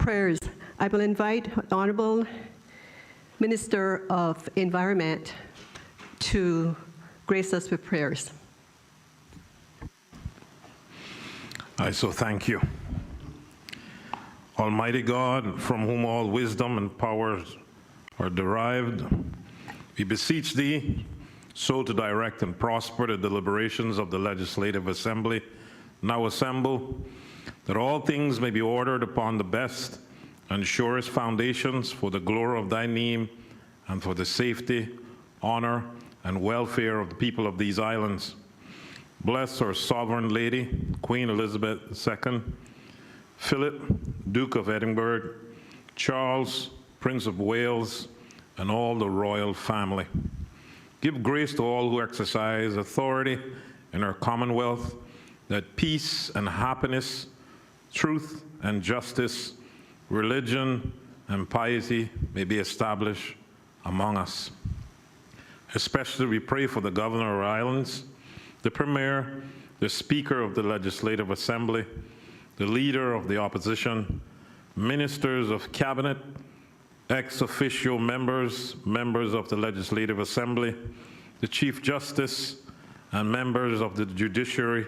Prayers. I will invite Honorable Minister of Environment to grace us with prayers. I so thank you. Almighty God, from whom all wisdom and powers are derived, we beseech thee so to direct and prosper the deliberations of the Legislative Assembly now assemble, that all things may be ordered upon the best and surest foundations for the glory of thy name and for the safety, honor, and welfare of the people of these islands. Bless our sovereign lady, Queen Elizabeth II, Philip, Duke of Edinburgh, Charles, Prince of Wales, and all the royal family. Give grace to all who exercise authority in our Commonwealth, that peace and happiness, truth and justice, religion and piety may be established among us. Especially we pray for the Governor of our islands, the Premier, the Speaker of the Legislative Assembly, the Leader of the Opposition, Ministers of Cabinet, ex officio members, members of the Legislative Assembly, the Chief Justice, and members of the Judiciary,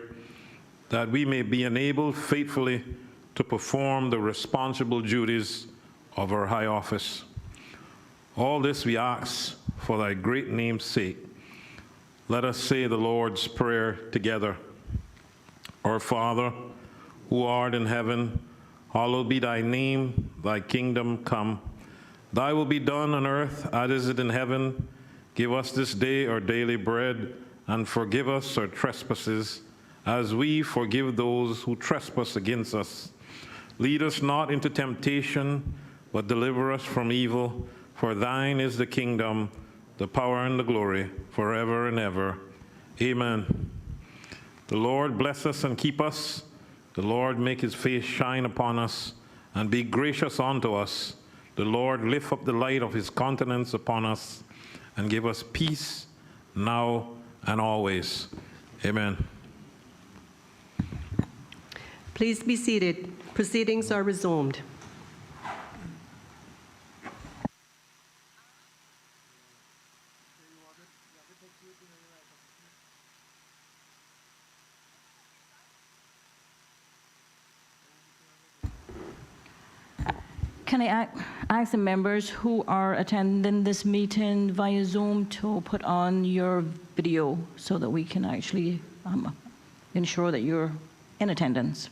that we may be enabled faithfully to perform the responsible duties of our high office. All this we ask for thy great name's sake. Let us say the Lord's Prayer together. Our Father, who art in heaven, hallowed be thy name, thy kingdom come. Thy will be done on earth as it is in heaven. Give us this day our daily bread, and forgive us our trespasses, as we forgive those who trespass against us. Lead us not into temptation, but deliver us from evil. For thine is the kingdom, the power, and the glory, forever and ever. Amen. The Lord bless us and keep us. The Lord make his face shine upon us and be gracious unto us. The Lord lift up the light of his countenance upon us and give us peace now and always. Amen. Please be seated. Proceedings are resumed. Can I ask the members who are attending this meeting via Zoom to put on your video so that we can actually ensure that you're in attendance?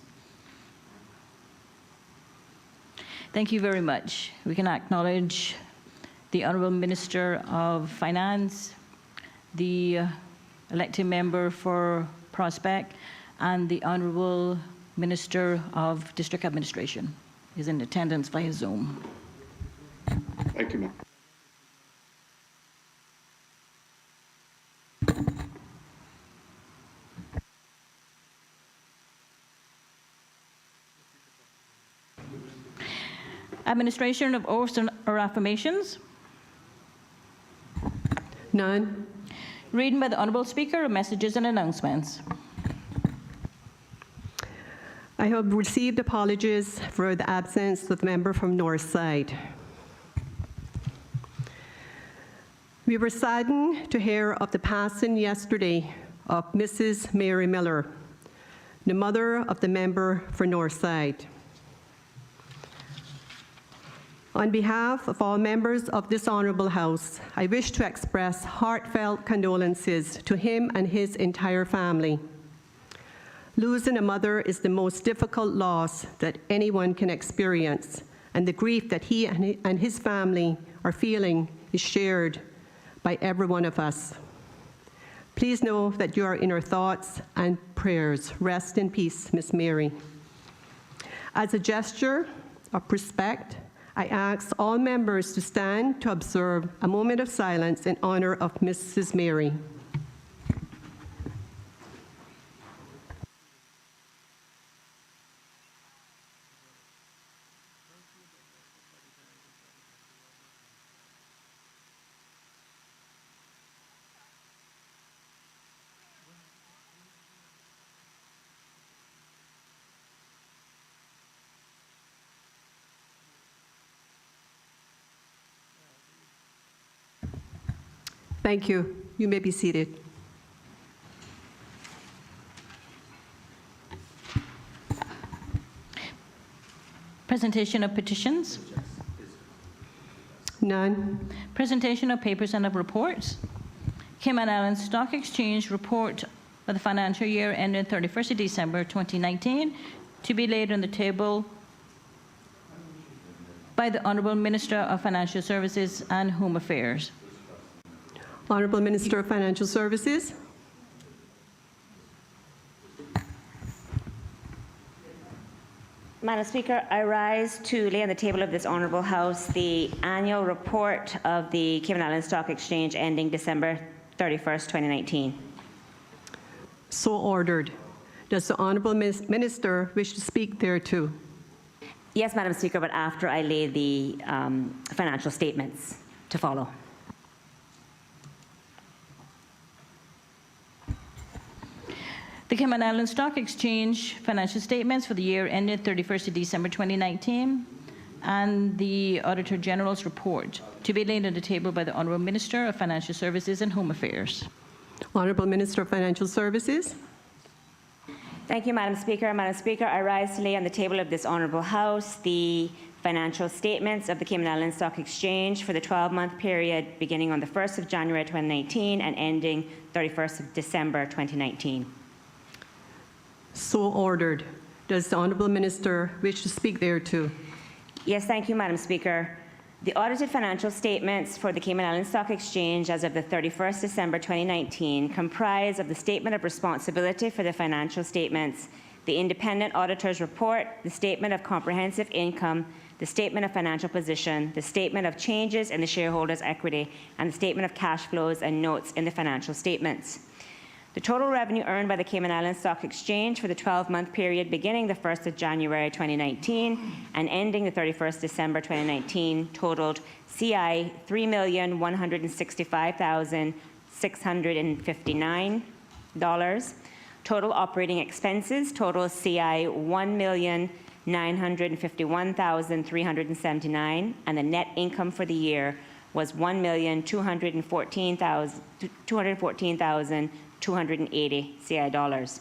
Thank you very much. We can acknowledge the Honourable Minister of Finance, the elected member for Prospect, and the Honourable Minister of District Administration is in attendance via Zoom. Thank you, ma'am. Administration of oaths or affirmations? None. Reading by the Honourable Speaker of messages and announcements. I have received apologies for the absence of the member from Northside. We were saddened to hear of the passing yesterday of Mrs. Mary Miller, the mother of the member for Northside. On behalf of all members of this Honourable House, I wish to express heartfelt condolences to him and his entire family. Losing a mother is the most difficult loss that anyone can experience, and the grief that he and his family are feeling is shared by every one of us. Please know that you are in our thoughts and prayers. Rest in peace, Miss Mary. As a gesture of respect, I ask all members to stand to observe a moment of silence in honor of Mrs. Mary. Thank you. You may be seated. Presentation of petitions. None. Presentation of papers and of reports. Cayman Islands Stock Exchange report for the financial year ended 31st of December 2019, to be laid on the table by the Honourable Minister of Financial Services and Home Affairs. Honourable Minister of Financial Services. Madam Speaker, I rise to lay on the table of this Honourable House the annual report of the Cayman Islands Stock Exchange ending December 31st, 2019. So ordered. Does the Honourable Minister wish to speak thereto? Yes, Madam Speaker, but after I lay the financial statements to follow. The Cayman Islands Stock Exchange financial statements for the year ended 31st of December 2019, and the Auditor General's report, to be laid on the table by the Honourable Minister of Financial Services and Home Affairs. Honourable Minister of Financial Services. Thank you, Madam Speaker. Madam Speaker, I rise to lay on the table of this Honourable House the financial statements of the Cayman Islands Stock Exchange for the 12-month period beginning on the 1st of January 2019 and ending 31st of December 2019. So ordered. Does the Honourable Minister wish to speak thereto? Yes, thank you, Madam Speaker. The audited financial statements for the Cayman Islands Stock Exchange as of the 31st December 2019 comprise of the Statement of Responsibility for the financial statements, the Independent Auditor's Report, the Statement of Comprehensive Income, the Statement of Financial Position, the Statement of Changes in the Shareholders' Equity, and the Statement of Cash Flows and Notes in the financial statements. The total revenue earned by the Cayman Islands Stock Exchange for the 12-month period beginning the 1st of January 2019 and ending the 31st December 2019 totaled CI $3,165,659. Total operating expenses total CI $1,951,379, and the net income for the year was $1,214,280 CI dollars.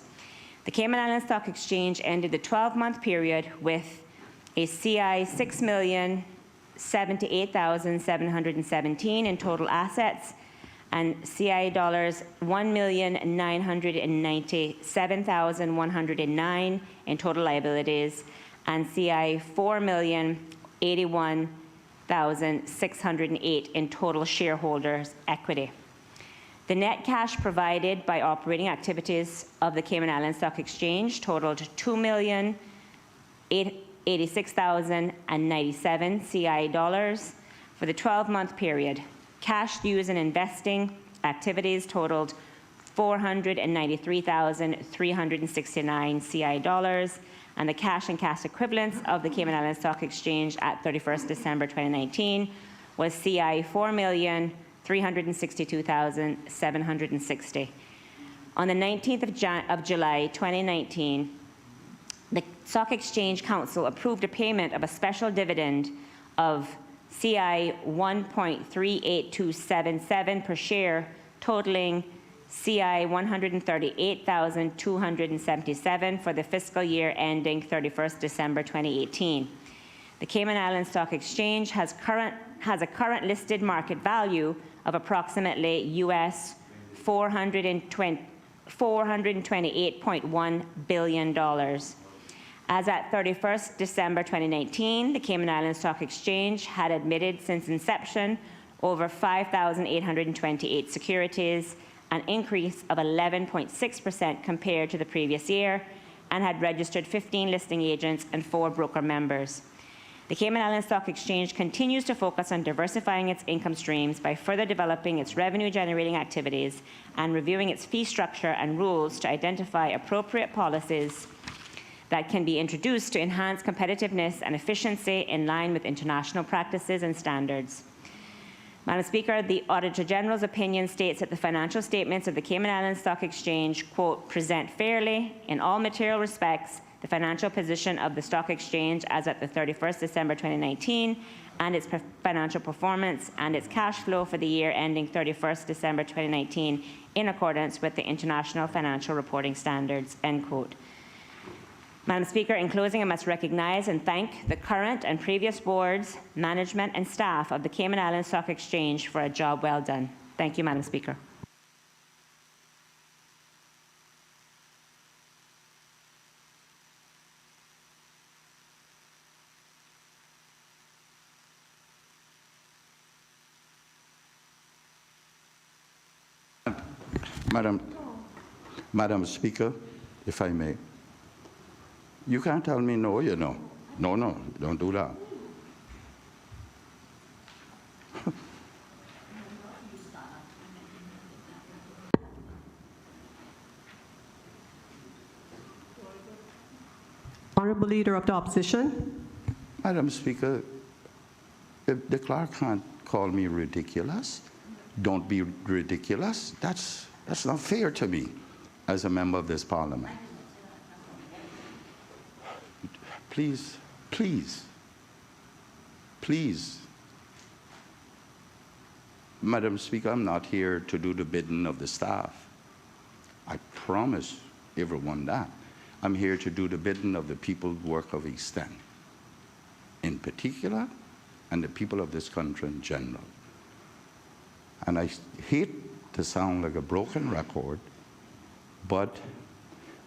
The Cayman Islands Stock Exchange ended the 12-month period with a CI $6,078,717 in total assets and CI dollars $1,997,109 in total liabilities and CI $4,081,608 in total shareholders' equity. The net cash provided by operating activities of the Cayman Islands Stock Exchange totaled $2,086,097 CI dollars for the 12-month period. Cash used in investing activities totaled $493,369 CI dollars, and the cash and cash equivalents of the Cayman Islands Stock Exchange at 31st December 2019 was CI $4,362,760. On the 19th of July 2019, the Stock Exchange Council approved a payment of a special dividend of CI 1.38277 per share, totaling CI $138,277 for the fiscal year ending 31st December 2018. The Cayman Islands Stock Exchange has a current listed market value of approximately US $428.1 billion. As at 31st December 2019, the Cayman Islands Stock Exchange had admitted since inception over 5,828 securities, an increase of 11.6% compared to the previous year, and had registered 15 listing agents and 4 broker members. The Cayman Islands Stock Exchange continues to focus on diversifying its income streams by further developing its revenue-generating activities and reviewing its fee structure and rules to identify appropriate policies that can be introduced to enhance competitiveness and efficiency in line with international practices and standards. Madam Speaker, the Auditor General's opinion states that the financial statements of the Cayman Islands Stock Exchange, quote, present fairly, in all material respects, the financial position of the stock exchange as at the 31st December 2019, and its financial performance and its cash flow for the year ending 31st December 2019 in accordance with the International Financial Reporting Standards, end quote. Madam Speaker, in closing, I must recognize and thank the current and previous boards, management and staff of the Cayman Islands Stock Exchange for a job well done. Thank you, Madam Speaker. Madam Speaker, if I may, you can't tell me no, you know. No, don't do that. Honourable Leader of the Opposition. Madam Speaker, if the clerk can't call me ridiculous, don't be ridiculous. That's not fair to me as a member of this parliament. Please. Madam Speaker, I'm not here to do the bidding of the staff. I promise everyone that. I'm here to do the bidding of the people work of East End, in particular, and the people of this country in general. And I hate to sound like a broken record, but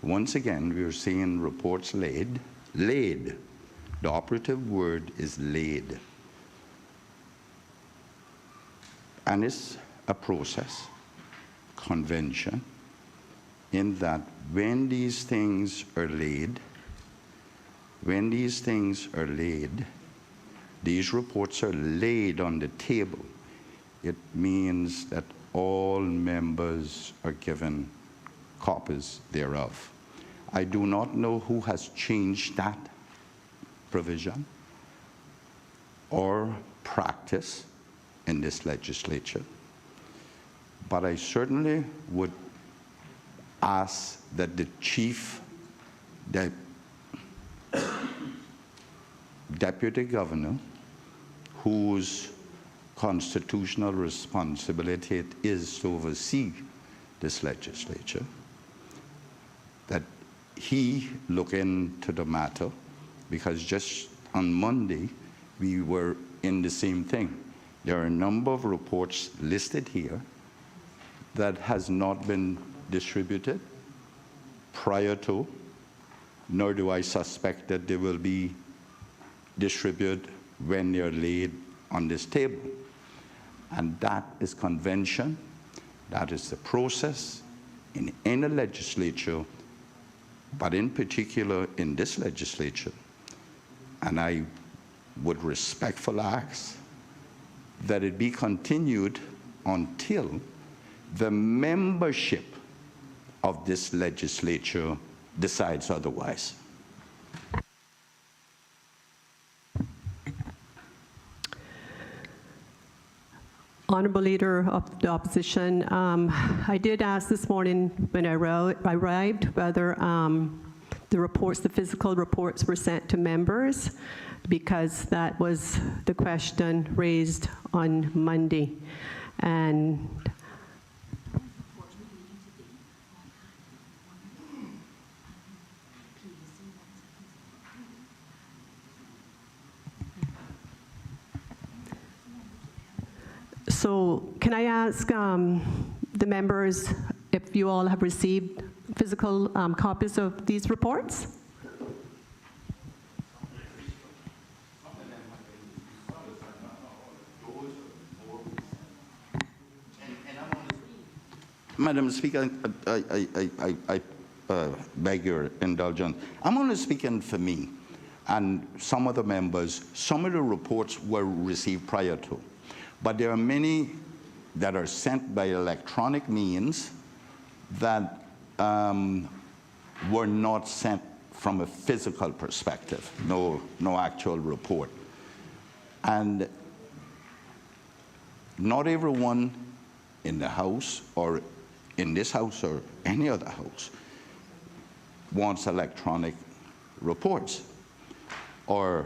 once again, we are seeing reports laid. The operative word is laid. And it's a process, convention, in that when these things are laid, these reports are laid on the table, it means that all members are given copies thereof. I do not know who has changed that provision or practice in this legislature, but I certainly would ask that the chief deputy governor, whose constitutional responsibility it is to oversee this legislature, that he look into the matter, because just on Monday we were in the same thing. There are a number of reports listed here that has not been distributed prior to, nor do I suspect that they will be distributed when they're laid on this table. And that is convention, that is the process in any legislature, but in particular in this legislature. And I would respectfully ask that it be continued until the membership of this legislature decides otherwise. Honourable Leader of the Opposition, I did ask this morning when I arrived whether the physical reports were sent to members, because that was the question raised on Monday. And so can I ask the members if you all have received physical copies of these reports? Madam Speaker, I beg your indulgence. I'm only speaking for me and some of the members. Some of the reports were received prior to, but there are many that are sent by electronic means that were not sent from a physical perspective, no actual report. And not everyone in the House or in this House or any other House wants electronic reports or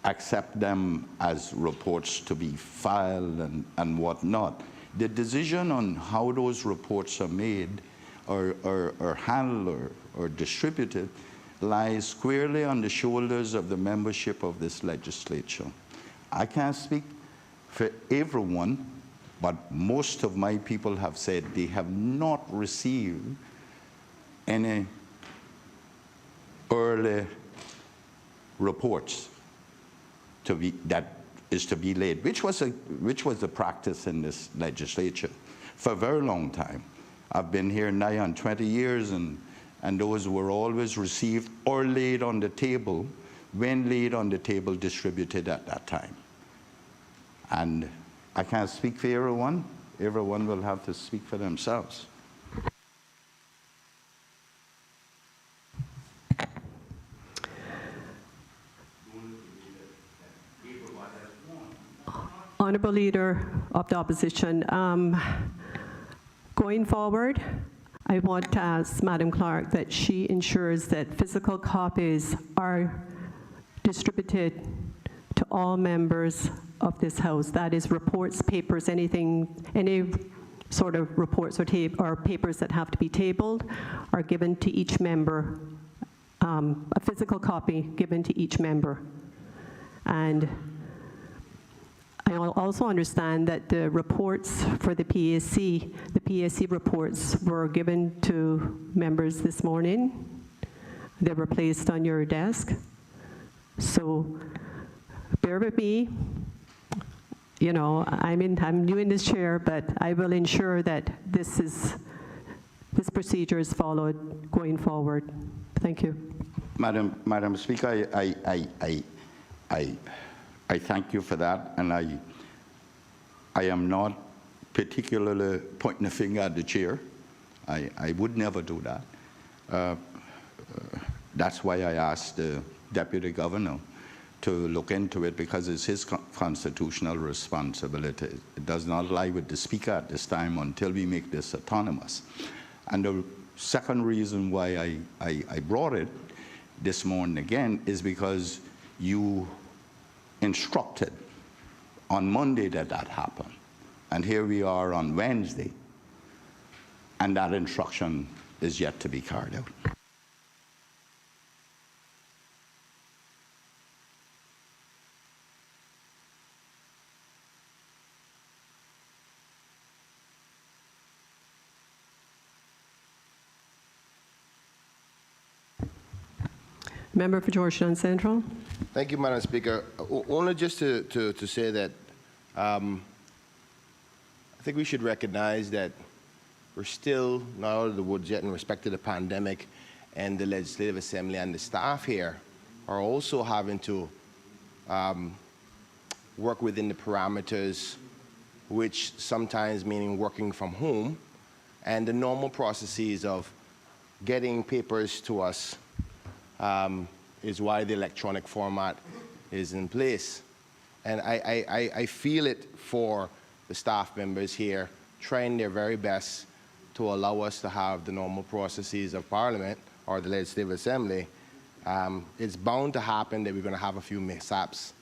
accept them as reports to be filed and whatnot. The decision on how those reports are made or handled or distributed lies squarely on the shoulders of the membership of this legislature. I can't speak for everyone, but most of my people have said they have not received any early reports that is to be laid, which was the practice in this legislature for a very long time. I've been here nigh on 20 years, and those were always received or laid on the table, when laid on the table, distributed at that time. And I can't speak for everyone. Everyone will have to speak for themselves. Honourable Leader of the Opposition, going forward, I want to ask Madam Clerk that she ensures that physical copies are distributed to all members of this House. That is, reports, papers, any sort of reports or papers that have to be tabled are given to each member, a physical copy given to each member. And I also understand that the reports for the PAC reports were given to members this morning. They were placed on your desk. So bear with me. You know, I'm new in this chair, but I will ensure that this procedure is followed going forward. Thank you. Madam Speaker, I thank you for that, and I am not particularly pointing a finger at the chair. I would never do that. That's why I asked the Deputy Governor to look into it, because it's his constitutional responsibility. It does not lie with the Speaker at this time until we make this autonomous. And the second reason why I brought it this morning again is because you instructed on Monday that happened. And here we are on Wednesday, and that instruction is yet to be carried out. Member for Georgetown Central. Thank you, Madam Speaker. Only just to say that I think we should recognize that we're still not out of the woods yet in respect to the pandemic, and the Legislative Assembly and the staff here are also having to work within the parameters, which sometimes meaning working from home, and the normal processes of getting papers to us is why the electronic format is in place. And I feel it for the staff members here trying their very best to allow us to have the normal processes of Parliament or the Legislative Assembly. It's bound to happen that we're going to have a few mishaps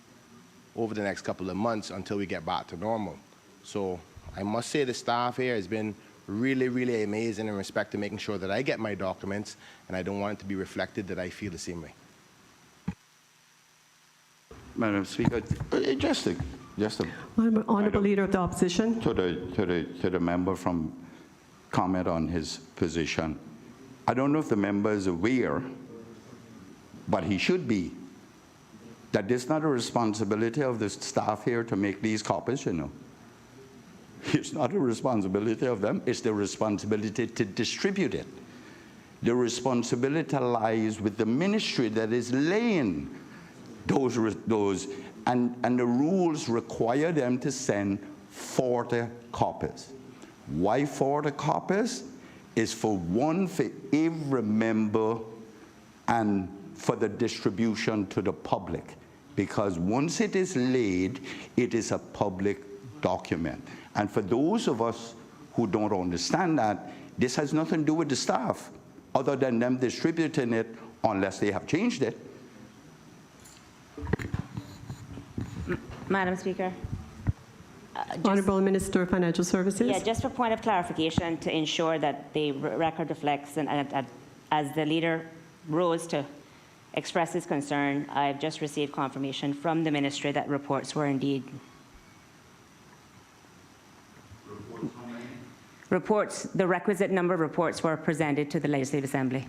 over the next couple of months until we get back to normal. So I must say the staff here has been really, really amazing in respect to making sure that I get my documents, and I don't want it to be reflected that I feel the same way. Madam Speaker, just a Honourable Leader of the Opposition. to the member from comment on his position. I don't know if the member is aware, but he should be, that it's not a responsibility of the staff here to make these copies, you know. It's not a responsibility of them, it's the responsibility to distribute it. The responsibility lies with the ministry that is laying those and the rules require them to send 40 copies. Why 40 copies? Is for one for every member and for the distribution to the public. Because once it is laid, it is a public document. And for those of us who don't understand that, this has nothing to do with the staff, other than them distributing it unless they have changed it. Madam Speaker. Honourable Minister of Financial Services. Yeah, just for point of clarification, to ensure that the record reflects, and as the leader rose to express his concern, I've just received confirmation from the ministry that reports were indeed. Reports, the requisite number of reports were presented to the Legislative Assembly.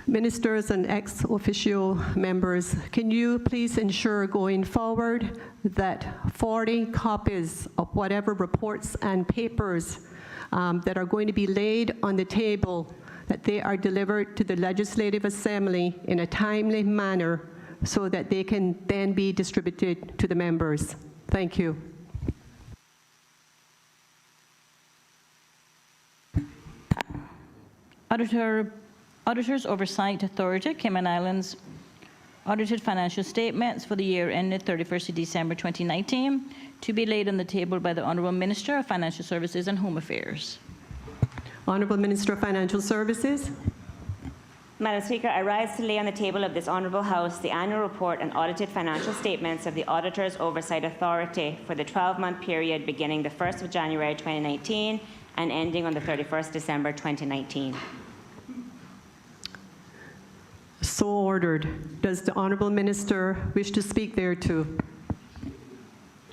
Ministers and ex officio members, can you please ensure going forward that 40 copies of whatever reports and papers that are going to be laid on the table, that they are delivered to the Legislative Assembly in a timely manner so that they can then be distributed to the members? Thank you. Auditors Oversight Authority, Cayman Islands, audited financial statements for the year ended 31st of December 2019, to be laid on the table by the Honourable Minister of Financial Services and Home Affairs. Honourable Minister of Financial Services. Madam Speaker, I rise to lay on the table of this Honourable House the annual report and audited financial statements of the Auditors Oversight Authority for the 12-month period beginning the 1st of January 2019 and ending on the 31st December 2019. So ordered. Does the Honourable Minister wish to speak thereto?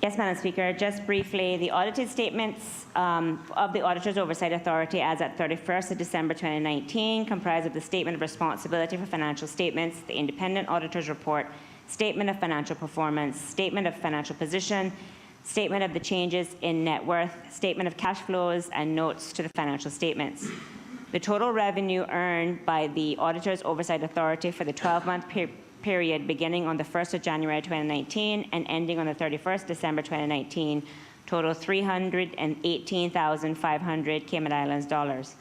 Yes, Madam Speaker. Just briefly, the audited statements of the Auditors Oversight Authority as at 31st of December 2019 comprise of the Statement of Responsibility for Financial Statements, the Independent Auditor's Report, Statement of Financial Performance, Statement of Financial Position, Statement of the Changes in Net Worth, Statement of Cash Flows, and Notes to the Financial Statements. The total revenue earned by the Auditors Oversight Authority for the 12-month period beginning on the 1st of January 2019 and ending on the 31st December 2019 total $318,500 Cayman Islands dollars.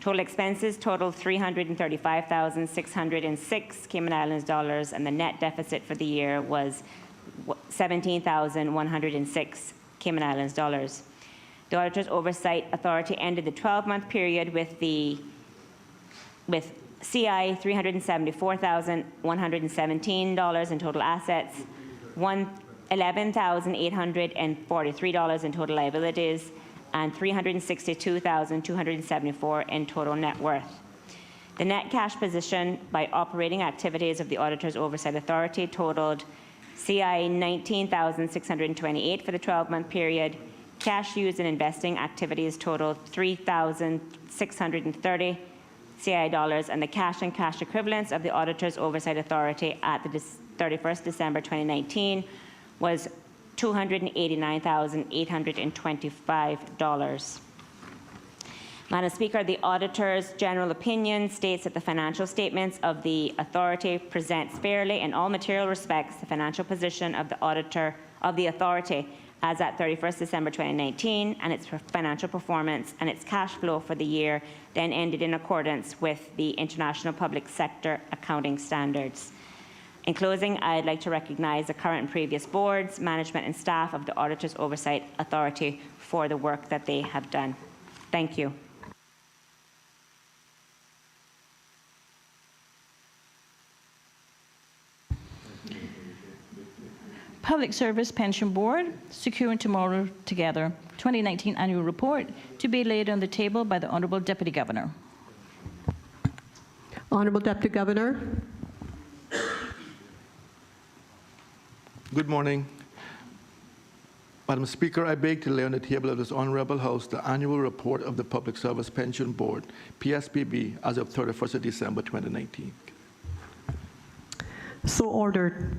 Total expenses totaled $335,606 Cayman Islands dollars, and the net deficit for the year was $17,106 Cayman Islands dollars. The Auditors Oversight Authority ended the 12-month period with CI $374,117 in total assets, $11,843 in total liabilities, and $362,274 in total net worth. The net cash position by operating activities of the Auditors Oversight Authority totaled CI $19,628 for the 12-month period. Cash used in investing activities totaled $3,630 CI dollars, and the cash and cash equivalents of the Auditors Oversight Authority at the 31st December 2019 was $289,825. Madam Speaker, the Auditor's general opinion states that the financial statements of the Authority presents fairly in all material respects the financial position of the Authority as at 31st December 2019 and its financial performance and its cash flow for the year then ended in accordance with the International Public Sector Accounting Standards. In closing, I'd like to recognize the current and previous boards, management and staff of the Auditors Oversight Authority for the work that they have done. Thank you. Public Service Pension Board, Securing Tomorrow Together, 2019 Annual Report, to be laid on the table by the Honourable Deputy Governor. Honourable Deputy Governor. Good morning. Madam Speaker, I beg to lay on the table of this Honourable House the annual report of the Public Service Pension Board, PSPB, as of 31st of December 2019. So ordered.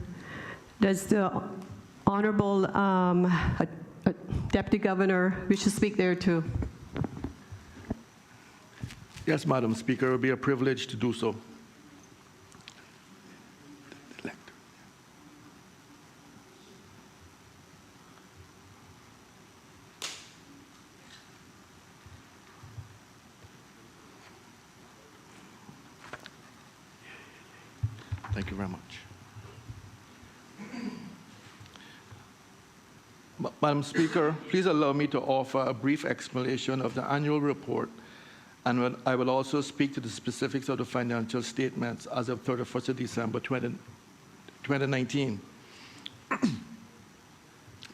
Does the Honourable Deputy Governor wish to speak thereto? Yes, Madam Speaker, it will be a privilege to do so. Thank you very much. Madam Speaker, please allow me to offer a brief explanation of the annual report, and I will also speak to the specifics of the financial statements as of 31st of December 2019.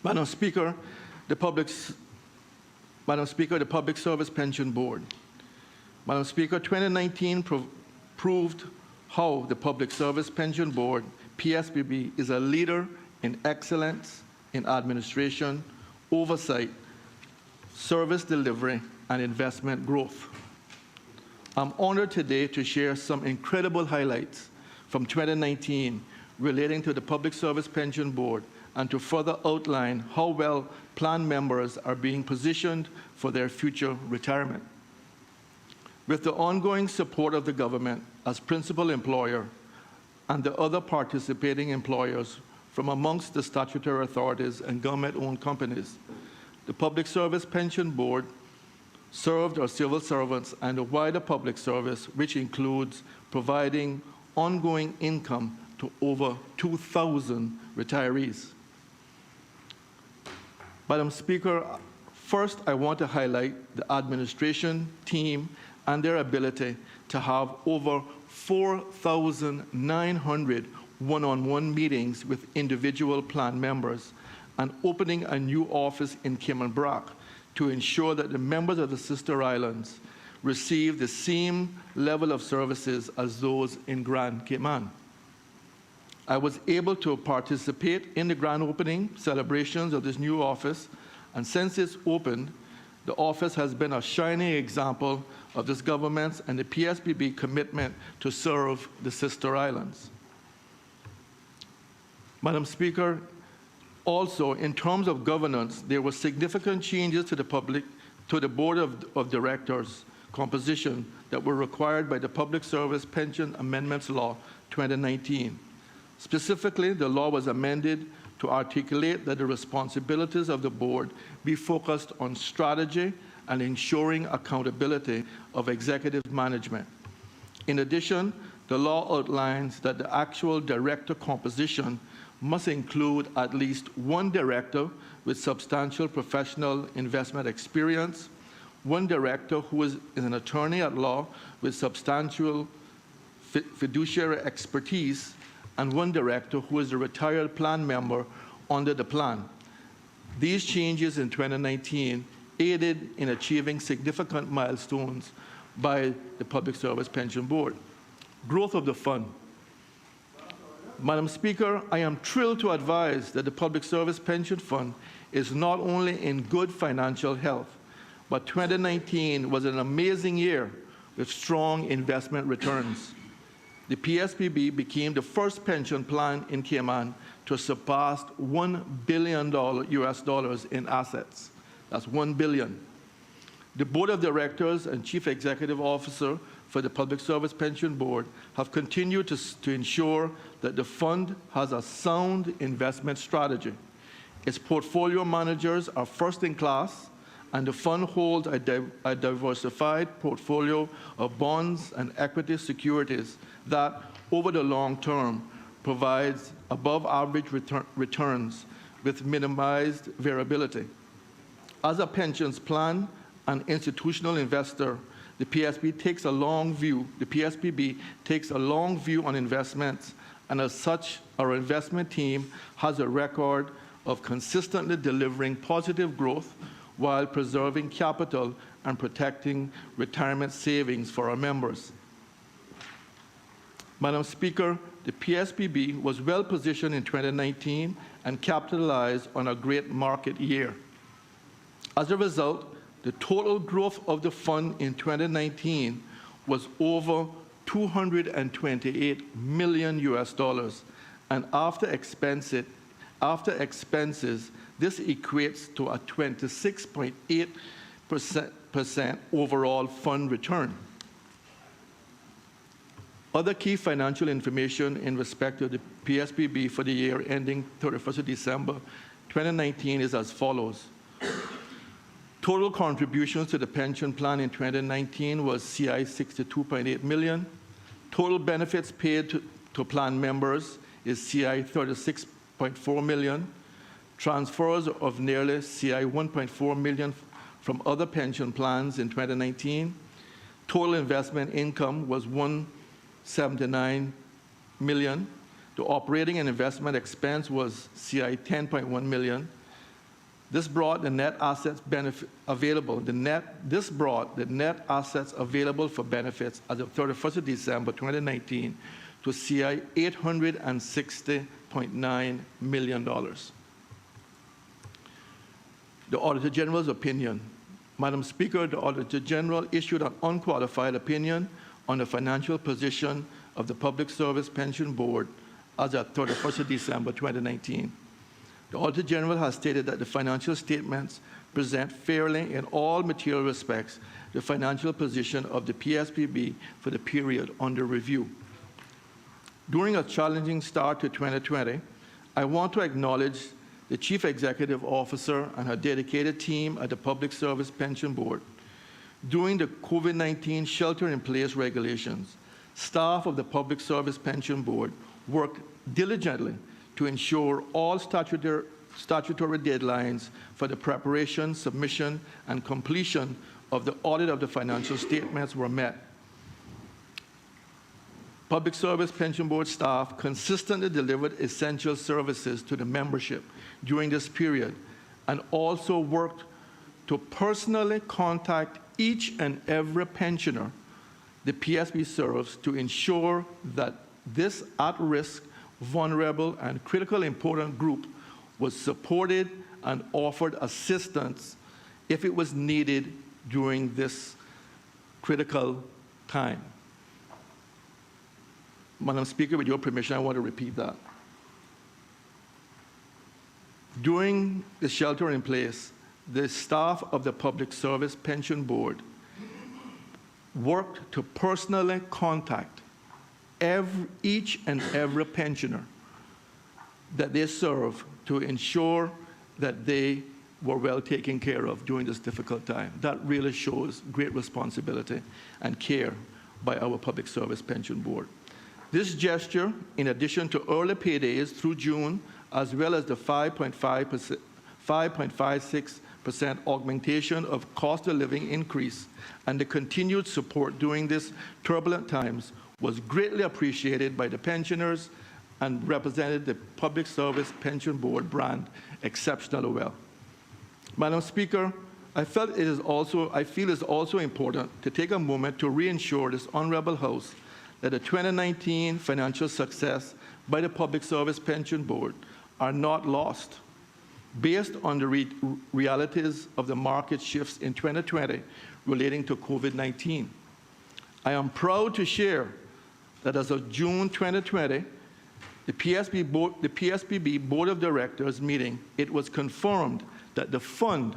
Madam Speaker, the Public Service Pension Board. Madam Speaker, 2019 proved how the Public Service Pension Board, PSPB, is a leader in excellence in administration, oversight, service delivery, and investment growth. I'm honored today to share some incredible highlights from 2019 relating to the Public Service Pension Board and to further outline how well plan members are being positioned for their future retirement. With the ongoing support of the government as principal employer and the other participating employers from amongst the statutory authorities and government-owned companies, the Public Service Pension Board served our civil servants and the wider public service, which includes providing ongoing income to over 2,000 retirees. Madam Speaker, first I want to highlight the administration team and their ability to have over 4,900 one-on-one meetings with individual plan members and opening a new office in Cayman Brac to ensure that the members of the sister islands receive the same level of services as those in Grand Cayman. I was able to participate in the grand opening celebrations of this new office, and since it's opened, the office has been a shining example of this government's and the PSPB commitment to serve the sister islands. Madam Speaker, also in terms of governance, there were significant changes to the Board of Directors composition that were required by the Public Service Pension Amendments Law 2019. Specifically, the law was amended to articulate that the responsibilities of the board be focused on strategy and ensuring accountability of executive management. In addition, the law outlines that the actual director composition must include at least one director with substantial professional investment experience, one director who is an attorney at law with substantial fiduciary expertise, and one director who is a retired plan member under the plan. These changes in 2019 aided in achieving significant milestones by the Public Service Pension Board. Growth of the fund. Madam Speaker, I am thrilled to advise that the Public Service Pension Fund is not only in good financial health, but 2019 was an amazing year with strong investment returns. The PSPB became the first pension plan in Cayman to surpass $1 billion US in assets. That's $1 billion. The Board of Directors and Chief Executive Officer for the Public Service Pension Board have continued to ensure that the fund has a sound investment strategy. Its portfolio managers are first in class, and the fund holds a diversified portfolio of bonds and equity securities that, over the long term, provides above-average returns with minimized variability. As a pensions plan and institutional investor, the PSPB takes a long view on investments, and as such, our investment team has a record of consistently delivering positive growth while preserving capital and protecting retirement savings for our members. Madam Speaker, the PSPB was well positioned in 2019 and capitalized on a great market year. As a result, the total growth of the fund in 2019 was over $228 million US, and after expenses, this equates to a 26.8% overall fund return. Other key financial information in respect to the PSPB for the year ending 31st of December 2019 is as follows. Total contributions to the pension plan in 2019 was CI 62.8 million. Total benefits paid to plan members is CI 36.4 million. transfers of nearly CI 1.4 million from other pension plans in 2019. Total investment income was 179 million. The operating and investment expense was CI 10.1 million. This brought the net assets available for benefits as of 31st of December 2019 to CI $860.9 million. The Auditor General's opinion. Madam Speaker, the Auditor General issued an unqualified opinion on the financial position of the Public Service Pension Board as of 31st of December 2019. The Auditor General has stated that the financial statements present fairly in all material respects the financial position of the PSPB for the period under review. During a challenging start to 2020, I want to acknowledge the Chief Executive Officer and her dedicated team at the Public Service Pension Board. During the COVID-19 shelter-in-place regulations, staff of the Public Service Pension Board worked diligently to ensure all statutory deadlines for the preparation, submission, and completion of the audit of the financial statements were met. Public Service Pension Board staff consistently delivered essential services to the membership during this period and also worked to personally contact each and every pensioner the PSB serves to ensure that this at-risk, vulnerable, and critically important group was supported and offered assistance if it was needed during this critical time. Madam Speaker, with your permission, I want to repeat that. During the shelter in place, the staff of the Public Service Pension Board worked to personally contact each and every pensioner that they serve to ensure that they were well taken care of during this difficult time. That really shows great responsibility and care by our Public Service Pension Board. This gesture, in addition to early paydays through June, as well as the 5.56% augmentation of cost of living increase and the continued support during these turbulent times, was greatly appreciated by the pensioners and represented the Public Service Pension Board brand exceptionally well. Madam Speaker, I feel it is also important to take a moment to reassure this Honorable House that the 2019 financial success by the Public Service Pension Board are not lost. Based on the realities of the market shifts in 2020 relating to COVID-19, I am proud to share that as of June 2020, the PSPB Board of Directors meeting, it was confirmed that the fund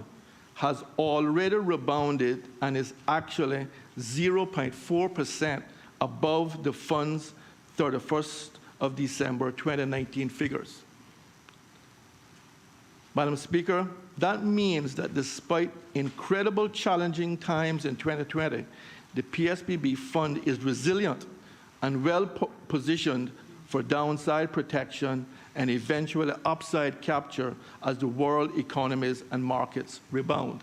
has already rebounded and is actually 0.4% above the fund's 31st of December 2019 figures. Madam Speaker, that means that despite incredible challenging times in 2020, the PSPB fund is resilient and well positioned for downside protection and eventually upside capture as the world economies and markets rebound.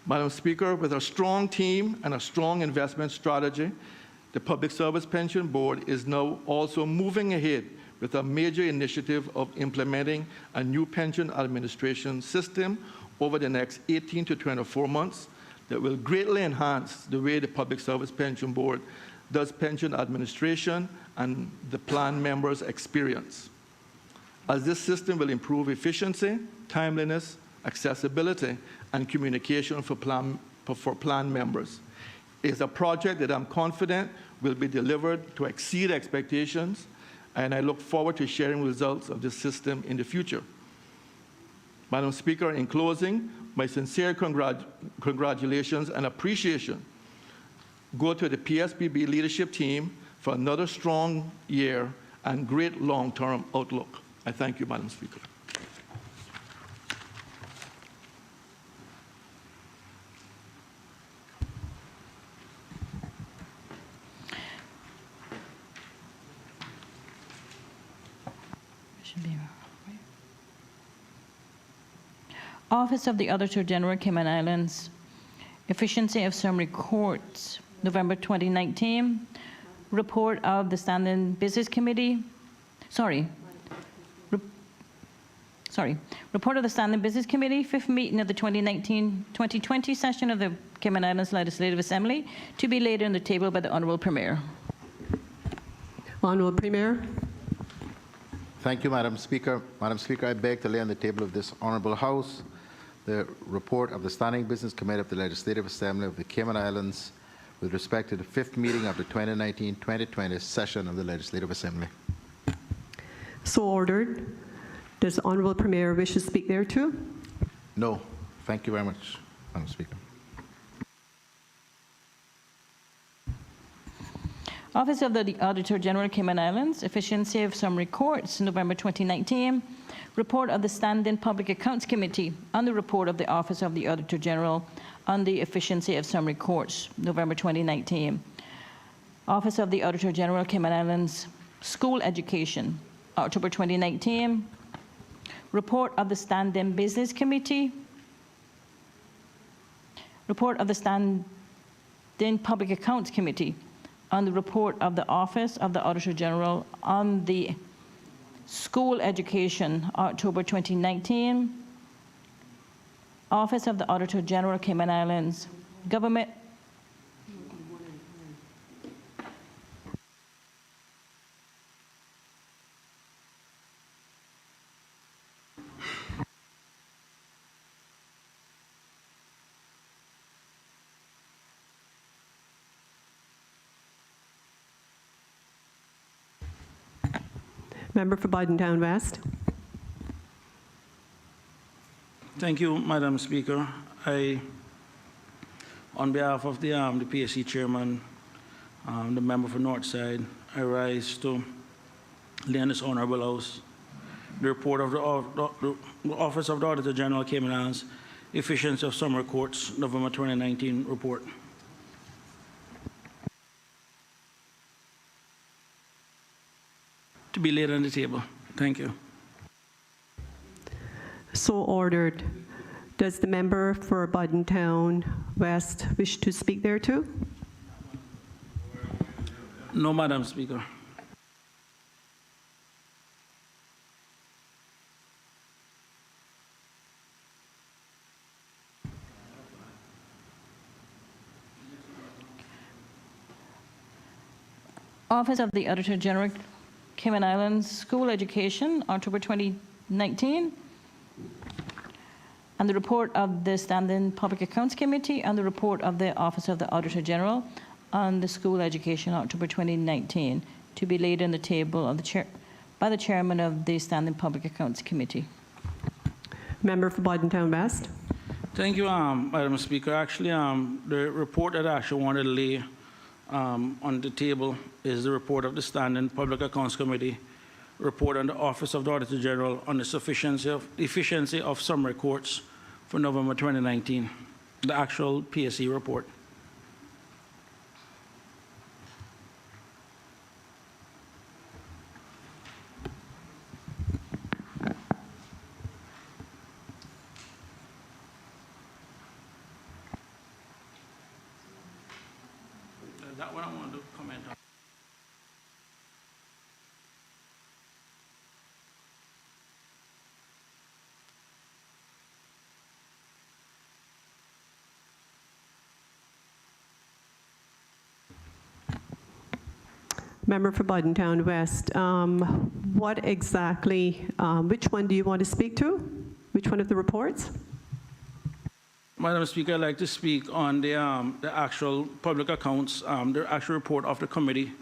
Madam Speaker, with a strong team and a strong investment strategy, the Public Service Pension Board is now also moving ahead with a major initiative of implementing a new pension administration system over the next 18 to 24 months that will greatly enhance the way the Public Service Pension Board does pension administration and the plan members' experience. As this system will improve efficiency, timeliness, accessibility, and communication for plan members. It is a project that I'm confident will be delivered to exceed expectations, and I look forward to sharing results of this system in the future. Madam Speaker, in closing, my sincere congratulations and appreciation go to the PSPB leadership team for another strong year and great long-term outlook. I thank you, Madam Speaker. Office of the Auditor General, Cayman Islands, Efficiency of Summary Courts, November 2019. Report of the Standing Business Committee, Report of the Standing Business Committee, fifth meeting of the 2019-2020 session of the Cayman Islands Legislative Assembly, to be laid on the table by the Honourable Premier. Honourable Premier. Thank you, Madam Speaker. Madam Speaker, I beg to lay on the table of this Honourable House the report of the Standing Business Committee of the Legislative Assembly of the Cayman Islands with respect to the fifth meeting of the 2019-2020 session of the Legislative Assembly. So ordered. Does the Honourable Premier wish to speak thereto? No. Thank you very much, Madam Speaker. Office of the Auditor General, Cayman Islands, Efficiency of Summary Courts, November 2019. Report of the Standing Public Accounts Committee on the report of the Office of the Auditor General on the Efficiency of Summary Courts, November 2019. Office of the Auditor General, Cayman Islands, School Education, October 2019. Report of the Standing Business Committee. Report of the Standing Public Accounts Committee on the report of the Office of the Auditor General on the School Education, October 2019. Office of the Auditor General, Cayman Islands, Government. Member for Buddentown West. Thank you, Madam Speaker. On behalf of the PSC chairman, the member for Northside, I rise to lay on this honorable house the report of the Office of the Auditor General, Cayman Islands, Efficiency of Summer Courts, November 2019 report. To be laid on the table. Thank you. So ordered. Does the member for Buddentown West wish to speak thereto? No, Madam Speaker. Office of the Auditor General, Cayman Islands, School Education, October 2019. And the report of the Standing Public Accounts Committee and the report of the Office of the Auditor General on the School Education, October 2019, to be laid on the table of by the Chairman of the Standing Public Accounts Committee. Member for Buddentown West. Thank you, Madam Speaker. Actually, the report that I actually wanted to lay on the table is the report of the Standing Public Accounts Committee, report on the Office of the Auditor General on the efficiency of summary courts for November 2019, the actual PSC report. That one I wanted to comment on. Member for Buddentown West. What exactly, which one do you want to speak to? Which one of the reports? Madam Speaker, I'd like to speak on the actual public accounts, the actual report of the committee,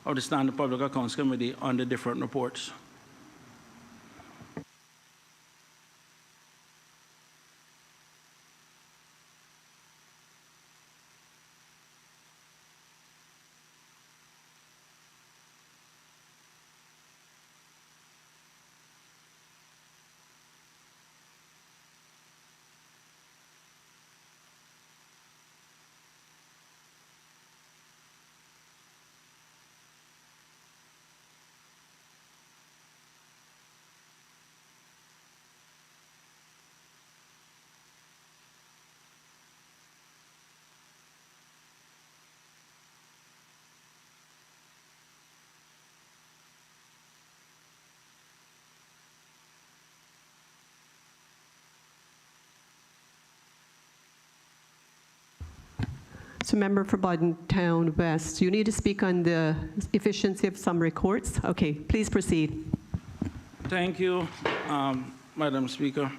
of the Standing Public Accounts Committee on the different reports. So member for Bodden Town West, you need to speak on the efficiency of summary courts. Okay, please proceed. Thank you, Madam Speaker,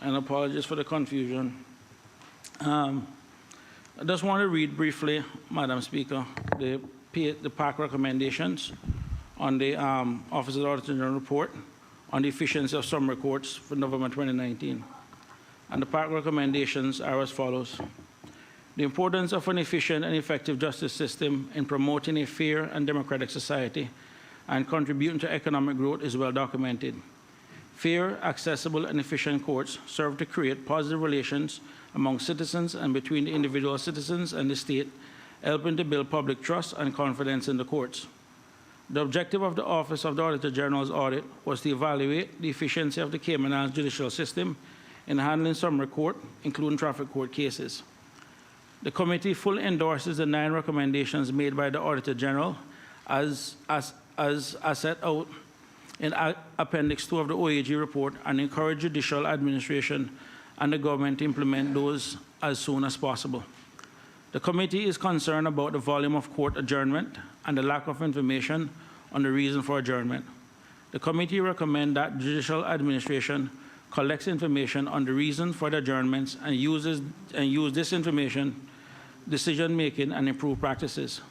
and apologies for the confusion. I just want to read briefly, Madam Speaker, the PAC recommendations on the Office of the Auditor General report on the efficiency of summary courts for November 2019. And the PAC recommendations are as follows. The importance of an efficient and effective justice system in promoting a fair and democratic society and contributing to economic growth is well documented. Fair, accessible, and efficient courts serve to create positive relations among citizens and between the individual citizens and the state, helping to build public trust and confidence in the courts. The objective of the Office of the Auditor General's audit was to evaluate the efficiency of the Cayman Islands judicial system in handling summary court, including traffic court cases. The committee fully endorses the 9 recommendations made by the Auditor General as set out in Appendix 2 of the OAG report and encourage judicial administration and the government to implement those as soon as possible. The committee is concerned about the volume of court adjournment and the lack of information on the reason for adjournment. The committee recommends that judicial administration collects information on the reason for the adjournments and use this information, decision-making, and improve practices.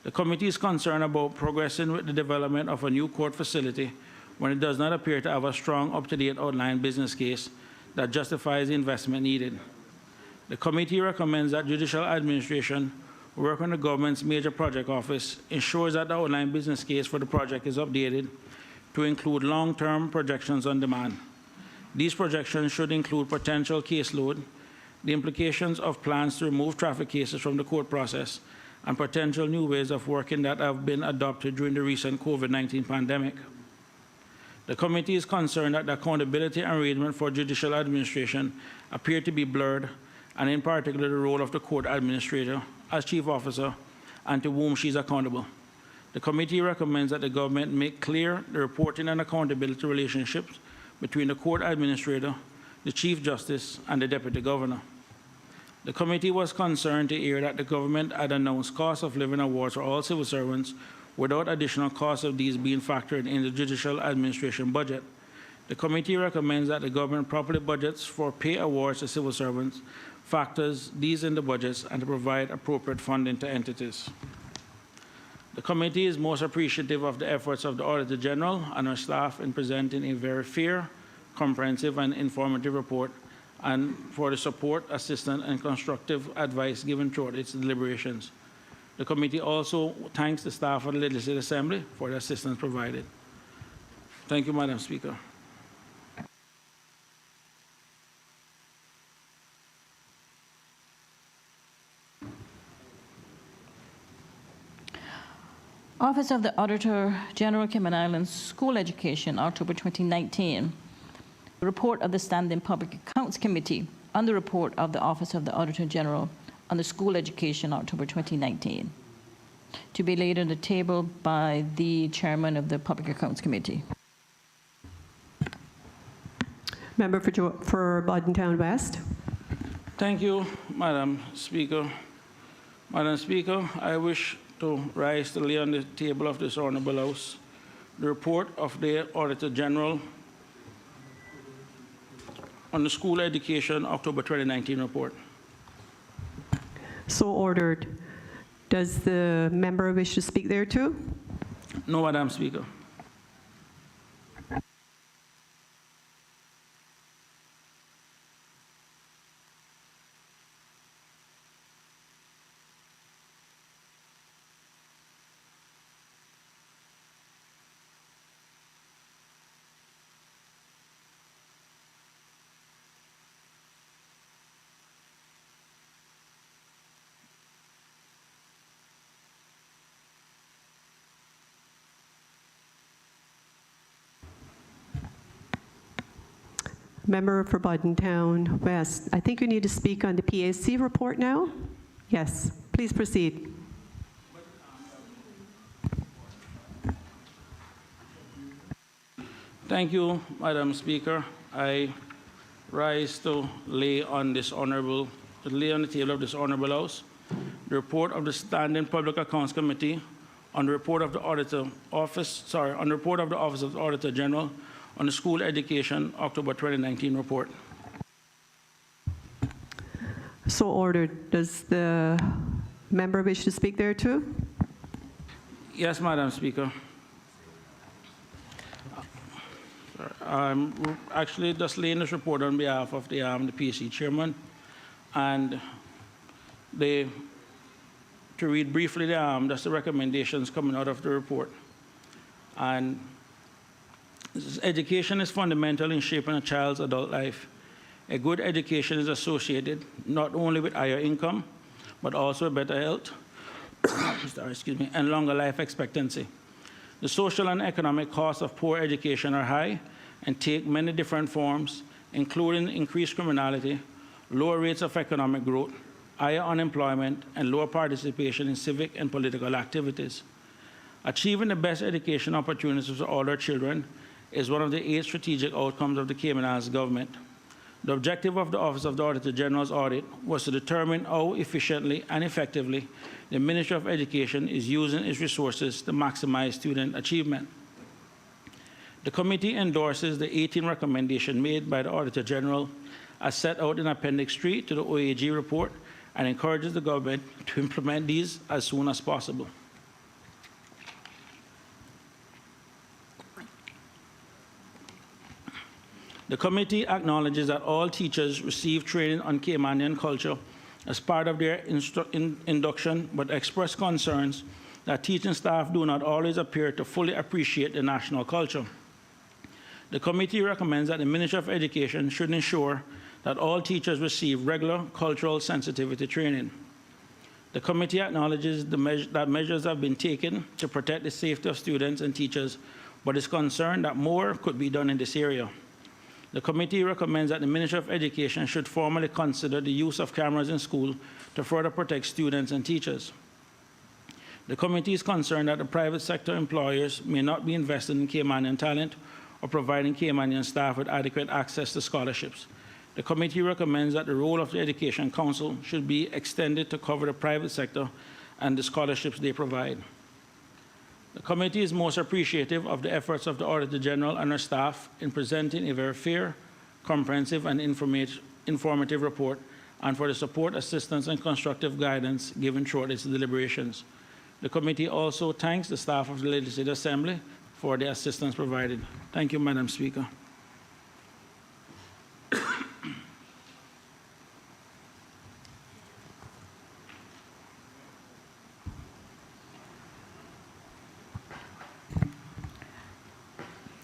The committee is concerned about progressing with the development of a new court facility when it does not appear to have a strong, up-to-date outline business case that justifies the investment needed. The committee recommends that judicial administration work on the government's major project office, ensures that the outline business case for the project is updated to include long-term projections on demand. These projections should include potential caseload, the implications of plans to remove traffic cases from the court process, and potential new ways of working that have been adopted during the recent COVID-19 pandemic. The committee is concerned that the accountability arrangement for judicial administration appear to be blurred, and in particular the role of the court administrator as chief officer and to whom she is accountable. The committee recommends that the government make clear the reporting and accountability relationships between the court administrator, the Chief Justice, and the Deputy Governor. The committee was concerned to hear that the government had announced cost of living awards for all civil servants without additional costs of these being factored in the judicial administration budget. The committee recommends that the government properly budgets for pay awards to civil servants, factors these in the budgets, and to provide appropriate funding to entities. The committee is most appreciative of the efforts of the Auditor General and her staff in presenting a very fair, comprehensive, and informative report, and for the support, assistance, and constructive advice given throughout its deliberations. The committee also thanks the staff of the Legislative Assembly for the assistance provided. Thank you, Madam Speaker. Office of the Auditor General, Cayman Islands School Education, October 2019. Report of the Standing Public Accounts Committee on the report of the Office of the Auditor General on the School Education, October 2019. To be laid on the table by the Chairman of the Public Accounts Committee. Member for Bodden Town West. Thank you, Madam Speaker. Madam Speaker, I wish to rise to lay on the table of this Honorable House the report of the Auditor General on the School Education October 2019 report. So ordered. Does the member wish to speak there too? No, Madam Speaker. Member for Bodden Town West. I think you need to speak on the PAC report now. Yes, please proceed. Thank you, Madam Speaker. I rise to lay on the table of this Honorable House the report of the Standing Public Accounts Committee on the report of the Office of the Auditor General on the School Education October 2019 report. So ordered. Does the member wish to speak there too? Yes, Madam Speaker. I'm actually just laying this report on behalf of the PSC chairman, and to read briefly just the recommendations coming out of the report. And education is fundamental in shaping a child's adult life. A good education is associated not only with higher income, but also with better health, and longer life expectancy. The social and economic costs of poor education are high and take many different forms, including increased criminality, lower rates of economic growth, higher unemployment, and lower participation in civic and political activities. Achieving the best education opportunities for all our children is one of the 8 strategic outcomes of the Cayman Islands government. The objective of the Office of the Auditor General's audit was to determine how efficiently and effectively the Ministry of Education is using its resources to maximize student achievement. The committee endorses the 18 recommendations made by the Auditor General as set out in Appendix 3 to the OAG report and encourages the government to implement these as soon as possible. The committee acknowledges that all teachers receive training on Caymanian culture as part of their induction, but express concerns that teaching staff do not always appear to fully appreciate the national culture. The committee recommends that the Ministry of Education should ensure that all teachers receive regular cultural sensitivity training. The committee acknowledges that measures have been taken to protect the safety of students and teachers, but is concerned that more could be done in this area. The committee recommends that the Ministry of Education should formally consider the use of cameras in school to further protect students and teachers. The committee is concerned that the private sector employers may not be invested in Caymanian talent or providing Caymanian staff with adequate access to scholarships. The committee recommends that the role of the Education Council should be extended to cover the private sector and the scholarships they provide. The committee is most appreciative of the efforts of the Auditor General and her staff in presenting a very fair, comprehensive, and informative report, and for the support, assistance, and constructive guidance given throughout its deliberations. The committee also thanks the staff of the Legislative Assembly for the assistance provided. Thank you, Madam Speaker.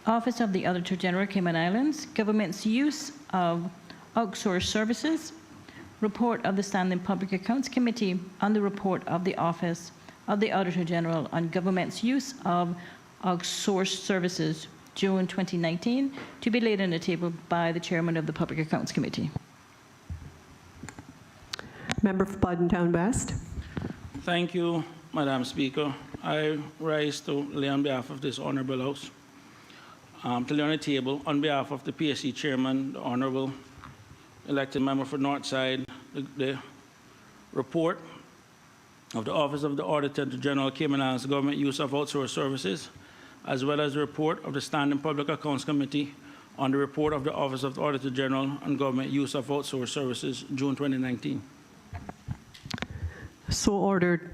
Office of the Auditor General, Cayman Islands, government's use of outsourced services, report of the Standing Public Accounts Committee on the report of the Office of the Auditor General on government's use of outsourced services, June 2019, to be laid on the table by the Chairman of the Public Accounts Committee. Member for Buddentown West. Thank you, Madam Speaker. I rise to lay on behalf of this Honourable House, to lay on the table on behalf of the PSC Chairman, the Honourable elected member for Northside, the report of the Office of the Auditor General, Cayman Islands Government Use of Outsourced Services, as well as the report of the Standing Public Accounts Committee on the report of the Office of the Auditor General on Government Use of Outsourced Services, June 2019. So ordered.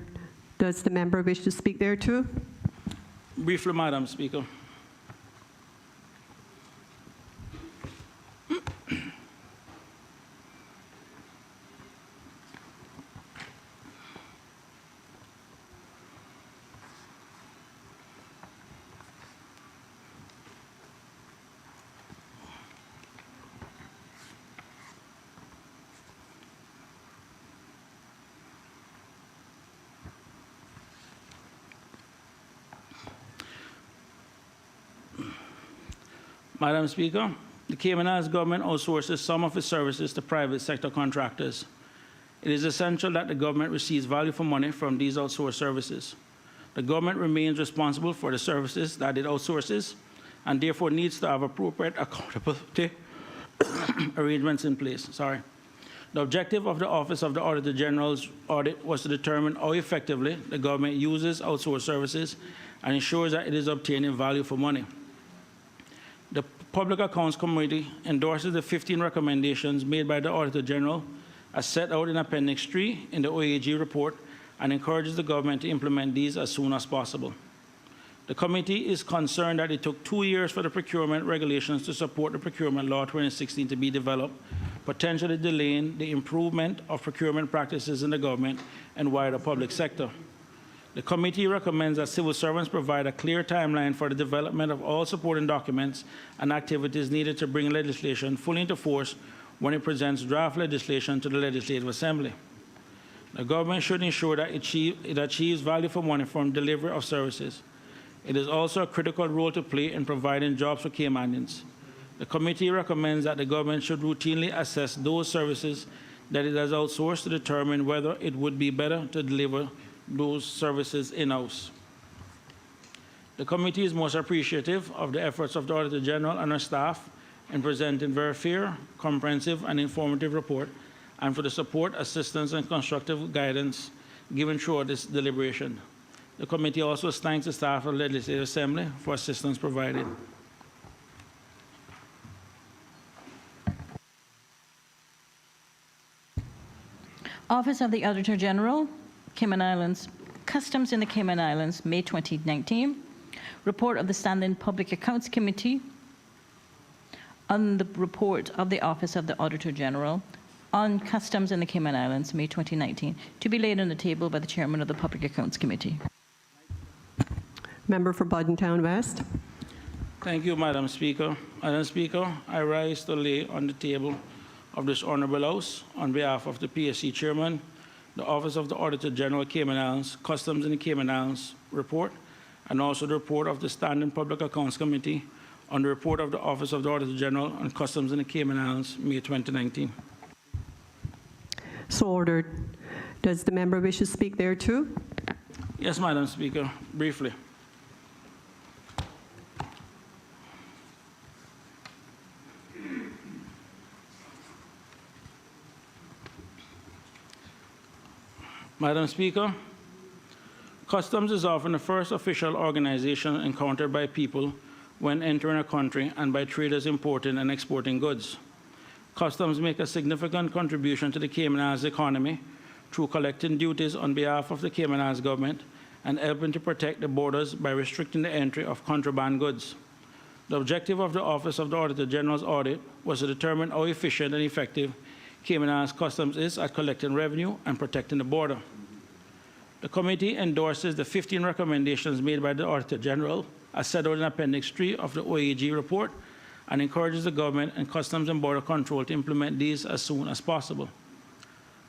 Does the member wish to speak there too? Briefly, Madam Speaker. Madam Speaker, the Cayman Islands government outsources some of its services to private sector contractors. It is essential that the government receives value for money from these outsourced services. The government remains responsible for the services that it outsources and therefore needs to have appropriate accountability arrangements in place. The objective of the Office of the Auditor General's audit was to determine how effectively the government uses outsourced services and ensures that it is obtaining value for money. The Public Accounts Committee endorses the 15 recommendations made by the Auditor General as set out in Appendix 3 in the OAG report and encourages the government to implement these as soon as possible. The committee is concerned that it took 2 years for the procurement regulations to support the Procurement Law 2016 to be developed, potentially delaying the improvement of procurement practices in the government and wider public sector. The committee recommends that civil servants provide a clear timeline for the development of all supporting documents and activities needed to bring legislation fully into force when it presents draft legislation to the Legislative Assembly. The government should ensure that it achieves value for money from delivery of services. It is also a critical role to play in providing jobs for Caymanians. The committee recommends that the government should routinely assess those services that it has outsourced to determine whether it would be better to deliver those services in-house. The committee is most appreciative of the efforts of the Auditor General and her staff in presenting very fair, comprehensive, and informative report, and for the support, assistance, and constructive guidance given throughout this deliberation. The committee also thanks the staff of the Legislative Assembly for assistance provided. Office of the Auditor General, Cayman Islands, Customs in the Cayman Islands, May 2019. Report of the Standing Public Accounts Committee on the report of the Office of the Auditor General on Customs in the Cayman Islands, May 2019, to be laid on the table by the Chairman of the Public Accounts Committee. Member for Buddentown West. Thank you, Madam Speaker. Madam Speaker, I rise to lay on the table of this Honorable House, on behalf of the PSC Chairman, the Office of the Auditor General Cayman Islands, Customs in the Cayman Islands report, and also the report of the Standing Public Accounts Committee on the report of the Office of the Auditor General on Customs in the Cayman Islands, May 2019. So ordered. Does the member wish to speak there too? Yes, Madam Speaker, briefly. Madam Speaker, Customs is often the first official organization encountered by people when entering a country and by traders importing and exporting goods. Customs make a significant contribution to the Cayman Islands economy through collecting duties on behalf of the Cayman Islands government and helping to protect the borders by restricting the entry of contraband goods. The objective of the Office of the Auditor General's audit was to determine how efficient and effective Cayman Islands Customs is at collecting revenue and protecting the border. The committee endorses the 15 recommendations made by the Auditor General as set out in Appendix 3 of the OAG report and encourages the government and Customs and Border Control to implement these as soon as possible.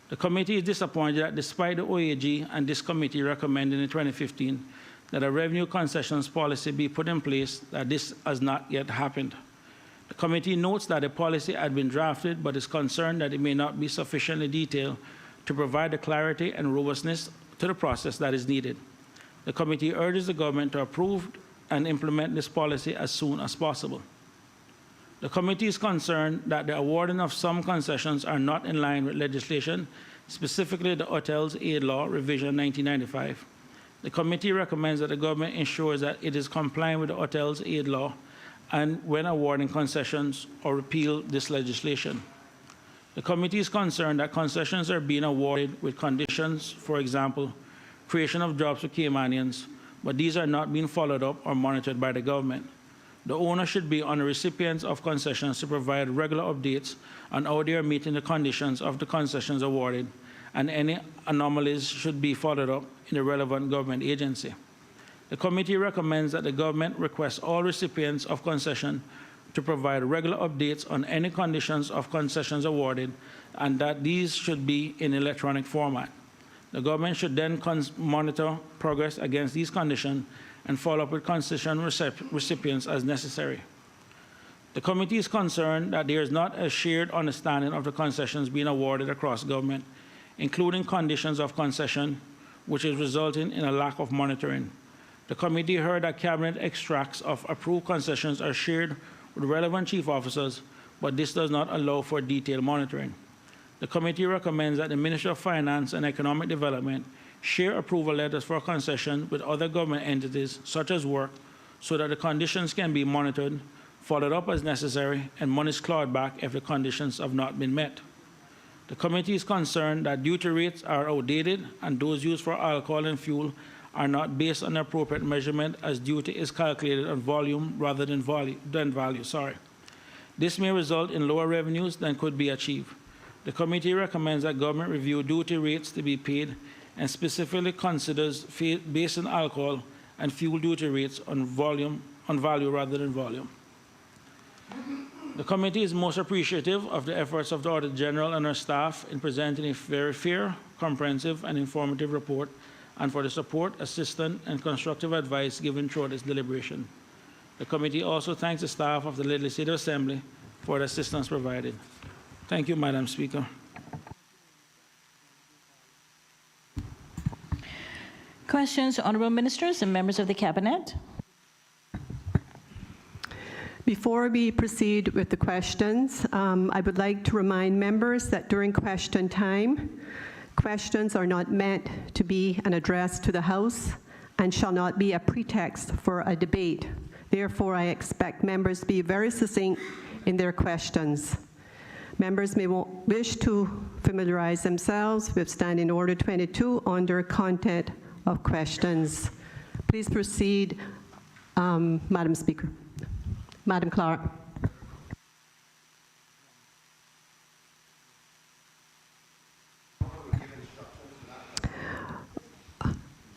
The committee is disappointed that despite the OAG and this committee recommending in 2015 that a revenue concessions policy be put in place, that this has not yet happened. The committee notes that a policy had been drafted, but is concerned that it may not be sufficiently detailed to provide the clarity and robustness to the process that is needed. The committee urges the government to approve and implement this policy as soon as possible. The committee is concerned that the awarding of some concessions are not in line with legislation, specifically the Hotels Aid Law Revision 1995. The committee recommends that the government ensures that it is complying with the Hotels Aid Law and when awarding concessions or repeal this legislation. The committee is concerned that concessions are being awarded with conditions, for example, creation of jobs for Caymanians, but these are not being followed up or monitored by the government. The onus should be on the recipients of concessions to provide regular updates on how they are meeting the conditions of the concessions awarded, and any anomalies should be followed up in the relevant government agency. The committee recommends that the government request all recipients of concession to provide regular updates on any conditions of concessions awarded, and that these should be in electronic format. The government should then monitor progress against these conditions and follow up with concession recipients as necessary. The committee is concerned that there is not a shared understanding of the concessions being awarded across government, including conditions of concession, which is resulting in a lack of monitoring. The committee heard that cabinet extracts of approved concessions are shared with relevant chief officers, but this does not allow for detailed monitoring. The committee recommends that the Ministry of Finance and Economic Development share approval letters for concession with other government entities, such as work, so that the conditions can be monitored, followed up as necessary, and monies clawed back if the conditions have not been met. The committee is concerned that duty rates are outdated and those used for alcohol and fuel are not based on appropriate measurement, as duty is calculated on volume rather than value. This may result in lower revenues than could be achieved. The committee recommends that government review duty rates to be paid and specifically considers based on alcohol and fuel duty rates on value rather than volume. The committee is most appreciative of the efforts of the Auditor General and her staff in presenting a very fair, comprehensive, and informative report, and for the support, assistance, and constructive advice given throughout its deliberation. The committee also thanks the staff of the Legislative Assembly for the assistance provided. Thank you, Madam Speaker. Questions, honorable ministers and members of the cabinet? Before we proceed with the questions, I would like to remind members that during question time, questions are not meant to be an address to the House and shall not be a pretext for a debate. Therefore, I expect members to be very succinct in their questions. Members may wish to familiarize themselves with Standing Order 22 under content of questions. Please proceed, Madam Speaker. Madam Clerk.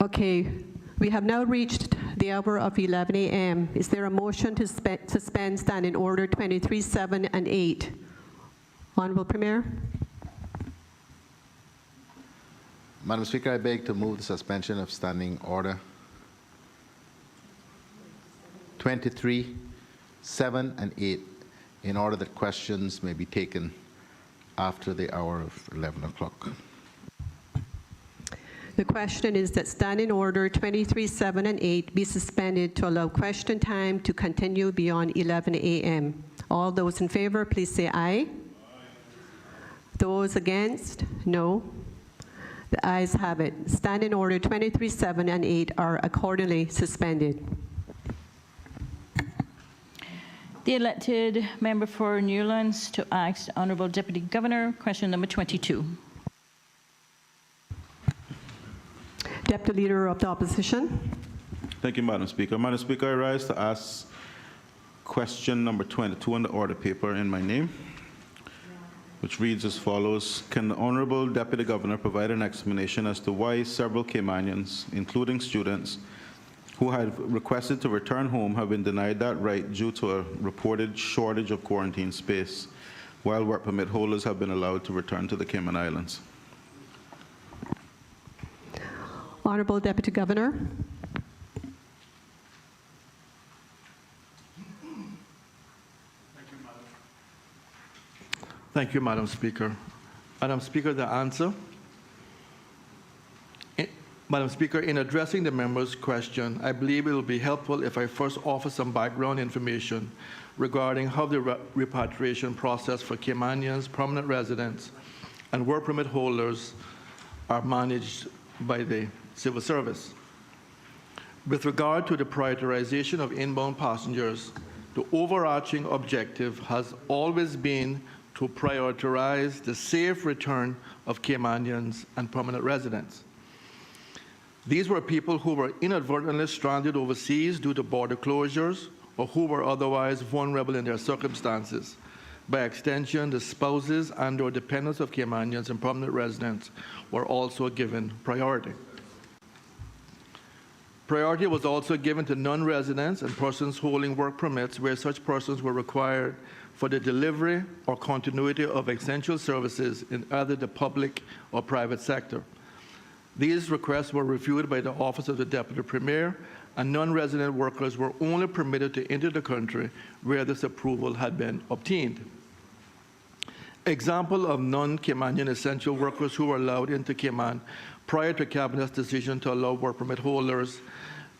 Okay, we have now reached the hour of 11 a.m. Is there a motion to suspend Standing Order 23, 7, and 8? Honorable Premier. Madam Speaker, I beg to move the suspension of Standing Order 23, 7, and 8 in order that questions may be taken after the hour of 11 o'clock. The question is that Standing Order 23, 7, and 8 be suspended to allow question time to continue beyond 11 a.m. All those in favor, please say aye. Those against, no. The ayes have it. Standing Order 23, 7, and 8 are accordingly suspended. The elected member for Newlands to ask the Honorable Deputy Governor, question number 22. Deputy Leader of the Opposition. Thank you, Madam Speaker. Madam Speaker, I rise to ask question number 22 on the order paper in my name, which reads as follows. Can the Honorable Deputy Governor provide an explanation as to why several Caymanians, including students, who had requested to return home have been denied that right due to a reported shortage of quarantine space, while work permit holders have been allowed to return to the Cayman Islands? Honorable Deputy Governor. Thank you, Madam Speaker. Madam Speaker, the answer. Madam Speaker, in addressing the member's question, I believe it will be helpful if I first offer some background information regarding how the repatriation process for Caymanians, permanent residents, and work permit holders are managed by the Civil Service. With regard to the prioritization of inbound passengers, the overarching objective has always been to prioritize the safe return of Caymanians and permanent residents. These were people who were inadvertently stranded overseas due to border closures or who were otherwise vulnerable in their circumstances. By extension, the spouses and/or dependents of Caymanians and permanent residents were also given priority. Priority was also given to non-residents and persons holding work permits where such persons were required for the delivery or continuity of essential services in either the public or private sector. These requests were reviewed by the Office of the Deputy Premier, and non-resident workers were only permitted to enter the country where this approval had been obtained. Example of non-Caymanian essential workers who were allowed into Cayman prior to Cabinet's decision to allow work permit holders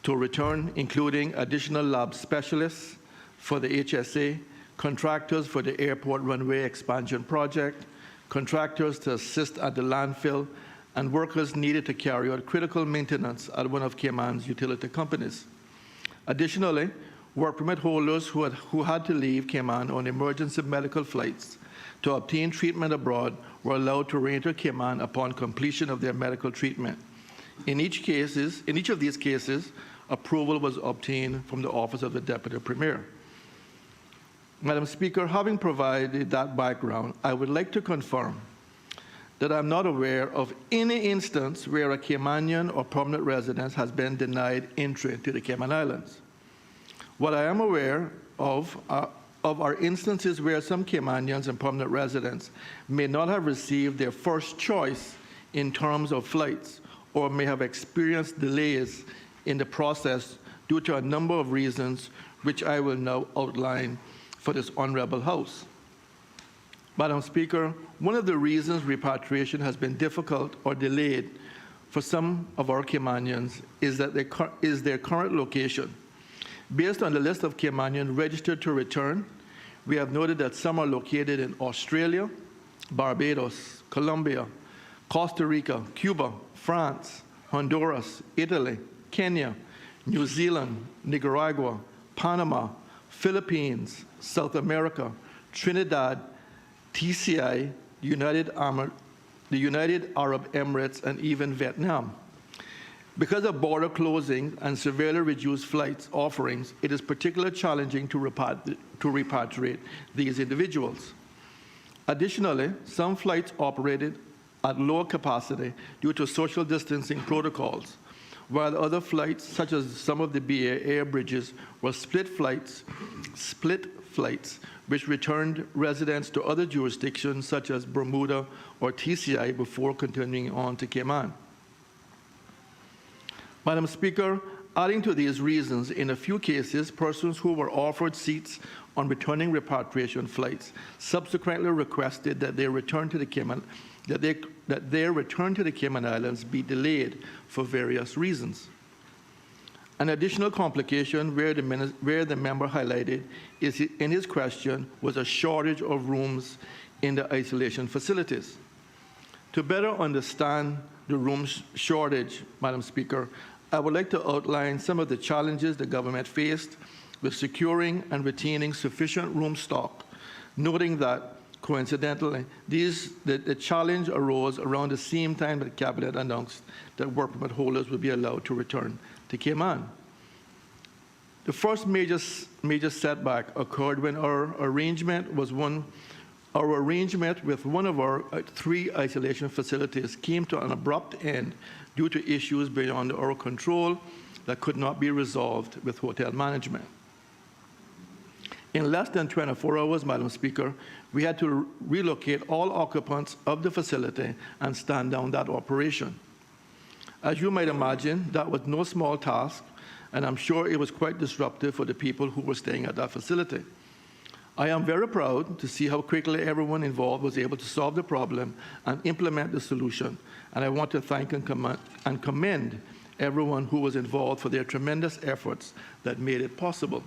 to return, including additional lab specialists for the HSA, contractors for the airport runway expansion project, contractors to assist at the landfill, and workers needed to carry out critical maintenance at one of Cayman's utility companies. Additionally, work permit holders who had to leave Cayman on emergency medical flights to obtain treatment abroad were allowed to re-enter Cayman upon completion of their medical treatment. In each of these cases, approval was obtained from the Office of the Deputy Premier. Madam Speaker, having provided that background, I would like to confirm that I'm not aware of any instance where a Caymanian or permanent resident has been denied entry to the Cayman Islands. What I am aware of are instances where some Caymanians and permanent residents may not have received their first choice in terms of flights, or may have experienced delays in the process due to a number of reasons, which I will now outline for this honorable House. Madam Speaker, one of the reasons repatriation has been difficult or delayed for some of our Caymanians is their current location. Based on the list of Caymanians registered to return, we have noted that some are located in Australia, Barbados, Colombia, Costa Rica, Cuba, France, Honduras, Italy, Kenya, New Zealand, Nicaragua, Panama, Philippines, South America, Trinidad, TCI, the United Arab Emirates, and even Vietnam. Because of border closing and severely reduced flights offerings, it is particularly challenging to repatriate these individuals. Additionally, some flights operated at lower capacity due to social distancing protocols, while other flights, such as some of the BA air bridges, were split flights, which returned residents to other jurisdictions such as Bermuda or TCI before continuing on to Cayman. Madam Speaker, adding to these reasons, in a few cases, persons who were offered seats on returning repatriation flights subsequently requested that their return to the Cayman Islands be delayed for various reasons. An additional complication where the member highlighted in his question was a shortage of rooms in the isolation facilities. To better understand the room shortage, Madam Speaker, I would like to outline some of the challenges the government faced with securing and retaining sufficient room stock, noting that, coincidentally, the challenge arose around the same time that Cabinet announced that work permit holders would be allowed to return to Cayman. The first major setback occurred when our arrangement with one of our 3 isolation facilities came to an abrupt end due to issues beyond our control that could not be resolved with hotel management. In less than 24 hours, Madam Speaker, we had to relocate all occupants of the facility and stand down that operation. As you might imagine, that was no small task, and I'm sure it was quite disruptive for the people who were staying at that facility. I am very proud to see how quickly everyone involved was able to solve the problem and implement the solution, and I want to thank and commend everyone who was involved for their tremendous efforts that made it possible.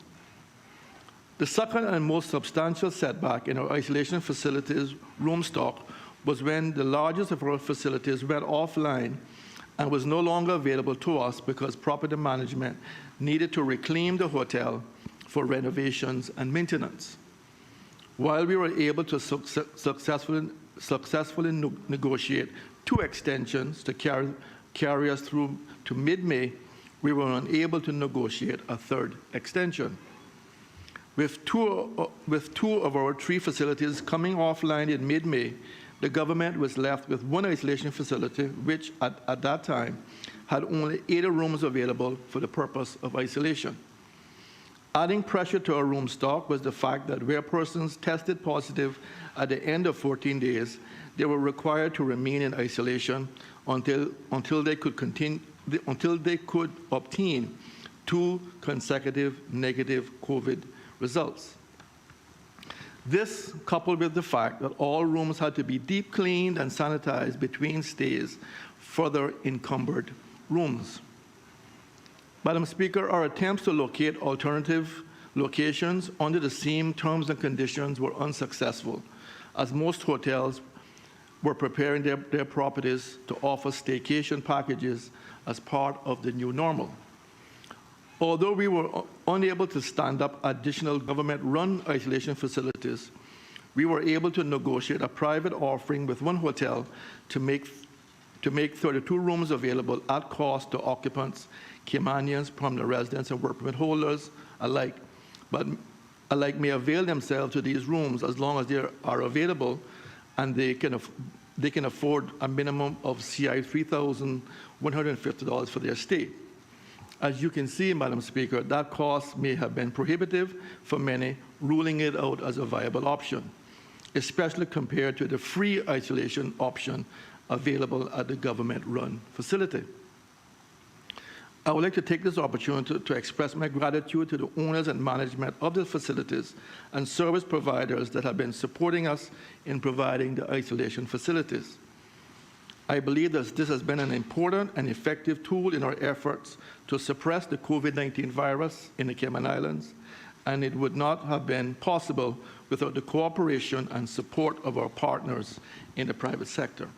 The second and most substantial setback in our isolation facilities room stock was when the largest of our facilities went offline and was no longer available to us because property management needed to reclaim the hotel for renovations and maintenance. While we were able to successfully negotiate 2 extensions to carry us through to mid-May, we were unable to negotiate a 3rd extension. With two of our 3 facilities coming offline in mid-May, the government was left with 1 isolation facility, which at that time had only 80 rooms available for the purpose of isolation. Adding pressure to our room stock was the fact that where persons tested positive at the end of 14 days, they were required to remain in isolation until they could obtain 2 consecutive negative COVID results. This, coupled with the fact that all rooms had to be deep cleaned and sanitized between stays, further encumbered rooms. Madam Speaker, our attempts to locate alternative locations under the same terms and conditions were unsuccessful, as most hotels were preparing their properties to offer staycation packages as part of the new normal. Although we were unable to stand up additional government-run isolation facilities, we were able to negotiate a private offering with one hotel to make 32 rooms available at cost to occupants, Caymanians, permanent residents, and work permit holders alike, but alike may avail themselves to these rooms as long as they are available and they can afford a minimum of CI $3,150 for their stay. As you can see, Madam Speaker, that cost may have been prohibitive for many, ruling it out as a viable option, especially compared to the free isolation option available at the government-run facility. I would like to take this opportunity to express my gratitude to the owners and management of the facilities and service providers that have been supporting us in providing the isolation facilities. I believe that this has been an important and effective tool in our efforts to suppress the COVID-19 virus in the Cayman Islands, and it would not have been possible without the cooperation and support of our partners in the private sector.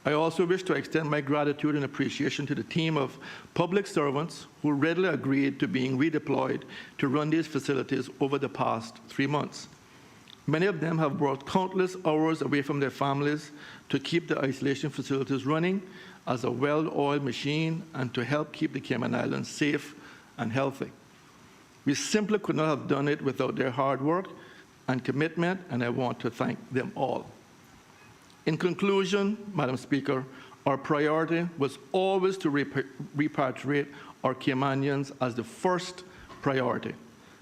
I also wish to extend my gratitude and appreciation to the team of public servants who readily agreed to being redeployed to run these facilities over the past 3 months. Many of them have worked countless hours away from their families to keep the isolation facilities running as a well-oiled machine and to help keep the Cayman Islands safe and healthy. We simply could not have done it without their hard work and commitment, and I want to thank them all. In conclusion, Madam Speaker, our priority was always to repatriate our Caymanians as the first priority.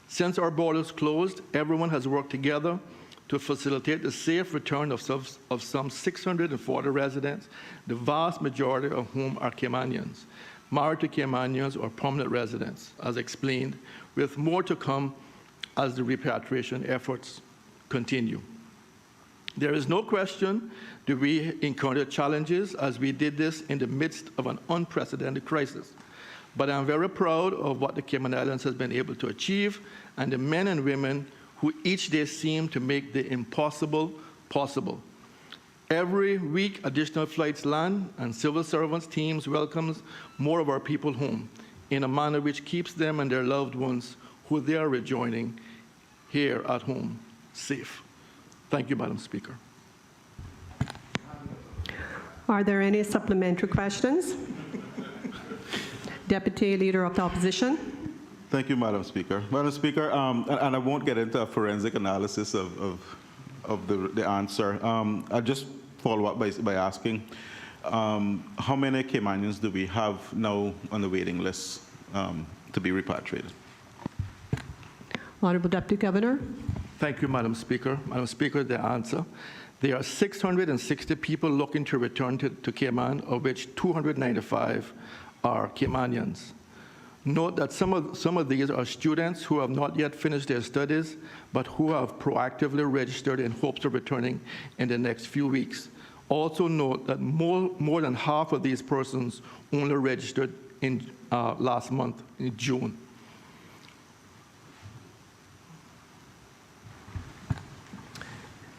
Since our borders closed, everyone has worked together to facilitate the safe return of some 640 residents, the vast majority of whom are Caymanians, married to Caymanians or permanent residents, as explained, with more to come as the repatriation efforts continue. There is no question that we encountered challenges as we did this in the midst of an unprecedented crisis. But I'm very proud of what the Cayman Islands has been able to achieve and the men and women who each day seem to make the impossible possible. Every week, additional flights land and civil servants teams welcomes more of our people home in a manner which keeps them and their loved ones who they are rejoining here at home safe. Thank you, Madam Speaker. Are there any supplementary questions? Deputy Leader of the Opposition. Thank you, Madam Speaker. Madam Speaker, and I won't get into a forensic analysis of the answer. I'll just follow up by asking, how many Caymanians do we have now on the waiting list to be repatriated? Honorable Deputy Governor. Thank you, Madam Speaker. Madam Speaker, the answer. There are 660 people looking to return to Cayman, of which 295 are Caymanians. Note that some of these are students who have not yet finished their studies, but who have proactively registered in hopes of returning in the next few weeks. Also note that more than half of these persons only registered in last month, in June.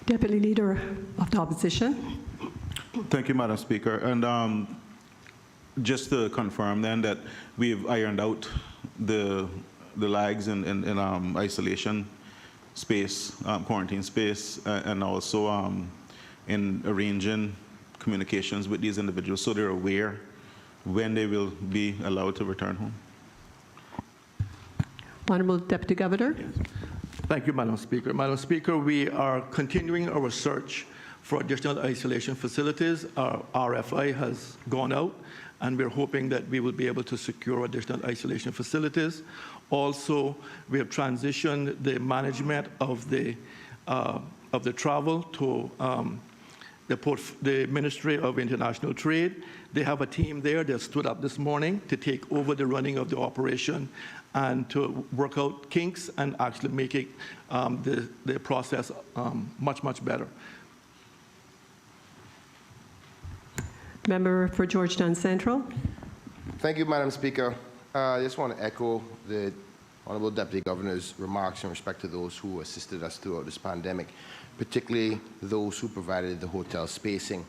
Deputy Leader of the Opposition. Thank you, Madam Speaker. And just to confirm then that we've ironed out the lags in isolation space, quarantine space, and also in arranging communications with these individuals so they're aware when they will be allowed to return home. Honorable Deputy Governor. Yes. Thank you, Madam Speaker. Madam Speaker, we are continuing our search for additional isolation facilities. Our RFI has gone out, and we're hoping that we will be able to secure additional isolation facilities. Also, we have transitioned the management of the travel to the Ministry of International Trade. They have a team there that stood up this morning to take over the running of the operation and to work out kinks and actually make it, the process much, much better. Member for Georgetown Central. Thank you, Madam Speaker. I just want to echo the Honorable Deputy Governor's remarks in respect to those who assisted us throughout this pandemic, particularly those who provided the hotel spacing.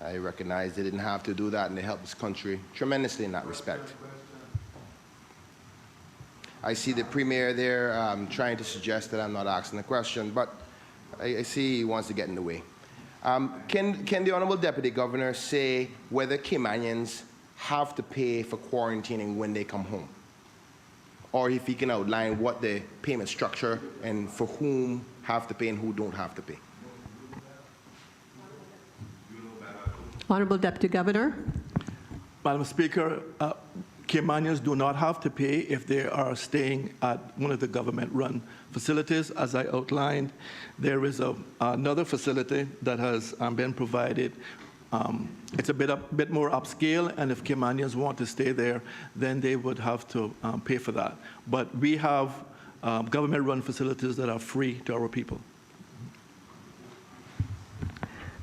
I recognize they didn't have to do that, and they helped this country tremendously in that respect. I see the Premier there trying to suggest that I'm not asking the question, but I see he wants to get in the way. Can the Honorable Deputy Governor say whether Caymanians have to pay for quarantining when they come home? Or if he can outline what the payment structure and for whom have to pay and who don't have to pay. Honorable Deputy Governor. Madam Speaker, Caymanians do not have to pay if they are staying at one of the government-run facilities. As I outlined, there is another facility that has been provided. It's a bit more upscale, and if Caymanians want to stay there, then they would have to pay for that. But we have government-run facilities that are free to our people.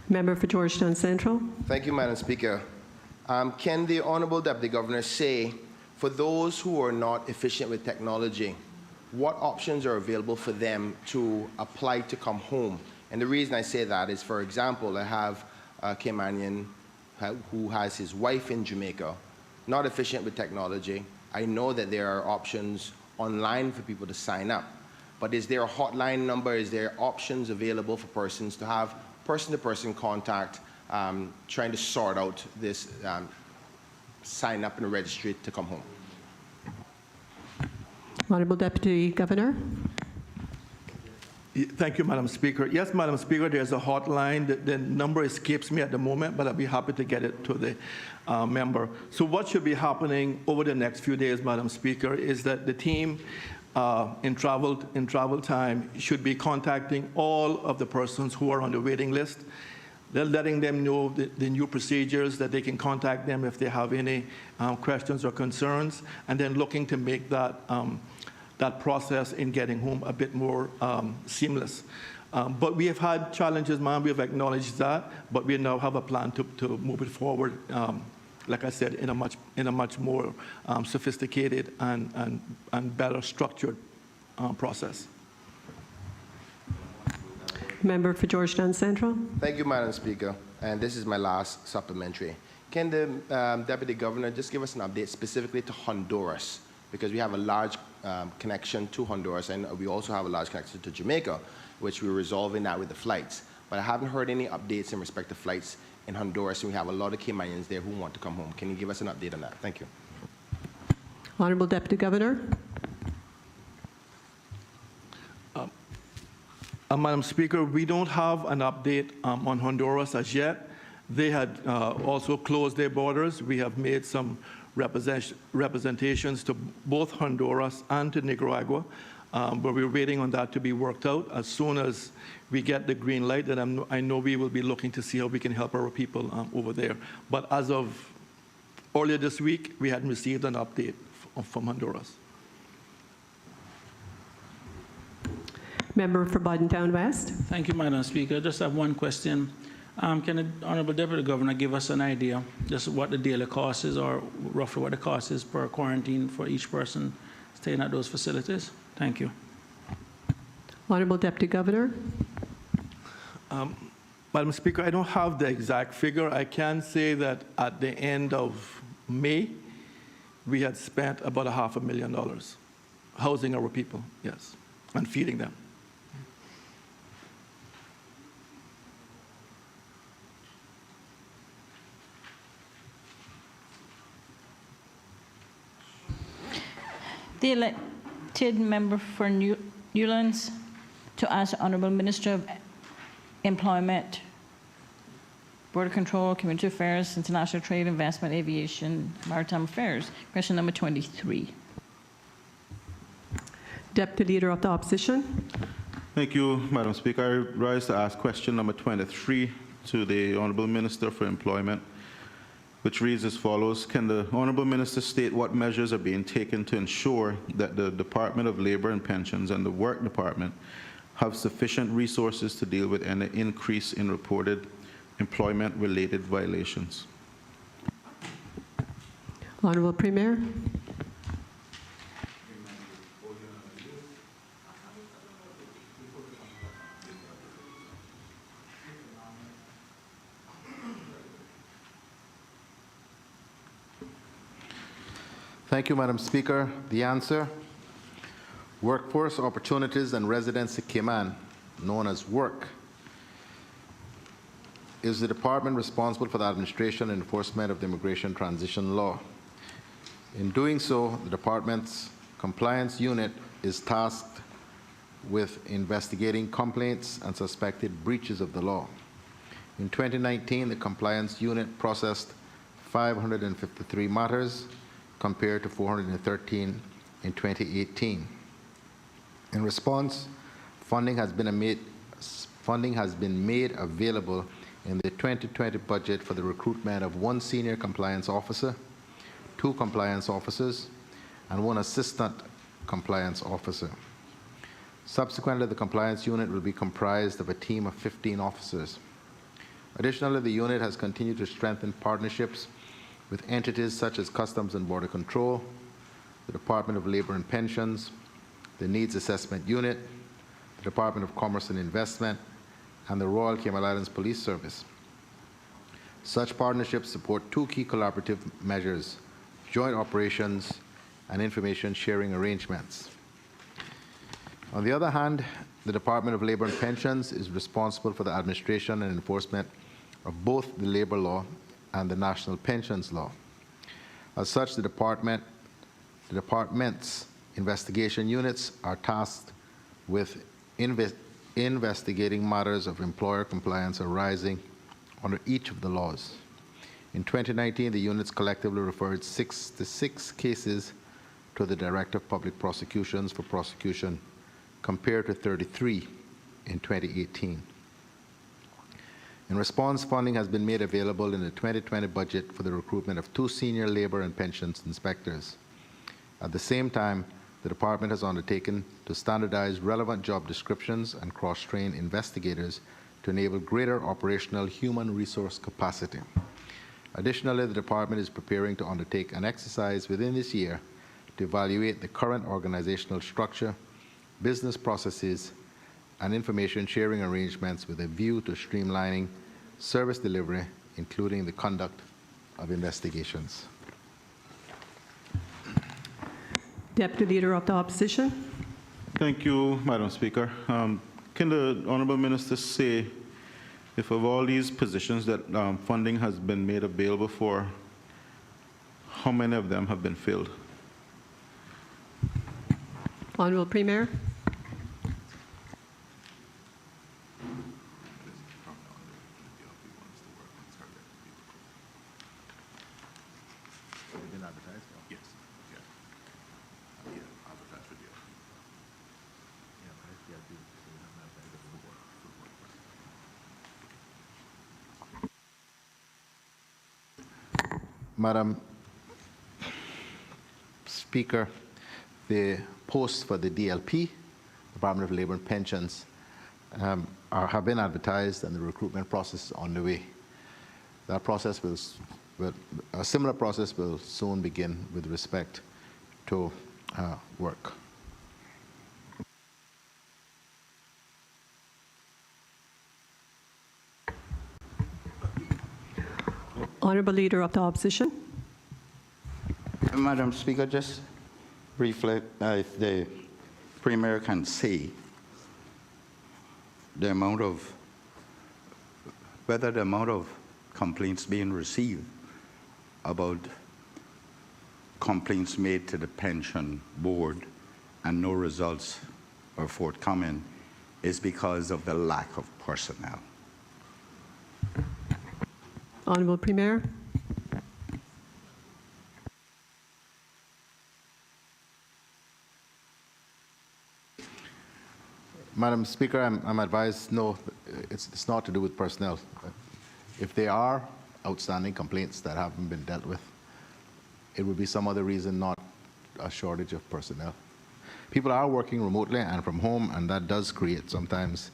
Member for Georgetown Central. Thank you, Madam Speaker. Can the Honorable Deputy Governor say, for those who are not efficient with technology, what options are available for them to apply to come home? And the reason I say that is, for example, I have a Caymanian who has his wife in Jamaica, not efficient with technology. I know that there are options online for people to sign up, but is there a hotline number? Is there options available for persons to have person-to-person contact, trying to sort out this sign up in the registry to come home? Honorable Deputy Governor. Thank you, Madam Speaker. Yes, Madam Speaker, there's a hotline. The number escapes me at the moment, but I'll be happy to get it to the member. So what should be happening over the next few days, Madam Speaker, is that the team in travel time should be contacting all of the persons who are on the waiting list. They're letting them know the new procedures, that they can contact them if they have any questions or concerns, and then looking to make that that process in getting home a bit more seamless. But we have had challenges, ma'am. We have acknowledged that, but we now have a plan to move it forward, like I said, in a much more sophisticated and better structured process. Member for Georgetown Central. Thank you, Madam Speaker. And this is my last supplementary. Can the Deputy Governor just give us an update specifically to Honduras? Because we have a large connection to Honduras, and we also have a large connection to Jamaica, which we're resolving that with the flights. But I haven't heard any updates in respect to flights in Honduras, and we have a lot of Caymanians there who want to come home. Can you give us an update on that? Thank you. Honorable Deputy Governor. Madam Speaker, we don't have an update on Honduras as yet. They had also closed their borders. We have made some representations to both Honduras and to Nicaragua, but we're waiting on that to be worked out. As soon as we get the green light, then I know we will be looking to see how we can help our people over there. But as of earlier this week, we hadn't received an update from Honduras. Member for Buddentown West. Thank you, Madam Speaker. I just have one question. Can the Honorable Deputy Governor give us an idea just what the daily cost is, or roughly what the cost is per quarantine for each person staying at those facilities? Thank you. Honorable Deputy Governor. Madam Speaker, I don't have the exact figure. I can say that at the end of May, we had spent about $500,000 housing our people, yes, and feeding them. The elected member for Newlands to ask the Honourable Minister of Employment, Border Control, Community Affairs, International Trade, Investment, Aviation, Maritime Affairs. Question number 23. Deputy Leader of the Opposition. Thank you, Madam Speaker. I rise to ask question number 23 to the Honourable Minister for Employment, which reads as follows. Can the Honourable Minister state what measures are being taken to ensure that the Department of Labour and Pensions and the Work Department have sufficient resources to deal with any increase in reported employment-related violations? Honourable Premier. Thank you, Madam Speaker. The answer: Workforce Opportunities and Residency Cayman, known as WORK, is the department responsible for the administration and enforcement of the Immigration Transition Law. In doing so, the department's compliance unit is tasked with investigating complaints and suspected breaches of the law. In 2019, the compliance unit processed 553 matters compared to 413 in 2018. In response, funding has been made available in the 2020 budget for the recruitment of 1 senior compliance officer, 2 compliance officers, and 1 assistant compliance officer. Subsequently, the compliance unit will be comprised of a team of 15 officers. Additionally, the unit has continued to strengthen partnerships with entities such as Customs and Border Control, the Department of Labor and Pensions, the Needs Assessment Unit, the Department of Commerce and Investment, and the Royal Cayman Islands Police Service. Such partnerships support 2 key collaborative measures: joint operations and information sharing arrangements. On the other hand, the Department of Labor and Pensions is responsible for the administration and enforcement of both the labor law and the national pensions law. As such, the department's investigation units are tasked with investigating matters of employer compliance arising under each of the laws. In 2019, the units collectively referred 66 cases to the Director of Public Prosecutions for prosecution, compared to 33 in 2018. In response, funding has been made available in the 2020 budget for the recruitment of 2 senior labor and pensions inspectors. At the same time, the department has undertaken to standardize relevant job descriptions and cross-train investigators to enable greater operational human resource capacity. Additionally, the department is preparing to undertake an exercise within this year to evaluate the current organizational structure, business processes, and information sharing arrangements with a view to streamlining service delivery, including the conduct of investigations. Deputy Leader of the Opposition. Thank you, Madam Speaker. Can the Honourable Minister say if of all these positions that funding has been made available for, how many of them have been filled? Honourable Premier. Madam Speaker, the posts for the DLP, Department of Labor and Pensions, have been advertised, and the recruitment process is on the way. That process a similar process will soon begin with respect to work. Honourable Leader of the Opposition. Madam Speaker, just briefly, if the Premier can say whether the amount of complaints being received about complaints made to the pension board and no results are forthcoming is because of the lack of personnel. Honourable Premier. Madam Speaker, I'm advised, no, it's not to do with personnel. If there are outstanding complaints that haven't been dealt with, it would be some other reason, not a shortage of personnel. People are working remotely and from home, and that does create sometimes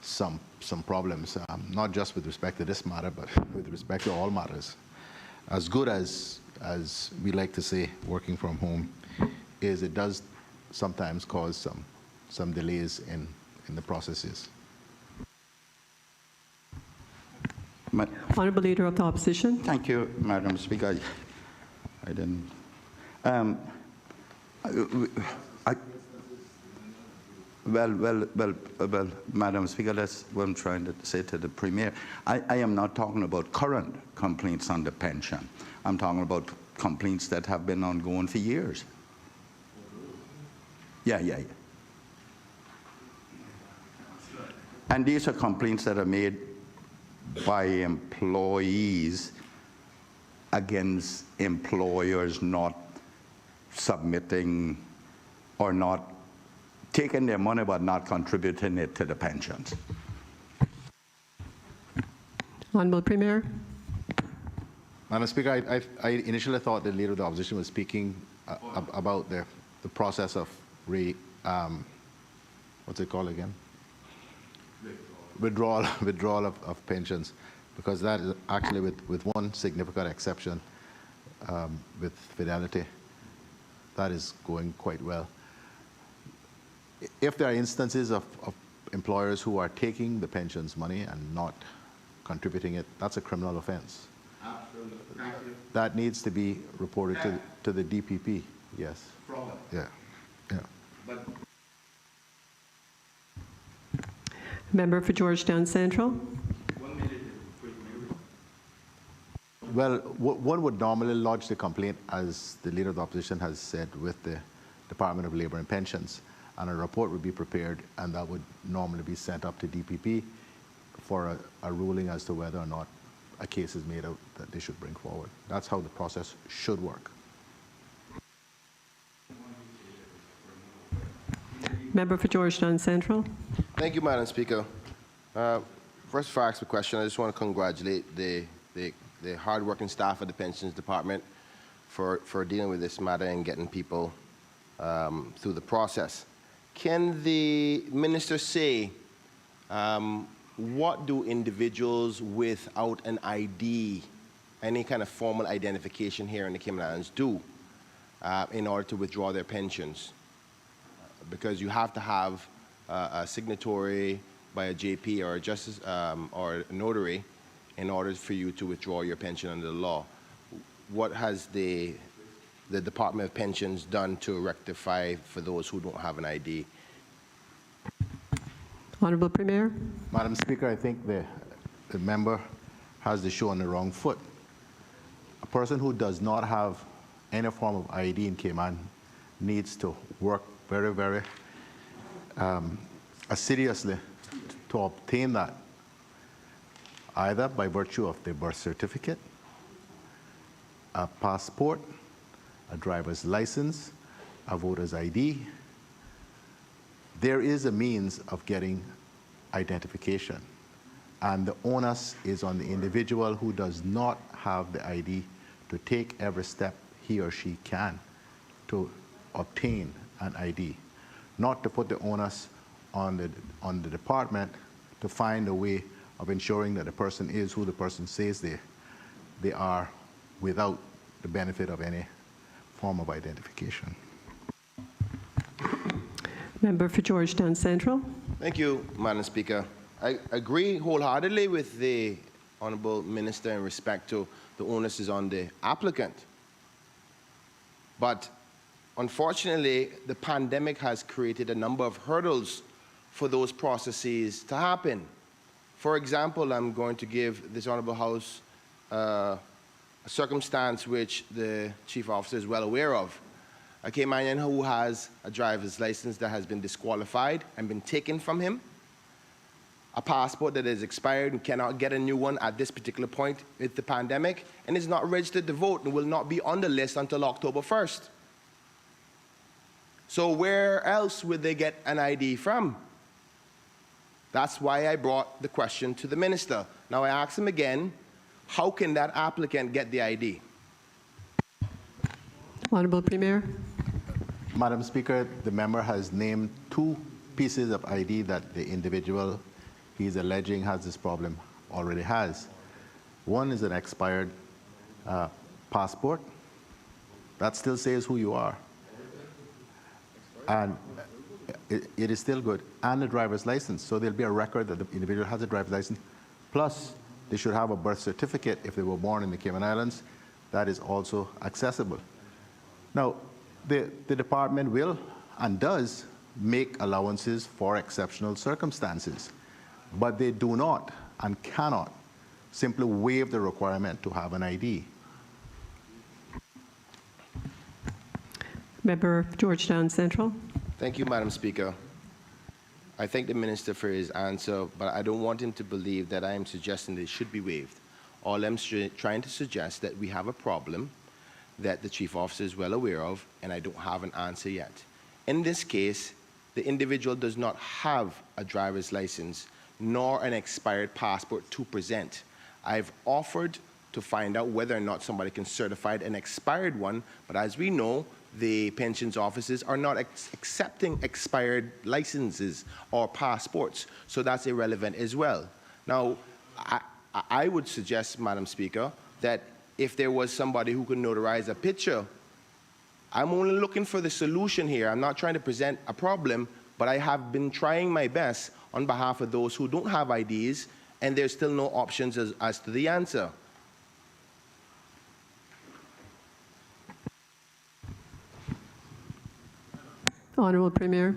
some problems, not just with respect to this matter, but with respect to all matters. As good as we like to say working from home is, it does sometimes cause some delays in the processes. Honourable Leader of the Opposition. Thank you, Madam Speaker. I, well, Madam Speaker, that's what I'm trying to say to the Premier. I am not talking about current complaints on the pension. I'm talking about complaints that have been ongoing for years. Yeah. And these are complaints that are made by employees against employers not submitting or not taking their money but not contributing it to the pensions. Honourable Premier. Madam Speaker, I initially thought the Leader of the Opposition was speaking about the process of what's it called again? Withdrawal of pensions, because that is actually with one significant exception, with Fidelity, that is going quite well. If there are instances of employers who are taking the pensions money and not contributing it, that's a criminal offense. Absolutely. Thank you. That needs to be reported to the DPP, yes. Fraud. Yeah. But Member for Georgetown Central. 1 minute. Well, one would normally lodge the complaint, as the Leader of the Opposition has said, with the Department of Labor and Pensions, and a report would be prepared, and that would normally be sent up to DPP for a ruling as to whether or not a case is made out that they should bring forward. That's how the process should work. Member for Georgetown Central. Thank you, Madam Speaker. First, before I ask the question, I just want to congratulate the hard-working staff of the Pensions Department for dealing with this matter and getting people through the process. Can the minister say what do individuals without an ID, any kind of formal identification here in the Cayman Islands, do in order to withdraw their pensions? Because you have to have a signatory by a JP or a justice or a notary in order for you to withdraw your pension under the law. What has the Department of Pensions done to rectify for those who don't have an ID? Honourable Premier. Madam Speaker, I think the member has the show on the wrong foot. A person who does not have any form of ID in Cayman needs to work very, very assiduously to obtain that, either by virtue of their birth certificate, a passport, a driver's license, a voter's ID. There is a means of getting identification, and the onus is on the individual who does not have the ID to take every step he or she can to obtain an ID, not to put the onus on the department to find a way of ensuring that the person is who the person says they are without the benefit of any form of identification. Member for Georgetown Central. Thank you, Madam Speaker. I agree wholeheartedly with the Honourable Minister in respect to the onus is on the applicant. But unfortunately, the pandemic has created a number of hurdles for those processes to happen. For example, I'm going to give this Honourable House a circumstance which the Chief Officer is well aware of. A Caymanian who has a driver's license that has been disqualified and been taken from him, a passport that is expired and cannot get a new one at this particular point with the pandemic, and is not registered to vote and will not be on the list until October 1st. So where else would they get an ID from? That's why I brought the question to the minister. Now I ask him again, how can that applicant get the ID? Honourable Premier. Madam Speaker, the member has named two pieces of ID that the individual he's alleging has this problem already has. One is an expired passport. That still says who you are. And it is still good. And a driver's license. So there'll be a record that the individual has a driver's license. Plus, they should have a birth certificate if they were born in the Cayman Islands. That is also accessible. Now, the department will and does make allowances for exceptional circumstances, but they do not and cannot simply waive the requirement to have an ID. Member of Georgetown Central. Thank you, Madam Speaker. I thank the minister for his answer, but I don't want him to believe that I am suggesting that it should be waived. All I'm trying to suggest that we have a problem that the chief officer is well aware of, and I don't have an answer yet. In this case, the individual does not have a driver's license nor an expired passport to present. I've offered to find out whether or not somebody can certify an expired one, but as we know, the pensions offices are not accepting expired licenses or passports, so that's irrelevant as well. Now, I would suggest, Madam Speaker, that if there was somebody who could notarize a picture, I'm only looking for the solution here. I'm not trying to present a problem, but I have been trying my best on behalf of those who don't have IDs, and there's still no options as to the answer. Honourable Premier.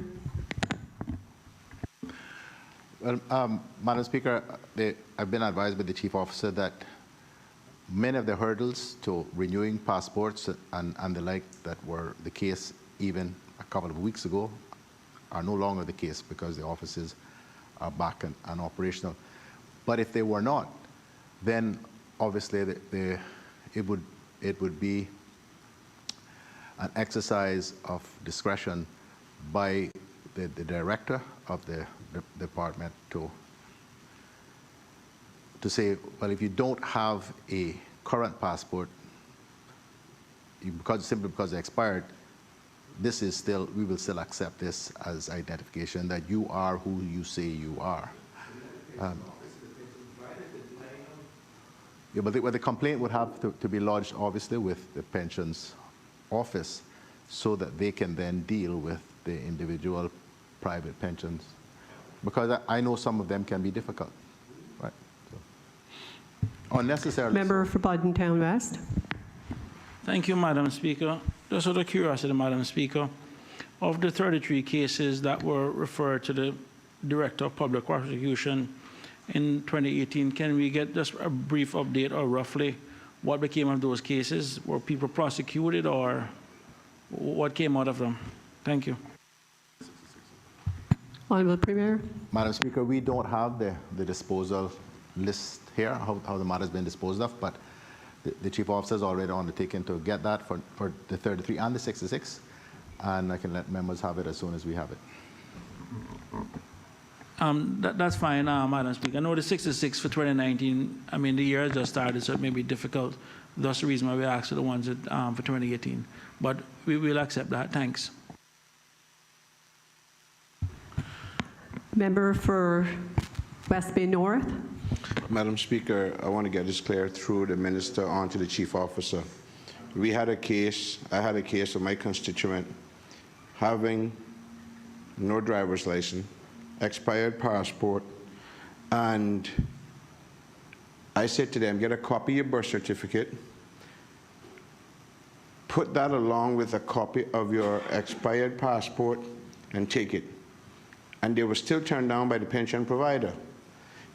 Well, Madam Speaker, I've been advised by the Chief Officer that many of the hurdles to renewing passports and the like that were the case even a couple of weeks ago are no longer the case because the offices are back and operational. But if they were not, then obviously it would be an exercise of discretion by the director of the department to say, well, if you don't have a current passport, simply because it expired, we will still accept this as identification that you are who you say you are. Yeah, but the complaint would have to be lodged, obviously, with the pensions office so that they can then deal with the individual private pensions. Because I know some of them can be difficult, right? So, unnecessarily. Member for Bodden Town West. Thank you, Madam Speaker. Just out of curiosity, Madam Speaker, of the 33 cases that were referred to the Director of Public Prosecution in 2018, can we get just a brief update or roughly what became of those cases? Were people prosecuted or what came out of them? Thank you. Honourable Premier. Madam Speaker, we don't have the disposal list here, how the matter has been disposed of, but the Chief Officer is already undertaken to get that for the 33 and the 66, and I can let members have it as soon as we have it. That's fine, Madam Speaker. I know the 66 for 2019, I mean, the year has just started, so it may be difficult. That's the reason why we asked for the ones that, for 2018. But we will accept that. Thanks. Member for West Bay North. Madam Speaker, I want to get this clear through the minister on to the chief officer. I had a case of my constituent having no driver's license, expired passport, and I said to them, get a copy of your birth certificate, put that along with a copy of your expired passport, and take it. And they were still turned down by the pension provider.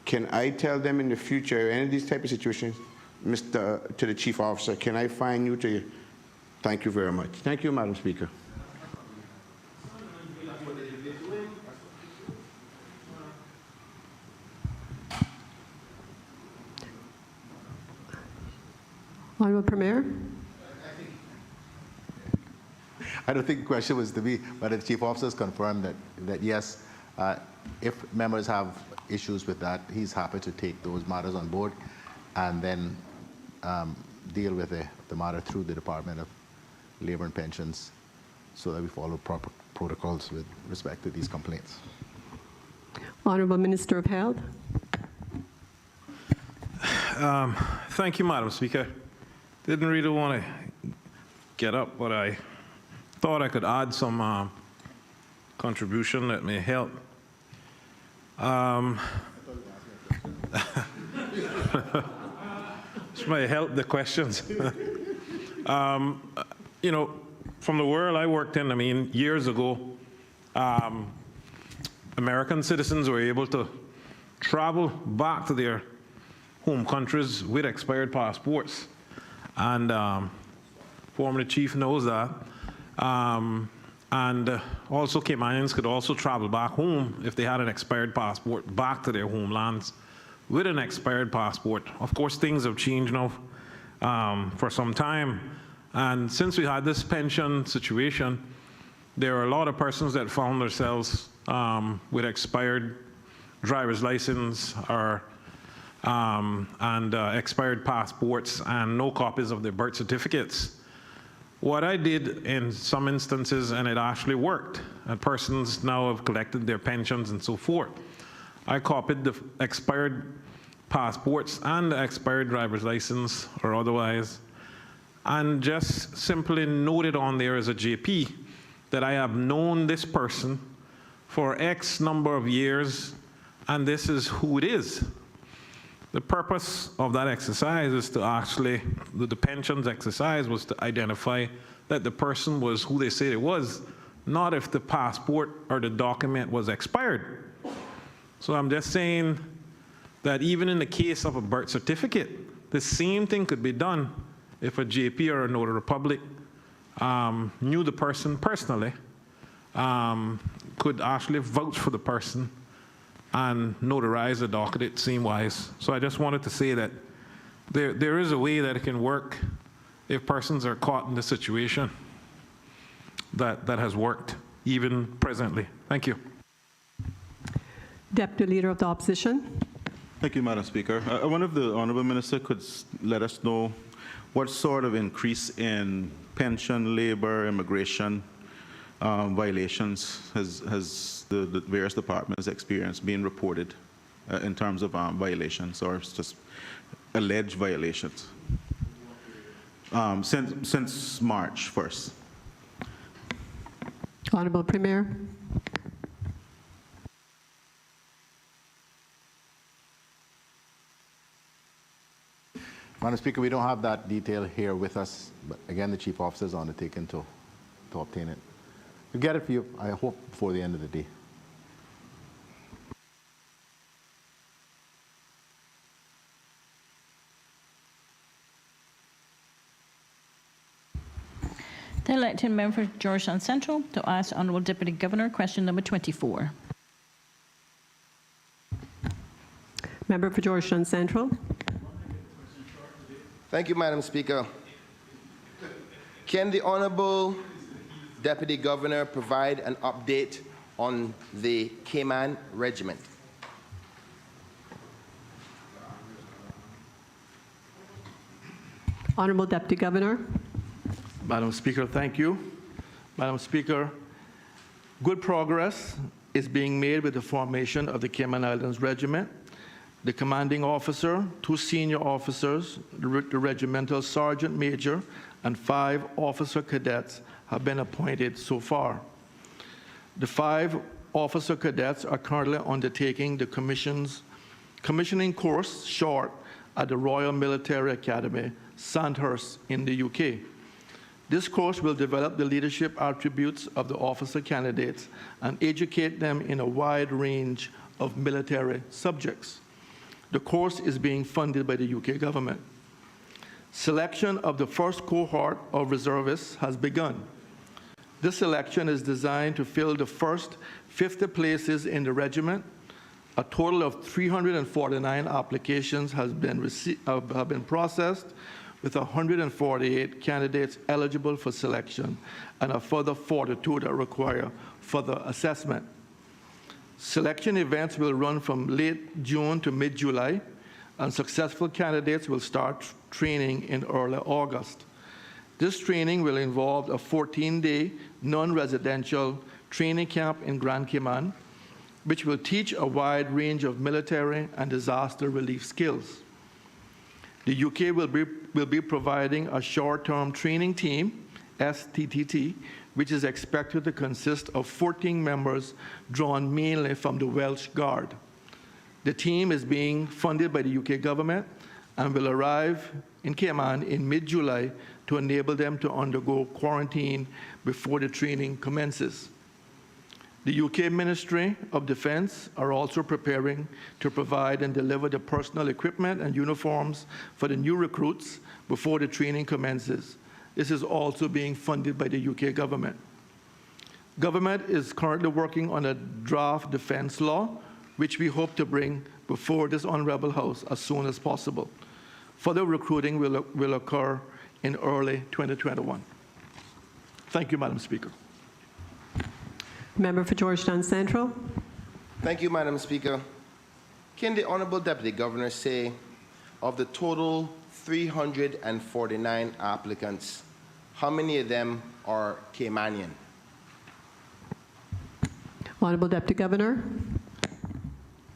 Can I tell them in the future, any of these type of situations, to the chief officer, can I find you to? Thank you very much. Thank you, Madam Speaker. Honourable Premier. I don't think the question was to me, but the Chief Officer has confirmed that yes, if members have issues with that, he's happy to take those matters on board and then deal with the matter through the Department of Labor and Pensions so that we follow proper protocols with respect to these complaints. Honourable Minister of Health. Thank you, Madam Speaker. Didn't really want to get up, but I thought I could add some contribution that may help. This may help the questions. You know, from the world I worked in, I mean, years ago, American citizens were able to travel back to their home countries with expired passports. And former chief knows that. And also Caymanians could also travel back home if they had an expired passport back to their homelands with an expired passport. Of course, things have changed now for some time. And since we had this pension situation, there are a lot of persons that found themselves with expired driver's license or expired passports and no copies of their birth certificates. What I did in some instances, and it actually worked, and persons now have collected their pensions and so forth, I copied the expired passports and the expired driver's license or otherwise, and just simply noted on there as a JP that I have known this person for X number of years, and this is who it is. The purpose of that exercise is to actually, the pensions exercise was to identify that the person was who they say it was, not if the passport or the document was expired. So I'm just saying that even in the case of a birth certificate, the same thing could be done if a JP or a notary public knew the person personally, could actually vouch for the person and notarize the document same-wise. So I just wanted to say that there is a way that it can work if persons are caught in this situation that has worked, even presently. Thank you. Deputy Leader of the Opposition. Thank you, Madam Speaker. I wonder if the Honourable Minister could let us know what sort of increase in pension, labor, immigration violations has the various departments experienced being reported in terms of violations or just alleged violations since March 1st. Honourable Premier. Madam Speaker, we don't have that detail here with us, but again, the Chief Officer is undertaken to obtain it. We'll get it for you, I hope, before the end of the day. The elected member for Georgetown Central to ask Honourable Deputy Governor question number 24. Member for Georgetown Central. Thank you, Madam Speaker. Can the Honourable Deputy Governor provide an update on the Cayman Regiment? Honourable Deputy Governor. Madam Speaker, thank you. Madam Speaker, good progress is being made with the formation of the Cayman Islands Regiment. The commanding officer, 2 senior officers, the regimental sergeant major, and 5 officer cadets have been appointed so far. The 5 officer cadets are currently undertaking the commissioning course short at the Royal Military Academy, Sandhurst in the UK. This course will develop the leadership attributes of the officer candidates and educate them in a wide range of military subjects. The course is being funded by the UK government. Selection of the first cohort of reservists has begun. This selection is designed to fill the first 50 places in the regiment. A total of 349 applications have been processed, with 148 candidates eligible for selection and a further 42 that require further assessment. Selection events will run from late June to mid-July, and successful candidates will start training in early August. This training will involve a 14-day non-residential training camp in Grand Cayman, which will teach a wide range of military and disaster relief skills. The UK will be providing a short-term training team, STTT, which is expected to consist of 14 members drawn mainly from the Welsh Guard. The team is being funded by the UK government and will arrive in Cayman in mid-July to enable them to undergo quarantine before the training commences. The UK Ministry of Defence are also preparing to provide and deliver the personal equipment and uniforms for the new recruits before the training commences. This is also being funded by the UK government. Government is currently working on a draft defence law, which we hope to bring before this Honourable House as soon as possible. Further recruiting will occur in early 2021. Thank you, Madam Speaker. Member for Georgetown Central. Thank you, Madam Speaker. Can the Honorable Deputy Governor say, of the total 349 applicants, how many of them are Caymanian? Honourable Deputy Governor.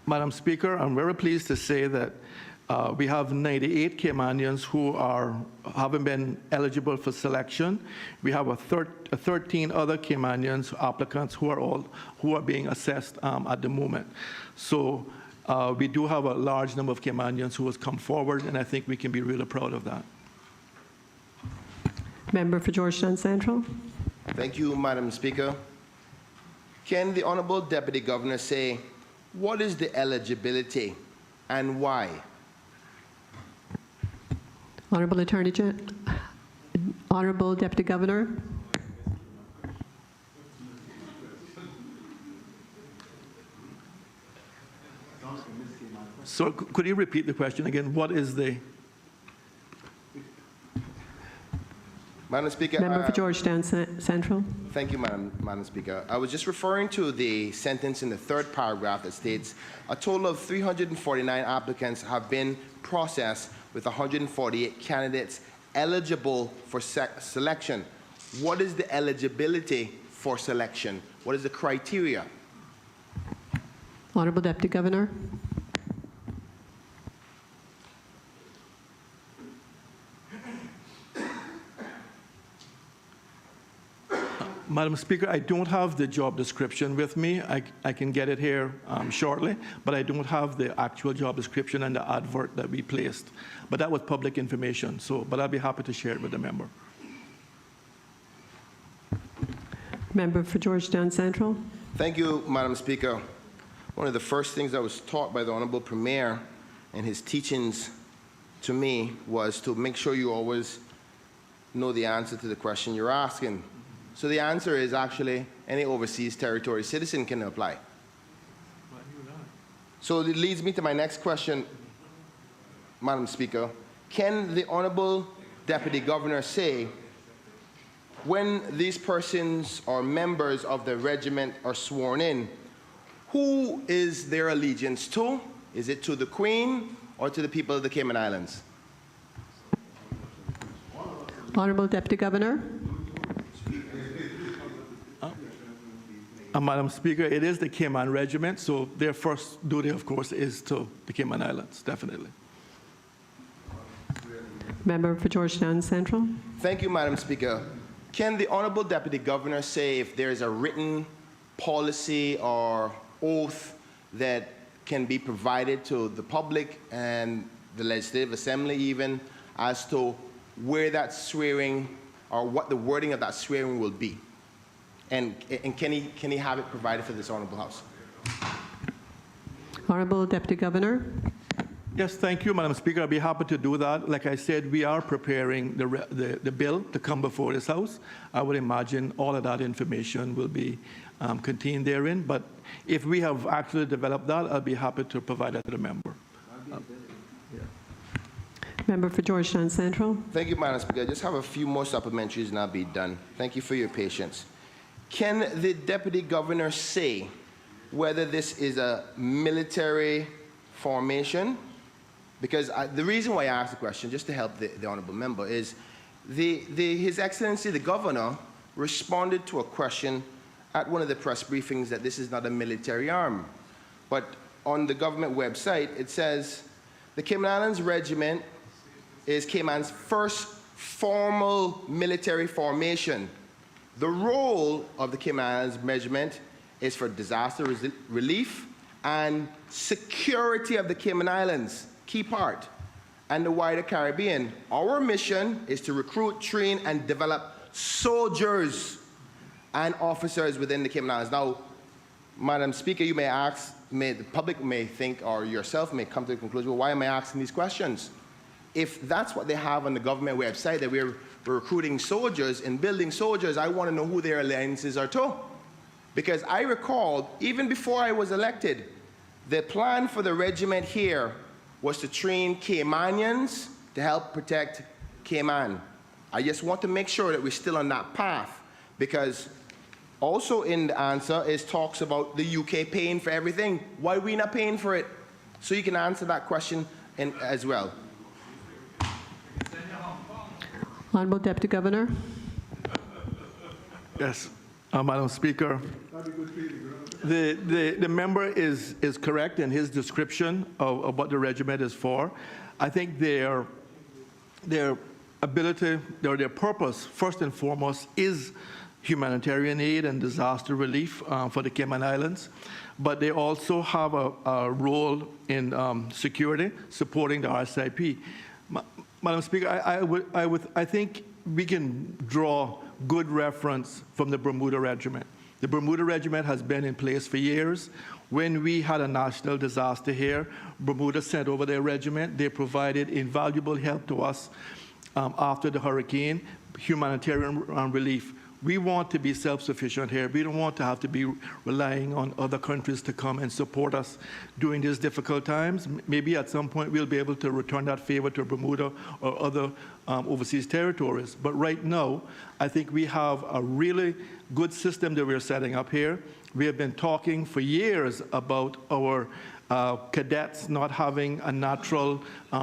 Madam Speaker, I'm very pleased to say that we have 98 Caymanians who haven't been eligible for selection. We have 13 other Caymanians applicants who are being assessed at the moment. So we do have a large number of Caymanians who has come forward, and I think we can be really proud of that. Member for Georgetown Central. Thank you, Madam Speaker. Can the Honorable Deputy Governor say, what is the eligibility and why? Honourable Attorney General. Honourable Deputy Governor. So could you repeat the question again? What is the... Madam Speaker. Member for Georgetown Central. Thank you, Madam Speaker. I was just referring to the sentence in the third paragraph that states, a total of 349 applicants have been processed with 148 candidates eligible for selection. What is the eligibility for selection? What is the criteria? Honourable Deputy Governor. Madam Speaker, I don't have the job description with me. I can get it here shortly, but I don't have the actual job description and the advert that we placed. But that was public information, but I'll be happy to share it with the member. Member for Georgetown Central. Thank you, Madam Speaker. One of the first things I was taught by the Honorable Premier in his teachings to me was to make sure you always know the answer to the question you're asking. So the answer is actually any overseas territory citizen can apply. So it leads me to my next question, Madam Speaker. Can the Honorable Deputy Governor say when these persons or members of the regiment are sworn in, who is their allegiance to? Is it to the Queen or to the people of the Cayman Islands? Honourable Deputy Governor. Madam Speaker, it is the Cayman Regiment, so their first duty, of course, is to the Cayman Islands, definitely. Member for Georgetown Central. Thank you, Madam Speaker. Can the Honorable Deputy Governor say if there is a written policy or oath that can be provided to the public and the Legislative Assembly even as to where that swearing or what the wording of that swearing will be? And can he have it provided for this Honourable House? Honourable Deputy Governor. Yes, thank you, Madam Speaker. I'll be happy to do that. Like I said, we are preparing the bill to come before this House. I would imagine all of that information will be contained therein. But if we have actually developed that, I'll be happy to provide that to the member. Member for Georgetown Central. Thank you, Madam Speaker. I just have a few more supplementaries and I'll be done. Thank you for your patience. Can the Deputy Governor say whether this is a military formation? Because the reason why I asked the question, just to help the Honourable Member, is His Excellency the Governor responded to a question at one of the press briefings that this is not a military arm. But on the government website, it says, the Cayman Islands Regiment is Cayman's first formal military formation. The role of the Cayman Islands Regiment is for disaster relief and security of the Cayman Islands, key part. and the wider Caribbean. Our mission is to recruit, train, and develop soldiers and officers within the Cayman Islands. Now, Madam Speaker, you may ask, the public may think, or yourself may come to the conclusion, well, why am I asking these questions? If that's what they have on the government website, that we're recruiting soldiers and building soldiers, I want to know who their alliances are to. Because I recall, even before I was elected, the plan for the regiment here was to train Caymanians to help protect Cayman. I just want to make sure that we're still on that path, because also in the answer is talks about the UK paying for everything. Why are we not paying for it? So you can answer that question as well. Honorable Deputy Governor. Yes, Madam Speaker. The member is correct in his description of what the regiment is for. I think their ability, or their purpose, first and foremost, is humanitarian aid and disaster relief for the Cayman Islands. But they also have a role in security, supporting the RCIP. Madam Speaker, I think we can draw good reference from the Bermuda Regiment. The Bermuda Regiment has been in place for years. When we had a national disaster here, Bermuda sent over their regiment. They provided invaluable help to us after the hurricane, humanitarian relief. We want to be self-sufficient here. We don't want to have to be relying on other countries to come and support us during these difficult times. Maybe at some point we'll be able to return that favor to Bermuda or other overseas territories. But right now, I think we have a really good system that we're setting up here. We have been talking for years about our cadets not having a natural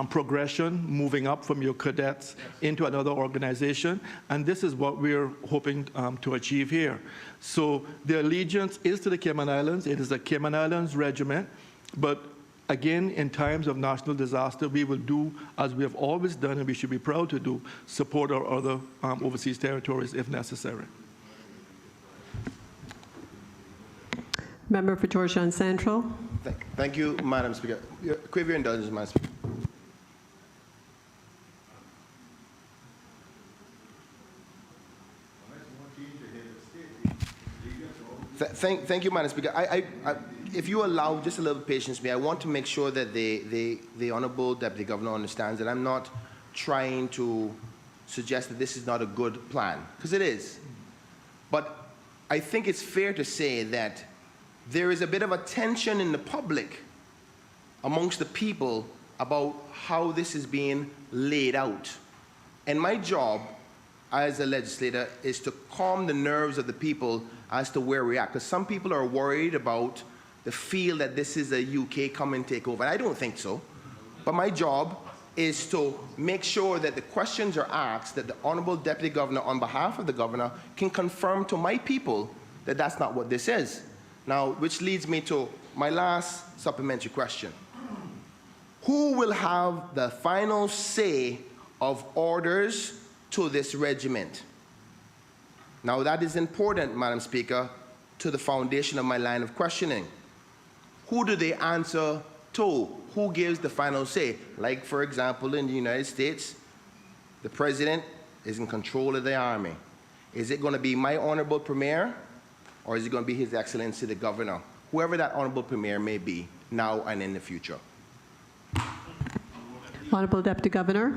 progression, moving up from your cadets into another organization, and this is what we're hoping to achieve here. So the allegiance is to the Cayman Islands. It is a Cayman Islands regiment, but again, in times of national disaster, we will do as we have always done, and we should be proud to do, support our other overseas territories if necessary. Member for Georgetown Central. Thank you, Madam Speaker. Crave your indulgence, Madam Speaker. Thank you, Madam Speaker. If you allow just a little patience with me, I want to make sure that the Honourable Deputy Governor understands that I'm not trying to suggest that this is not a good plan, because it is. But I think it's fair to say that there is a bit of a tension in the public amongst the people about how this is being laid out. And my job as a legislator is to calm the nerves of the people as to where we're at. Because some people are worried about the feel that this is a UK come and take over. And I don't think so. But my job is to make sure that the questions are asked, that the Honourable Deputy Governor, on behalf of the Governor, can confirm to my people that that's not what this is. Now, which leads me to my last supplementary question. Who will have the final say of orders to this regiment? Now, that is important, Madam Speaker, to the foundation of my line of questioning. Who do they answer to? Who gives the final say? Like, for example, in the United States, the President is in control of the Army. Is it going to be my Honorable Premier? Or is it going to be His Excellency the Governor? Whoever that Honourable Premier may be, now and in the future. Honourable Deputy Governor.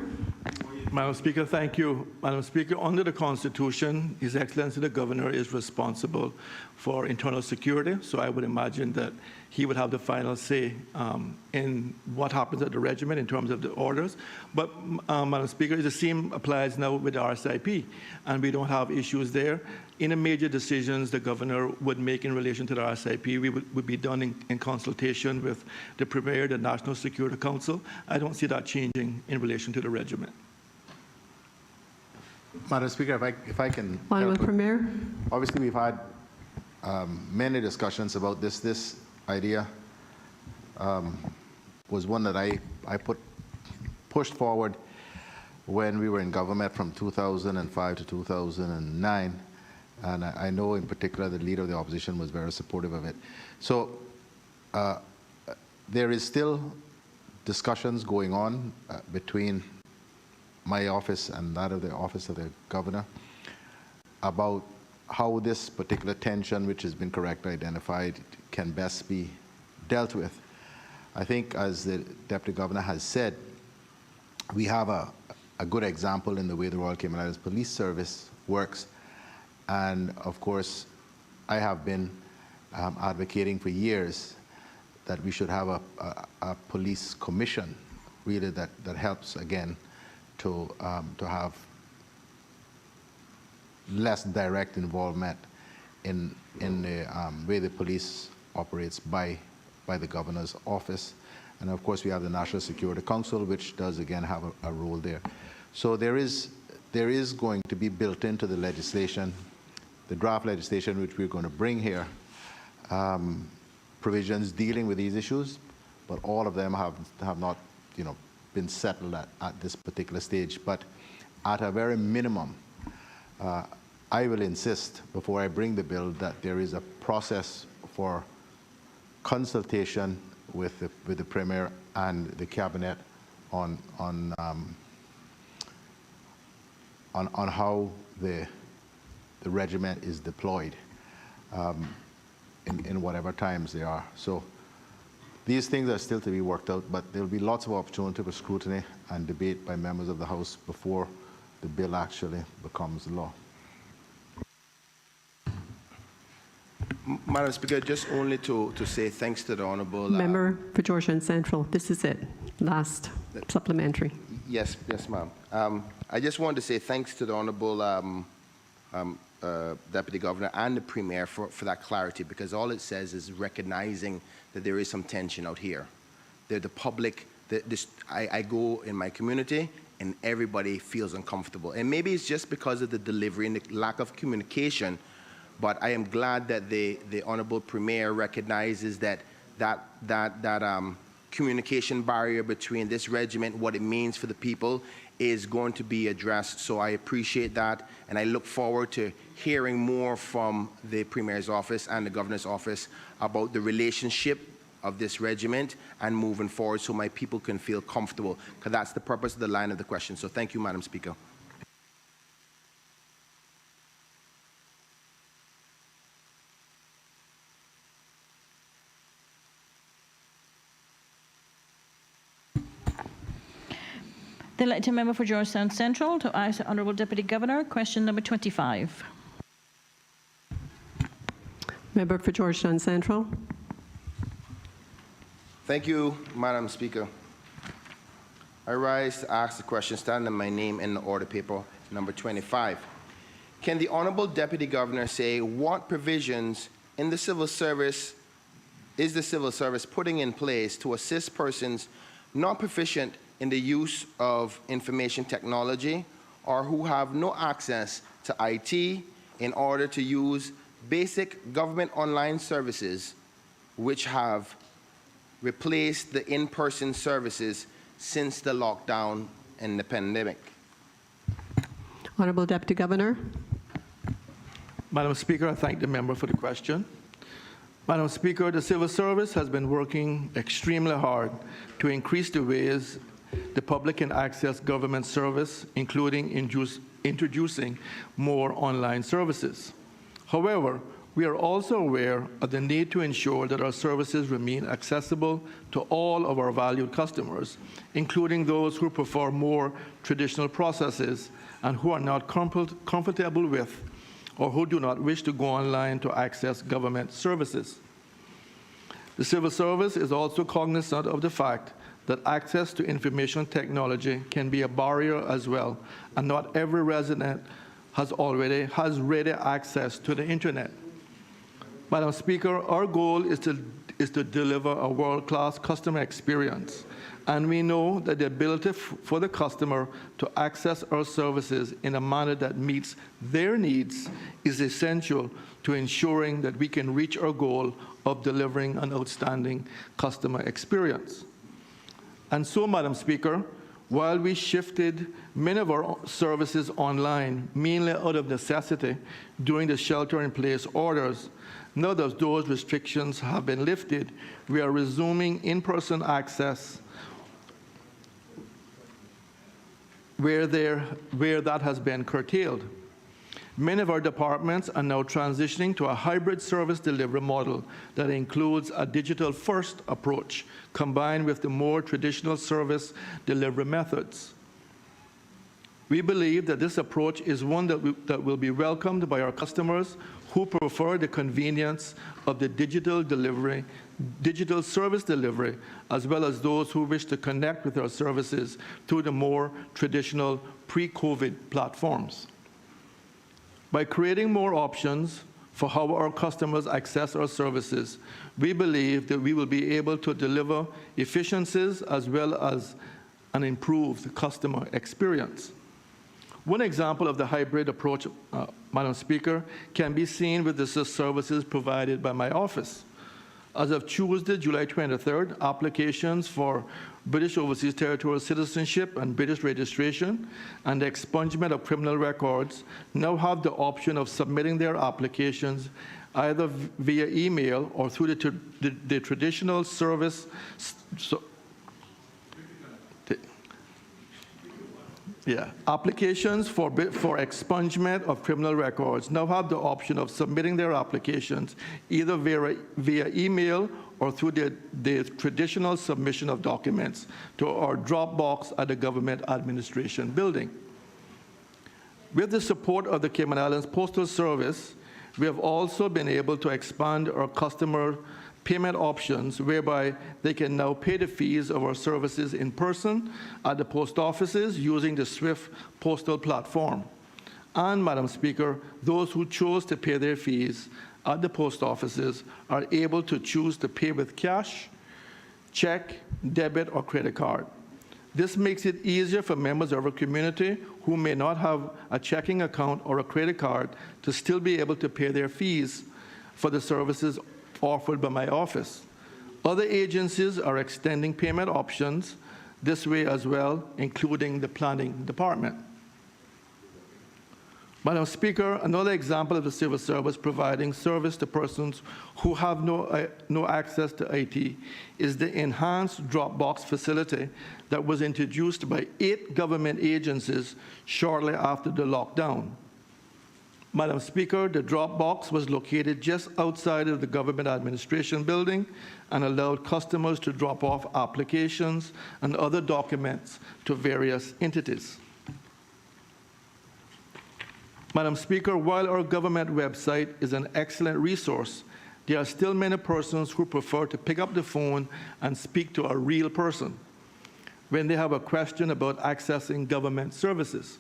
Madam Speaker, thank you. Madam Speaker, under the Constitution, His Excellency the Governor is responsible for internal security, so I would imagine that he would have the final say in what happens at the regiment in terms of the orders. But, Madam Speaker, the same applies now with the RCIP, and we don't have issues there. Any major decisions the Governor would make in relation to the RCIP would be done in consultation with the Premier, the National Security Council. I don't see that changing in relation to the regiment. Madam Speaker, if I can... Honourable Premier. Obviously, we've had many discussions about this. This idea was one that I pushed forward when we were in government from 2005 to 2009. And I know in particular the leader of the opposition was very supportive of it. So there is still discussions going on between my office and that of the Office of the Governor about how this particular tension, which has been correctly identified, can best be dealt with. I think, as the Deputy Governor has said, we have a good example in the way the Royal Cayman Islands Police Service works. And of course, I have been advocating for years that we should have a police commission, really, that helps, again, to have less direct involvement in the way the police operates by the Governor's office. And of course, we have the National Security Council, which does, again, have a role there. So there is going to be built into the legislation, the draft legislation which we're going to bring here, provisions dealing with these issues, but all of them have not, been settled at this particular stage. But at a very minimum, I will insist, before I bring the bill, that there is a process for consultation with the Premier and the Cabinet on how the regiment is deployed in whatever times they are. So these things are still to be worked out, but there will be lots of opportunity for scrutiny and debate by members of the House before the bill actually becomes law. Madam Speaker, just only to say thanks to the Honourable... Member for Georgetown Central, this is it. Last supplementary. Yes, ma'am. I just wanted to say thanks to the Honourable Deputy Governor and the Premier for that clarity, because all it says is recognizing that there is some tension out here. The public, I go in my community and everybody feels uncomfortable. And maybe it's just because of the delivery and the lack of communication, but I am glad that the Honourable Premier recognizes that communication barrier between this regiment, what it means for the people, is going to be addressed. So I appreciate that, and I look forward to hearing more from the Premier's office and the Governor's office about the relationship of this regiment and moving forward so my people can feel comfortable, because that's the purpose of the line of the question. So thank you, Madam Speaker. The elected member for Georgetown Central to ask the Honourable Deputy Governor, question number 25. Member for Georgetown Central. Thank you, Madam Speaker. I rise to ask the question standing my name in the order paper, number 25. Can the Honourable Deputy Governor say what provisions in the civil service is the civil service putting in place to assist persons not proficient in the use of information technology or who have no access to IT in order to use basic government online services which have replaced the in-person services since the lockdown and the pandemic? Honourable Deputy Governor. Madam Speaker, I thank the member for the question. Madam Speaker, the civil service has been working extremely hard to increase the ways the public can access government service, including introducing more online services. However, we are also aware of the need to ensure that our services remain accessible to all of our valued customers, including those who prefer more traditional processes and who are not comfortable with or who do not wish to go online to access government services. The civil service is also cognizant of the fact that access to information technology can be a barrier as well, and not every resident has ready access to the internet. Madam Speaker, our goal is to deliver a world-class customer experience, and we know that the ability for the customer to access our services in a manner that meets their needs is essential to ensuring that we can reach our goal of delivering an outstanding customer experience. And so, Madam Speaker, while we shifted many of our services online, mainly out of necessity during the shelter-in-place orders, now that those restrictions have been lifted, we are resuming in-person access where that has been curtailed. Many of our departments are now transitioning to a hybrid service delivery model that includes a digital-first approach combined with the more traditional service delivery methods. We believe that this approach is one that will be welcomed by our customers who prefer the convenience of the digital service delivery, as well as those who wish to connect with our services through the more traditional pre-COVID platforms. By creating more options for how our customers access our services, we believe that we will be able to deliver efficiencies as well as an improved customer experience. One example of the hybrid approach, Madam Speaker, can be seen with the services provided by my office. As of Tuesday, July 23rd, applications for British Overseas Territorial Citizenship and British registration and the expungement of criminal records now have the option of submitting their applications either via email or through the traditional service. Applications for expungement of criminal records now have the option of submitting their applications either via email or through the traditional submission of documents to our drop box at the Government Administration Building. With the support of the Cayman Islands Postal Service, we have also been able to expand our customer payment options whereby they can now pay the fees of our services in person at the post offices using the SWIFT postal platform. And, Madam Speaker, those who chose to pay their fees at the post offices are able to choose to pay with cash, check, debit, or credit card. This makes it easier for members of our community who may not have a checking account or a credit card to still be able to pay their fees for the services offered by my office. Other agencies are extending payment options this way as well, including the planning department. Madam Speaker, another example of the civil service providing service to persons who have no access to IT is the enhanced Dropbox facility that was introduced by 8 government agencies shortly after the lockdown. Madam Speaker, the Dropbox was located just outside of the Government Administration Building and allowed customers to drop off applications and other documents to various entities. Madam Speaker, while our government website is an excellent resource, there are still many persons who prefer to pick up the phone and speak to a real person when they have a question about accessing government services.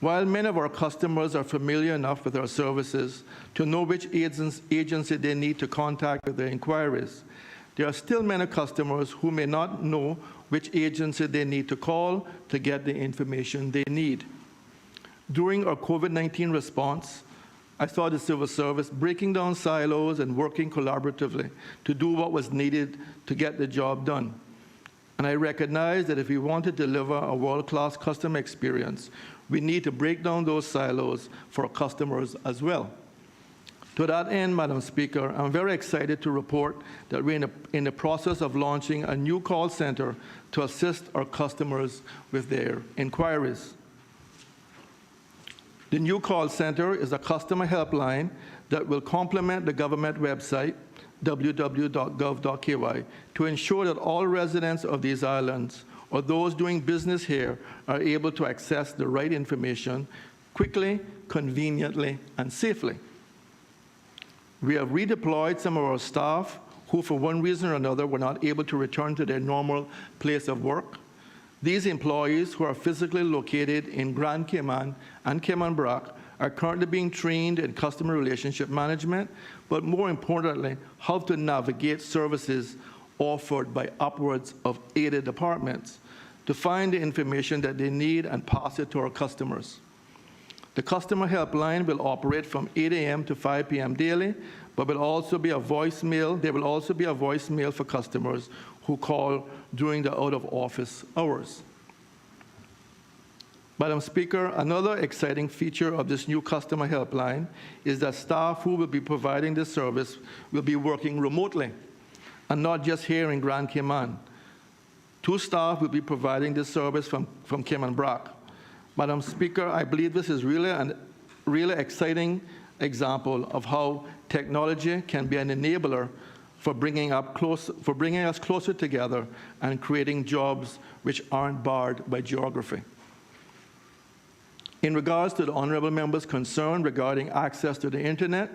While many of our customers are familiar enough with our services to know which agency they need to contact with their inquiries, there are still many customers who may not know which agency they need to call to get the information they need. During our COVID-19 response, I saw the civil service breaking down silos and working collaboratively to do what was needed to get the job done. And I recognize that if we want to deliver a world-class customer experience, we need to break down those silos for our customers as well. To that end, Madam Speaker, I'm very excited to report that we're in the process of launching a new call center to assist our customers with their inquiries. The new call center is a customer helpline that will complement the government website, www.gov.ky, to ensure that all residents of these islands or those doing business here are able to access the right information quickly, conveniently, and safely. We have redeployed some of our staff who, for one reason or another, were not able to return to their normal place of work. These employees, who are physically located in Grand Cayman and Cayman Brac, are currently being trained in customer relationship management, but more importantly, how to navigate services offered by upwards of 80 departments to find the information that they need and pass it to our customers. The customer helpline will operate from 8 a.m. to 5 p.m. daily, but will also be a voicemail. There will also be a voicemail for customers who call during the out-of-office hours. Madam Speaker, another exciting feature of this new customer helpline is that staff who will be providing this service will be working remotely, and not just here in Grand Cayman. Two staff will be providing this service from Cayman Brac. Madam Speaker, I believe this is really a really exciting example of how technology can be an enabler for bringing us closer together and creating jobs which aren't barred by geography. In regards to the honorable member's concern regarding access to the internet,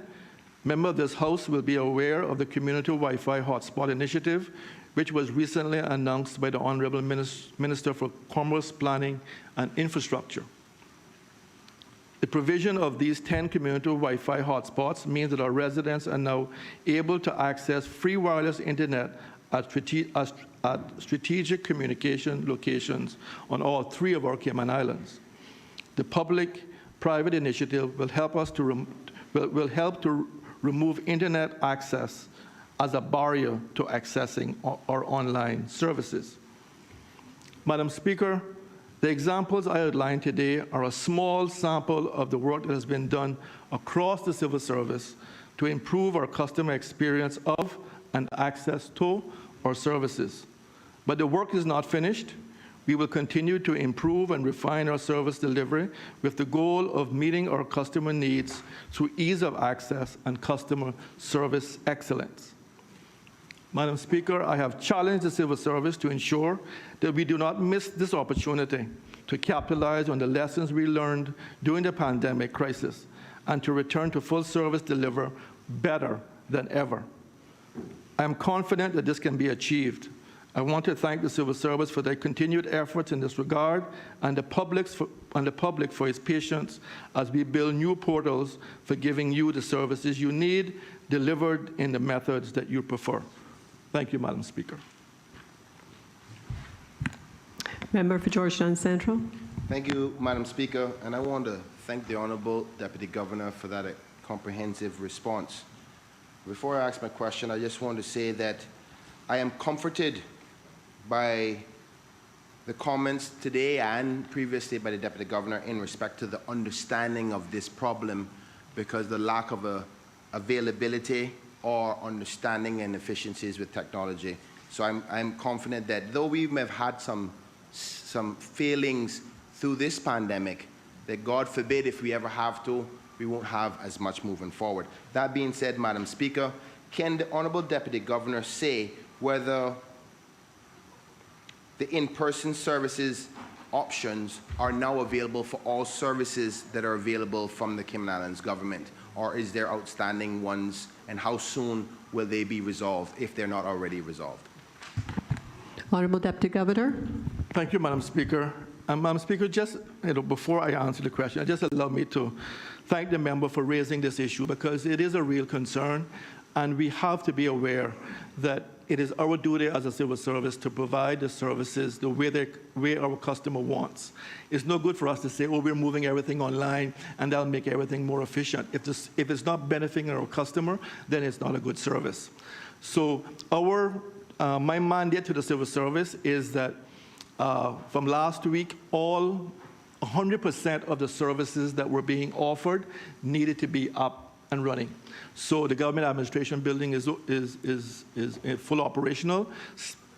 members of this House will be aware of the Community Wi-Fi Hotspot Initiative, which was recently announced by the Honorable Minister for Commerce, Planning and Infrastructure. The provision of these 10 community Wi-Fi hotspots means that our residents are now able to access free wireless internet at strategic communication locations on all 3 of our Cayman Islands. The public-private initiative will help to remove internet access as a barrier to accessing our online services. Madam Speaker, the examples I outlined today are a small sample of the work that has been done across the civil service to improve our customer experience of and access to our services. But the work is not finished. We will continue to improve and refine our service delivery with the goal of meeting our customer needs through ease of access and customer service excellence. Madam Speaker, I have challenged the civil service to ensure that we do not miss this opportunity to capitalize on the lessons we learned during the pandemic crisis and to return to full service delivery better than ever. I am confident that this can be achieved. I want to thank the civil service for their continued efforts in this regard and the public for its patience as we build new portals for giving you the services you need delivered in the methods that you prefer. Thank you, Madam Speaker. Member for Georgetown Central. Thank you, Madam Speaker, and I want to thank the Honourable Deputy Governor for that comprehensive response. Before I ask my question, I just want to say that I am comforted by the comments today and previously by the Deputy Governor in respect to the understanding of this problem, because the lack of availability or understanding and efficiencies with technology. So I'm confident that though we may have had some failings through this pandemic, that God forbid if we ever have to, we won't have as much moving forward. That being said, Madam Speaker, can the Honourable Deputy Governor say whether the in-person services options are now available for all services that are available from the Cayman Islands government, or is there outstanding ones, and how soon will they be resolved if they're not already resolved? Honourable Deputy Governor. Thank you, Madam Speaker. Madam Speaker, just before I answer the question, just allow me to thank the member for raising this issue, because it is a real concern, and we have to be aware that it is our duty as a civil service to provide the services the way our customer wants. It's no good for us to say, oh, we're moving everything online and that'll make everything more efficient. If it's not benefiting our customer, then it's not a good service. So my mandate to the civil service is that from last week, all 100% of the services that were being offered needed to be up and running. So the government administration building is full operational.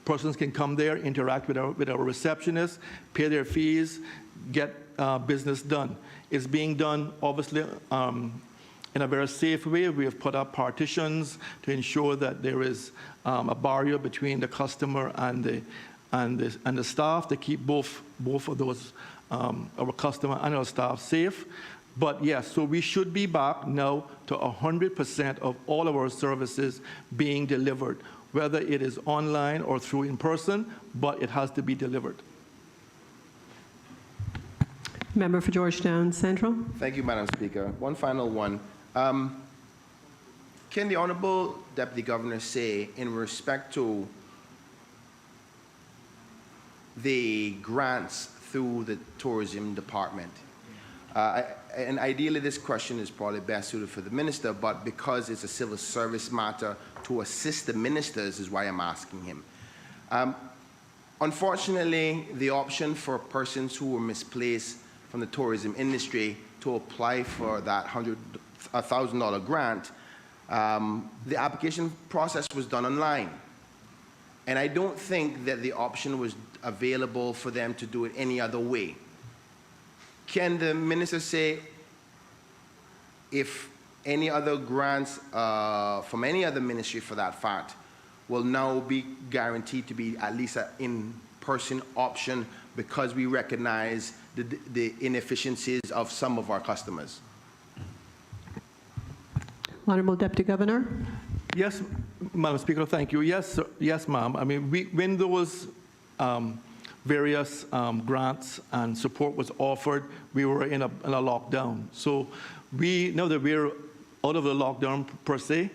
Persons can come there, interact with our receptionists, pay their fees, get business done. It's being done, obviously, in a very safe way. We have put up partitions to ensure that there is a barrier between the customer and the staff to keep both of those, our customer and our staff, safe. But yes, so we should be back now to 100% of all of our services being delivered, whether it is online or through in person, but it has to be delivered. Member for Georgetown Central. Thank you, Madam Speaker. One final one. Can the Honourable Deputy Governor say, in respect to the grants through the Tourism Department, and ideally this question is probably best suited for the Minister, but because it's a civil service matter to assist the ministers is why I'm asking him. Unfortunately, the option for persons who were misplaced from the tourism industry to apply for that $1,000 grant, the application process was done online. And I don't think that the option was available for them to do it any other way. Can the minister say if any other grants from any other ministry for that fact will now be guaranteed to be at least an in-person option because we recognize the inefficiencies of some of our customers? Honorable Deputy Governor. Yes, Madam Speaker, thank you. Yes, sir. Yes, ma'am. I mean, when those various grants and support was offered, we were in a lockdown. So now that we're out of the lockdown per se,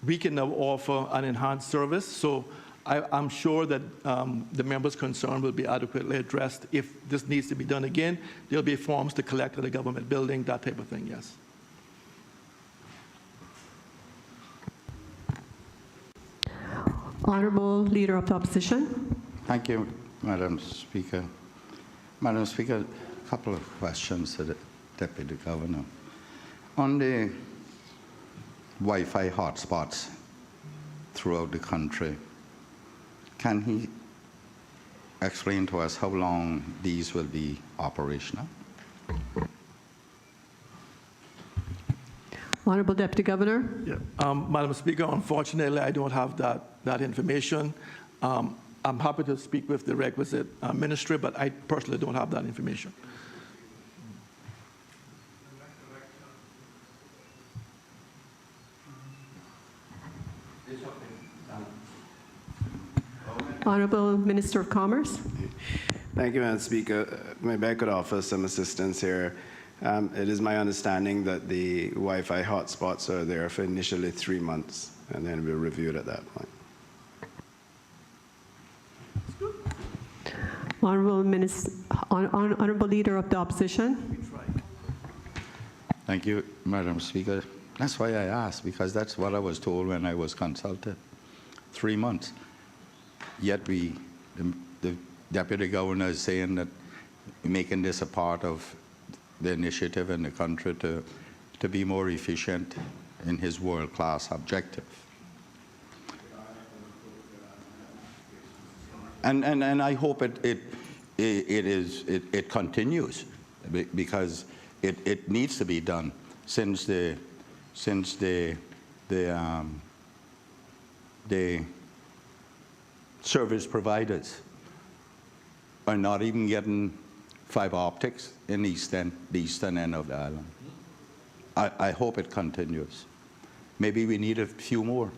we can now offer an enhanced service. So I'm sure that the members' concern will be adequately addressed. If this needs to be done again, there'll be forms to collect at the government building, that type of thing, yes. Honorable Leader of the Opposition. Thank you, Madam Speaker. Madam Speaker, a couple of questions to the Deputy Governor. On the Wi-Fi hotspots throughout the country, can he explain to us how long these will be operational? Honorable Deputy Governor. Yeah. Madam Speaker, unfortunately, I don't have that information. I'm happy to speak with the requisite ministry, but I personally don't have that information. Honorable Minister of Commerce. Thank you, Madam Speaker. Maybe I could offer some assistance here. It is my understanding that the Wi-Fi hotspots are there for initially 3 months, and then we'll review it at that point. Honorable Leader of the Opposition. Thank you, Madam Speaker. That's why I asked, because that's what I was told when I was consulted. 3 months. Yet the Deputy Governor is saying that making this a part of the initiative in the country to be more efficient in his world-class objective. And I hope it continues, because it needs to be done, since the service providers are not even getting fiber optics in the eastern end of the island. I hope it continues. Maybe we need a few more.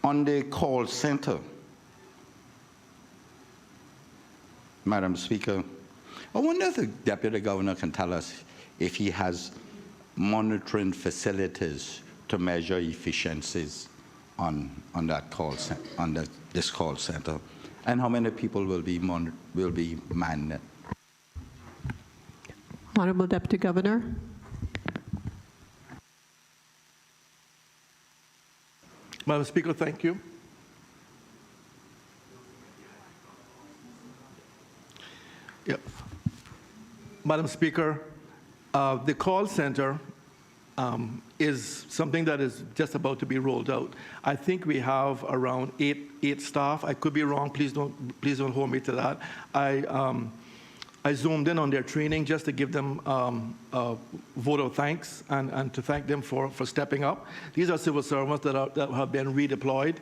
On the call center, Madam Speaker, I wonder if the Deputy Governor can tell us if he has monitoring facilities to measure efficiencies on that call center, this call center, and how many people will be manned it. Honorable Deputy Governor. Madam Speaker, thank you. Yep. Madam Speaker, the call center is something that is just about to be rolled out. I think we have around eight staff. I could be wrong. Please don't hold me to that. I zoomed in on their training just to give them a vote of thanks and to thank them for stepping up. These are civil servants that have been redeployed.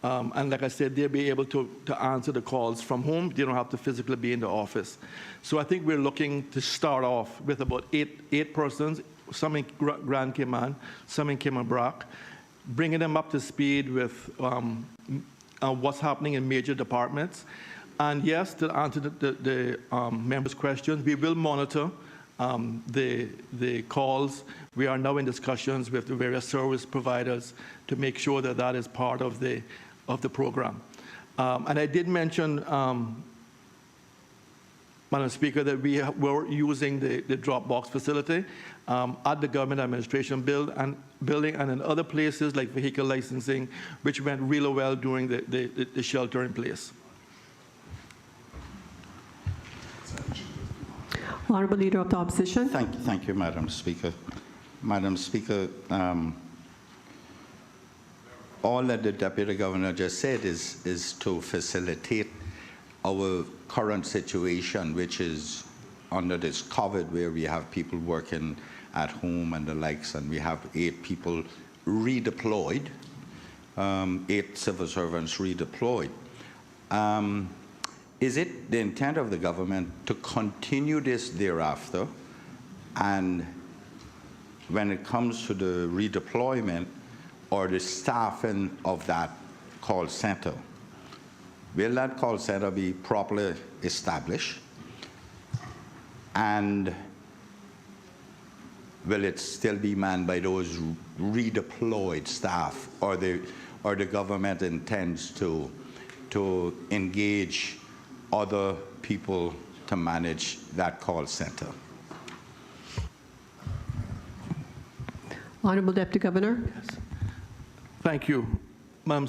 And like I said, they'll be able to answer the calls from home. They don't have to physically be in the office. So I think we're looking to start off with about eight persons, some in Grand Cayman, some in Cayman Brac, bringing them up to speed with what's happening in major departments. And yes, to answer the members' questions, we will monitor the calls. We are now in discussions with the various service providers to make sure that that is part of the program. And I did mention, Madam Speaker, that we're using the Dropbox facility at the government administration building and in other places like vehicle licensing, which went really well during the shelter in place. Honorable Leader of the Opposition. Thank you, Madam Speaker. Madam Speaker, all that the Deputy Governor just said is to facilitate our current situation, which is under this COVID, where we have people working at home and the likes, and we have 8 people redeployed, 8 civil servants redeployed. Is it the intent of the government to continue this thereafter? And when it comes to the redeployment or the staffing of that call center, will that call center be properly established? And will it still be manned by those redeployed staff, or the government intends to engage other people to manage that call center? Honorable Deputy Governor. Thank you. Madam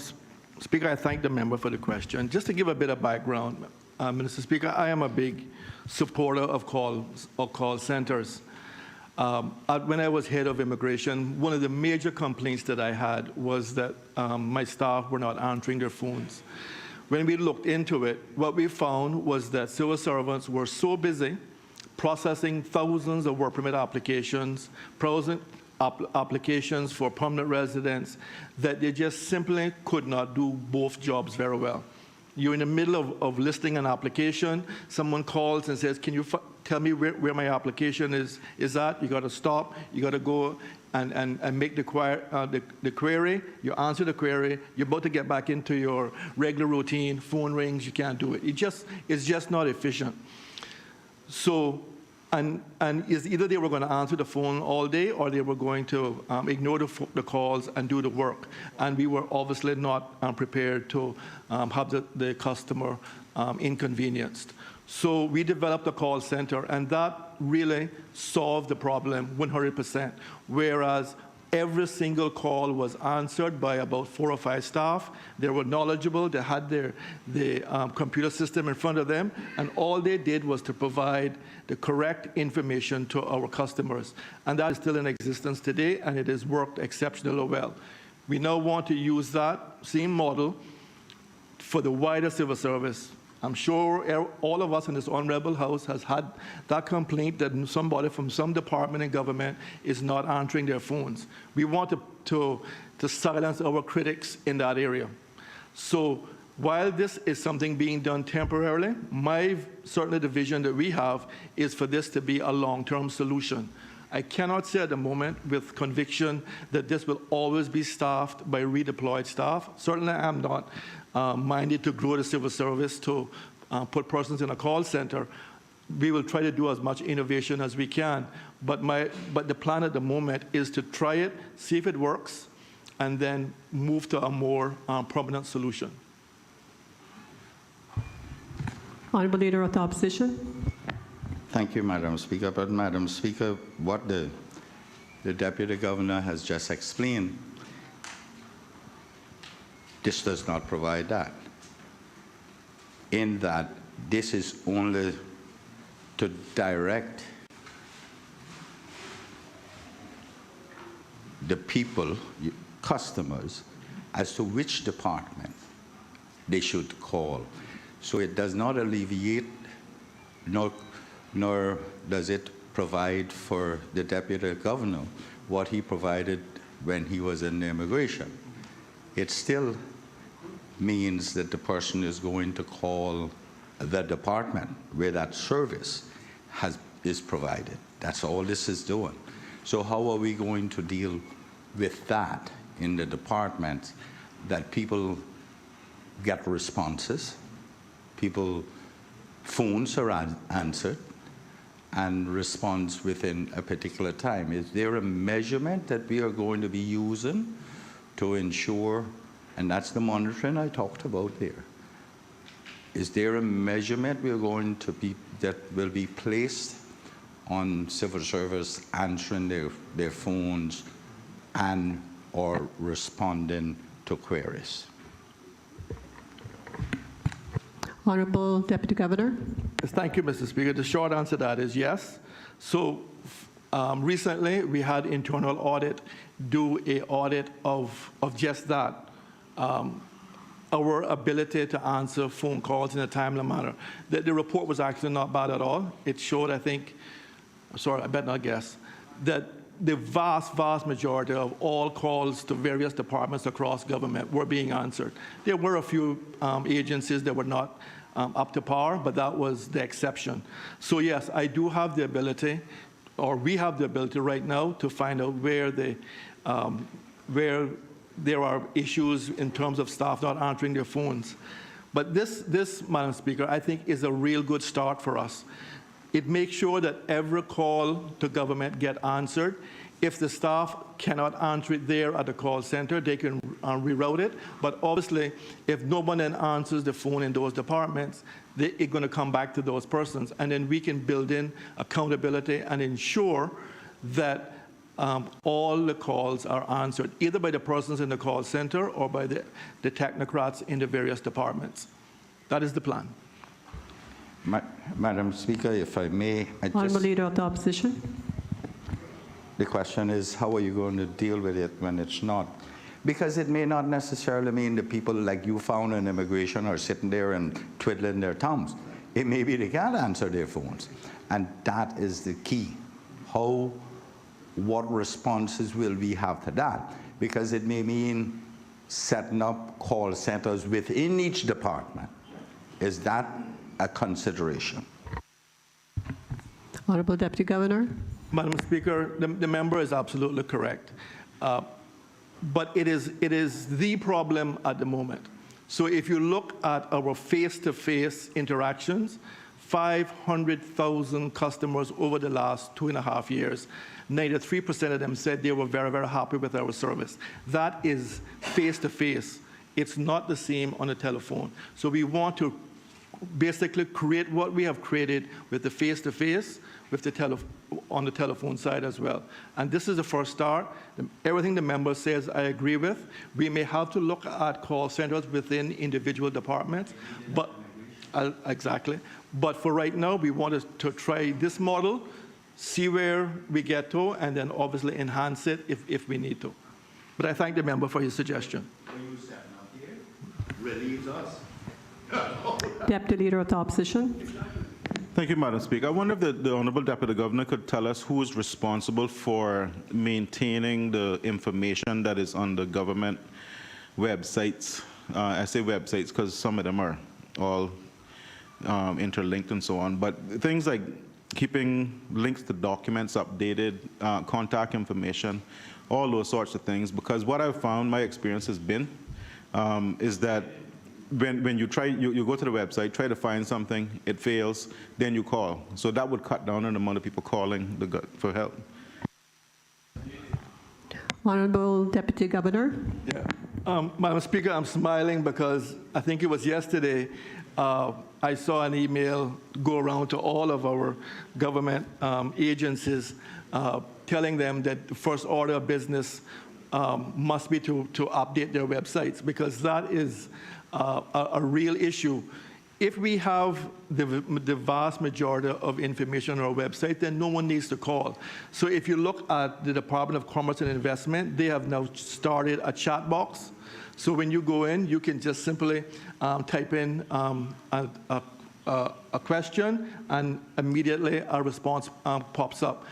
Speaker, I thank the member for the question. Just to give a bit of background, Mr. Speaker, I am a big supporter of call centers. When I was head of immigration, one of the major complaints that I had was that my staff were not answering their phones. When we looked into it, what we found was that civil servants were so busy processing thousands of work permit applications, applications for permanent residents, that they just simply could not do both jobs very well. You're in the middle of listing an application, someone calls and says, can you tell me where my application is at? You got to stop, you got to go and make the query, you answer the query, you're about to get back into your regular routine, phone rings, you can't do it. It's just not efficient. So, and it's either they were going to answer the phone all day, or they were going to ignore the calls and do the work. And we were obviously not prepared to have the customer inconvenienced. So we developed a call center, and that really solved the problem 100%, whereas every single call was answered by about 4 or 5 staff. They were knowledgeable, they had the computer system in front of them, and all they did was to provide the correct information to our customers. And that is still in existence today, and it has worked exceptionally well. We now want to use that same model for the wider civil service. I'm sure all of us in this honorable house has had that complaint that somebody from some department in government is not answering their phones. We want to silence our critics in that area. So while this is something being done temporarily, certainly the vision that we have is for this to be a long-term solution. I cannot say at the moment with conviction that this will always be staffed by redeployed staff. Certainly I'm not minded to grow the civil service to put persons in a call center. We will try to do as much innovation as we can, but the plan at the moment is to try it, see if it works, and then move to a more permanent solution. Honorable Leader of the Opposition. Thank you, Madam Speaker. But Madam Speaker, what the Deputy Governor has just explained, this does not provide that. In that this is only to direct the people, customers, as to which department they should call. So it does not alleviate, nor does it provide for the Deputy Governor what he provided when he was in immigration. It still means that the person is going to call the department where that service is provided. That's all this is doing. So how are we going to deal with that in the department, that people get responses, phones are answered, and response within a particular time? Is there a measurement that we are going to be using to ensure, and that's the monitoring I talked about there, is there a measurement we are going to be, that will be placed on civil service answering their phones and or responding to queries? Honorable Deputy Governor. Yes, thank you, Mr. Speaker. The short answer to that is yes. So recently we had internal audit do an audit of just that. our ability to answer phone calls in a timely manner. The report was actually not bad at all. It showed, I think, sorry, I better not guess, that the vast, vast majority of all calls to various departments across government were being answered. There were a few agencies that were not up to par, but that was the exception. So yes, I do have the ability, or we have the ability right now to find out where there are issues in terms of staff not answering their phones. But this, Madam Speaker, I think is a real good start for us. It makes sure that every call to government get answered. If the staff cannot answer it there at the call center, they can reroute it. But obviously, if no one then answers the phone in those departments, it's going to come back to those persons. And then we can build in accountability and ensure that all the calls are answered, either by the persons in the call center or by the technocrats in the various departments. That is the plan. Madam Speaker, if I may, Honourable Leader of the Opposition. The question is, how are you going to deal with it when it's not? Because it may not necessarily mean the people like you found in immigration are sitting there and twiddling their thumbs. It may be they can't answer their phones. And that is the key. What responses will we have to that? Because it may mean setting up call centers within each department. Is that a consideration? Honourable Deputy Governor. Madam Speaker, the member is absolutely correct. But it is the problem at the moment. So if you look at our face-to-face interactions, 500,000 customers over the last 2.5 years, 93% of them said they were very, very happy with our service. That is face-to-face. It's not the same on the telephone. So we want to basically create what we have created with the face-to-face, with the on the telephone side as well. And this is the first start. Everything the member says I agree with. We may have to look at call centers within individual departments, but exactly. But for right now, we want to try this model, see where we get to, and then obviously enhance it if we need to. But I thank the member for his suggestion. Relieves us. Deputy Leader of the Opposition. Thank you, Madam Speaker. I wonder if the Honourable Deputy Governor could tell us who is responsible for maintaining the information that is on the government websites. I say websites because some of them are all interlinked and so on. But things like keeping links to documents updated, contact information, all those sorts of things. Because what I've found, my experience has been, is that when you try, you go to the website, try to find something, it fails, then you call. So that would cut down on the amount of people calling for help. Honourable Deputy Governor. Yeah. Madam Speaker, I'm smiling because I think it was yesterday I saw an email go around to all of our government agencies telling them that the first order of business must be to update their websites, because that is a real issue. If we have the vast majority of information on our website, then no one needs to call. So if you look at the Department of Commerce and Investment, they have now started a chat box. So when you go in, you can just simply type in a question, and immediately a response pops up.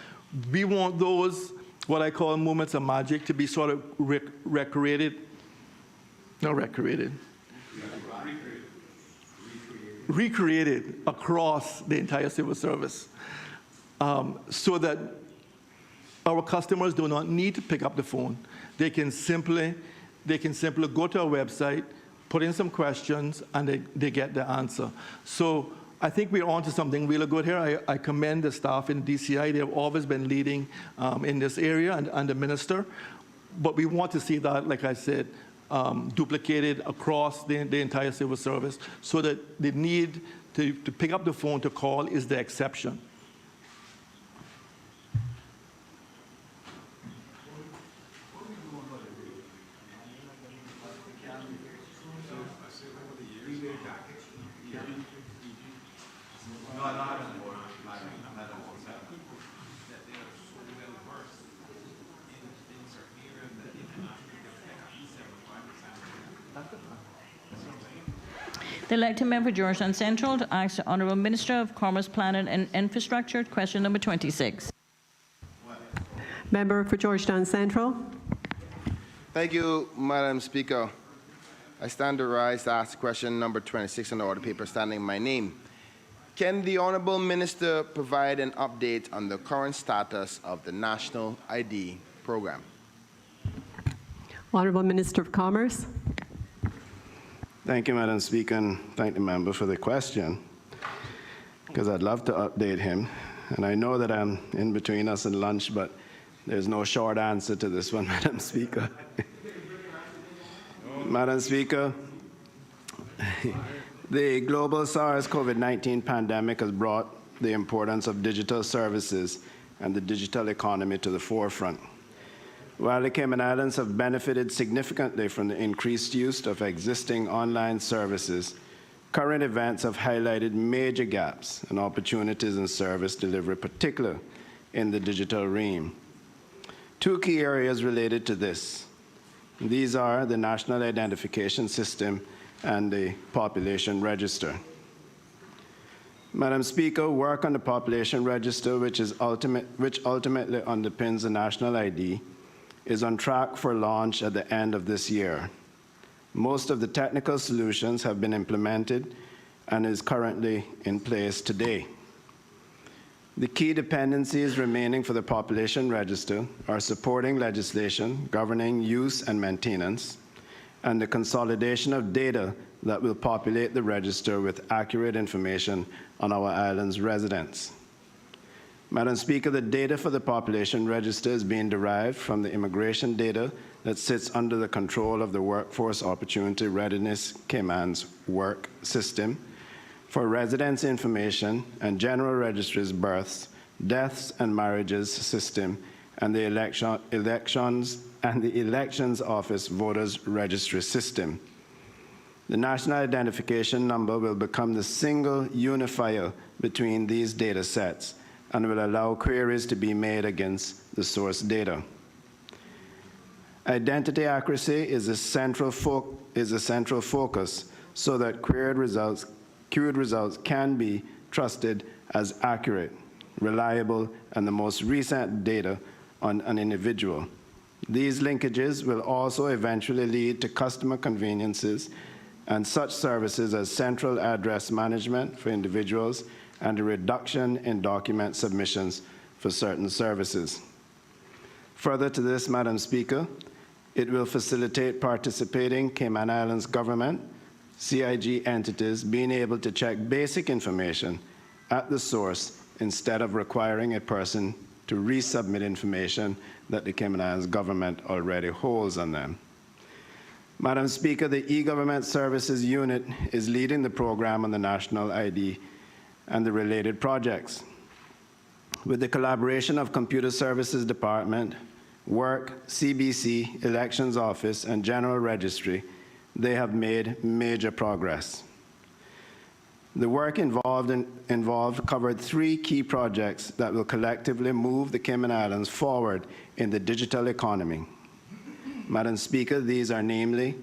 We want those, what I call moments of magic, to be sort of recreated across the entire civil service, so that our customers do not need to pick up the phone. They can simply go to our website, put in some questions, and they get the answer. So I think we're on to something really good here. I commend the staff in DCI. They have always been leading in this area, and the minister. But we want to see that, like I said, duplicated across the entire civil service, so that the need to pick up the phone to call is the exception. The elected member for Georgetown Central to ask the Honourable Minister of Commerce, Planning and Infrastructure, question number 26. Member for Georgetown Central. Thank you, Madam Speaker. I stand to rise to ask question number 26 on the order paper standing my name. Can the Honourable Minister provide an update on the current status of the National ID program? Honourable Minister of Commerce. Thank you, Madam Speaker, and thank the member for the question, because I'd love to update him. And I know that I'm in between us and lunch, but there's no short answer to this one, Madam Speaker. Madam Speaker, the global SARS-CoV-19 pandemic has brought the importance of digital services and the digital economy to the forefront. While the Cayman Islands have benefited significantly from the increased use of existing online services, current events have highlighted major gaps and opportunities in service delivery, particularly in the digital realm. Two key areas related to this. These are the National Identification System and the Population Register. Madam Speaker, work on the Population Register, which ultimately underpins the National ID, is on track for launch at the end of this year. Most of the technical solutions have been implemented and is currently in place today. The key dependencies remaining for the Population Register are supporting legislation governing use and maintenance, and the consolidation of data that will populate the register with accurate information on our island's residents. Madam Speaker, the data for the Population Register is being derived from the immigration data that sits under the control of the Workforce Opportunity Readiness Cayman's work system for residence information and general registries births, deaths, and marriages system, and the elections office voters registry system. The National Identification Number will become the single unifier between these data sets and will allow queries to be made against the source data. Identity accuracy is a central focus so that queried results can be trusted as accurate, reliable, and the most recent data on an individual. These linkages will also eventually lead to customer conveniences and such services as central address management for individuals and a reduction in document submissions for certain services. Further to this, Madam Speaker, it will facilitate participating Cayman Islands government, CIG entities being able to check basic information at the source instead of requiring a person to resubmit information that the Cayman Islands government already holds on them. Madam Speaker, the E-Government Services Unit is leading the program on the National ID and the related projects. With the collaboration of Computer Services Department, Work, CBC, Elections Office, and General Registry, they have made major progress. The work involved covered three key projects that will collectively move the Cayman Islands forward in the digital economy. Madam Speaker, these are namely,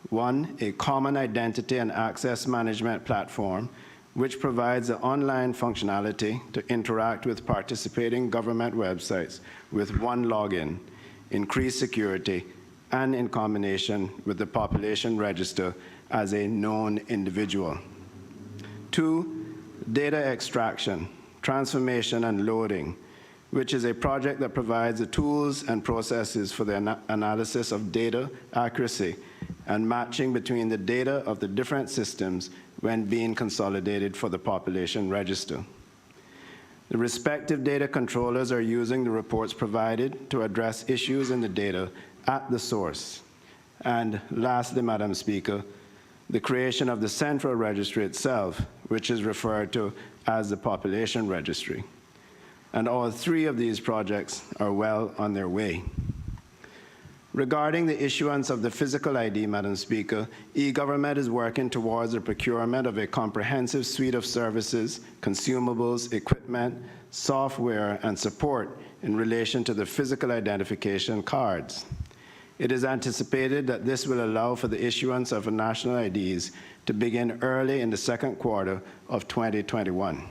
1, a common identity and access management platform, which provides the online functionality to interact with participating government websites with one login, increased security, and in combination with the Population Register as a known individual. 2, data extraction, transformation, and loading, which is a project that provides the tools and processes for the analysis of data accuracy and matching between the data of the different systems when being consolidated for the Population Register. The respective data controllers are using the reports provided to address issues in the data at the source. And lastly, Madam Speaker, the creation of the central registry itself, which is referred to as the Population Registry. And all three of these projects are well on their way. Regarding the issuance of the physical ID, Madam Speaker, e-government is working towards the procurement of a comprehensive suite of services, consumables, equipment, software, and support in relation to the physical identification cards. It is anticipated that this will allow for the issuance of national IDs to begin early in the second quarter of 2021.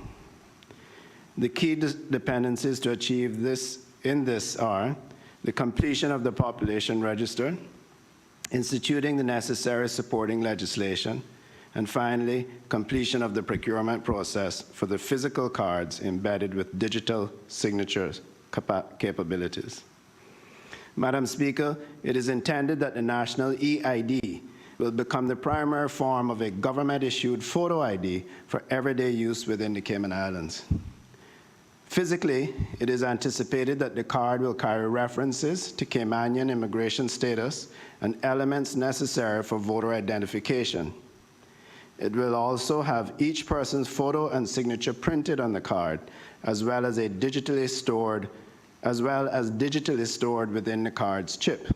The key dependencies to achieve this are the completion of the population register, instituting the necessary supporting legislation, and finally, completion of the procurement process for the physical cards embedded with digital signatures capabilities. Madam Speaker, it is intended that the national eID will become the primary form of a government-issued photo ID for everyday use within the Cayman Islands. Physically, it is anticipated that the card will carry references to Caymanian immigration status and elements necessary for voter identification. It will also have each person's photo and signature printed on the card, as well as digitally stored within the card's chip.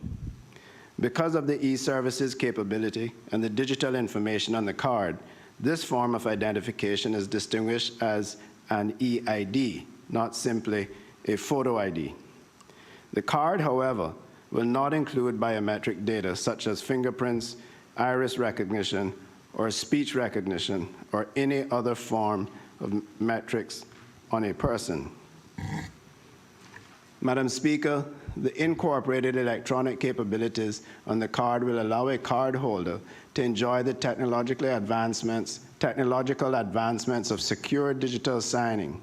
Because of the e-services capability and the digital information on the card, this form of identification is distinguished as an eID, not simply a photo ID. The card, however, will not include biometric data such as fingerprints, iris recognition, or speech recognition, or any other form of metrics on a person. Madam Speaker, the incorporated electronic capabilities on the card will allow a cardholder to enjoy the technological advancements of secure digital signing.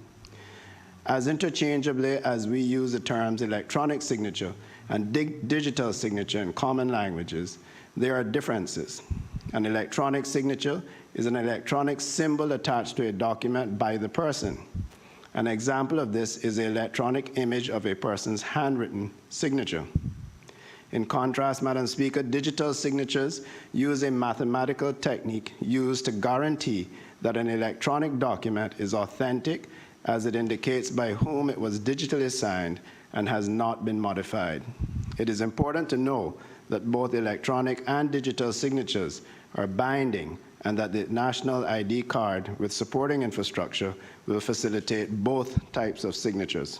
As interchangeably as we use the terms electronic signature and digital signature in common languages, there are differences. An electronic signature is an electronic symbol attached to a document by the person. An example of this is the electronic image of a person's handwritten signature. In contrast, Madam Speaker, digital signatures use a mathematical technique used to guarantee that an electronic document is authentic, as it indicates by whom it was digitally signed and has not been modified. It is important to know that both electronic and digital signatures are binding, and that the national ID card with supporting infrastructure will facilitate both types of signatures.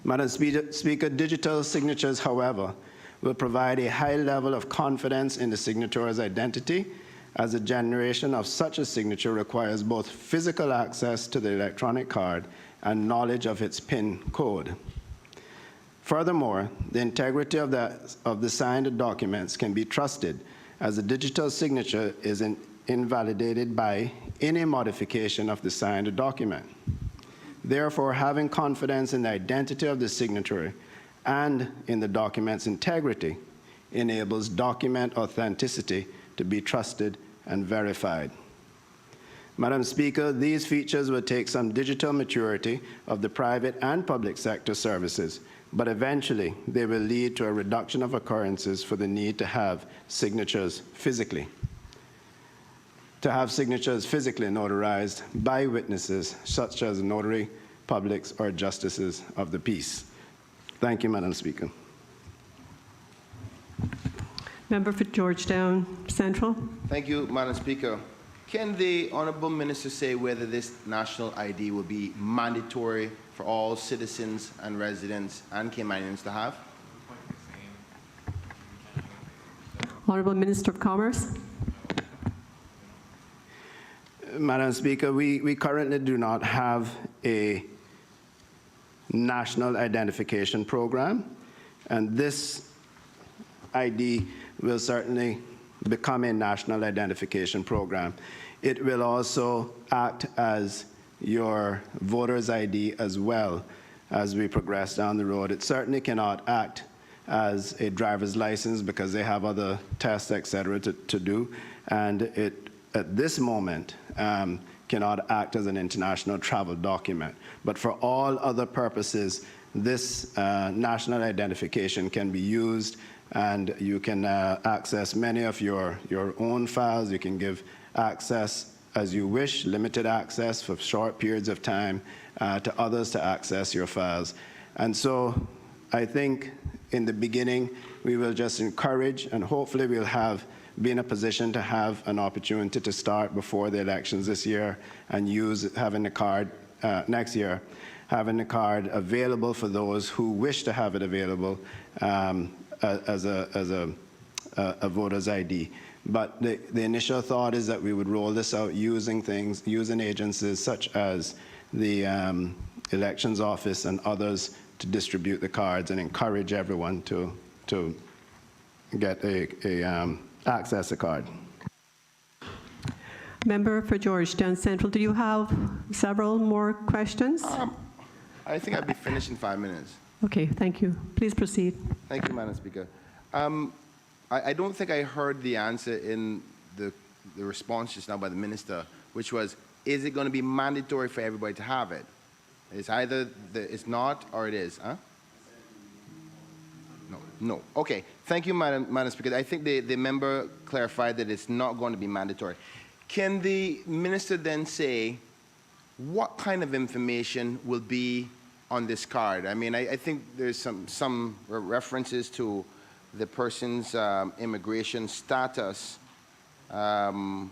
Madam Speaker, digital signatures, however, will provide a high level of confidence in the signatore's identity, as the generation of such a signature requires both physical access to the electronic card and knowledge of its PIN code. Furthermore, the integrity of the signed documents can be trusted, as the digital signature is invalidated by any modification of the signed document. Therefore, having confidence in the identity of the signatory and in the document's integrity enables document authenticity to be trusted and verified. Madam Speaker, these features will take some digital maturity of the private and public sector services, but eventually they will lead to a reduction of occurrences for the need to have signatures physically. Notarized by witnesses such as notary publics or justices of the peace. Thank you, Madam Speaker. Member for Georgetown Central. Thank you, Madam Speaker. Can the Honourable Minister say whether this national ID will be mandatory for all citizens and residents and Caymanians to have? Honourable Minister of Commerce. Madam Speaker, we currently do not have a national identification program, and this ID will certainly become a national identification program. It will also act as your voter's ID as well as we progress down the road. It certainly cannot act as a driver's license because they have other tests, et cetera, to do, and it, at this moment, cannot act as an international travel document. But for all other purposes, this national identification can be used, and you can access many of your own files. You can give access as you wish, limited access for short periods of time to others to access your files. And so I think in the beginning, we will just encourage, and hopefully we'll be in a position to have an opportunity to start before the elections this year and having the card next year, having the card available for those who wish to have it available as a voter's ID. But the initial thought is that we would roll this out using agencies such as the elections office and others to distribute the cards and encourage everyone to get access a card. Member for Georgetown Central, do you have several more questions? I think I'll be finished in 5 minutes. Okay, thank you. Please proceed. Thank you, Madam Speaker. I don't think I heard the answer in the response just now by the minister, which was, is it going to be mandatory for everybody to have it? It's either it's not or it is, huh? No. Okay. Thank you, Madam Speaker. I think the member clarified that it's not going to be mandatory. Can the minister then say what kind of information will be on this card? I mean, I think there's some references to the person's immigration status and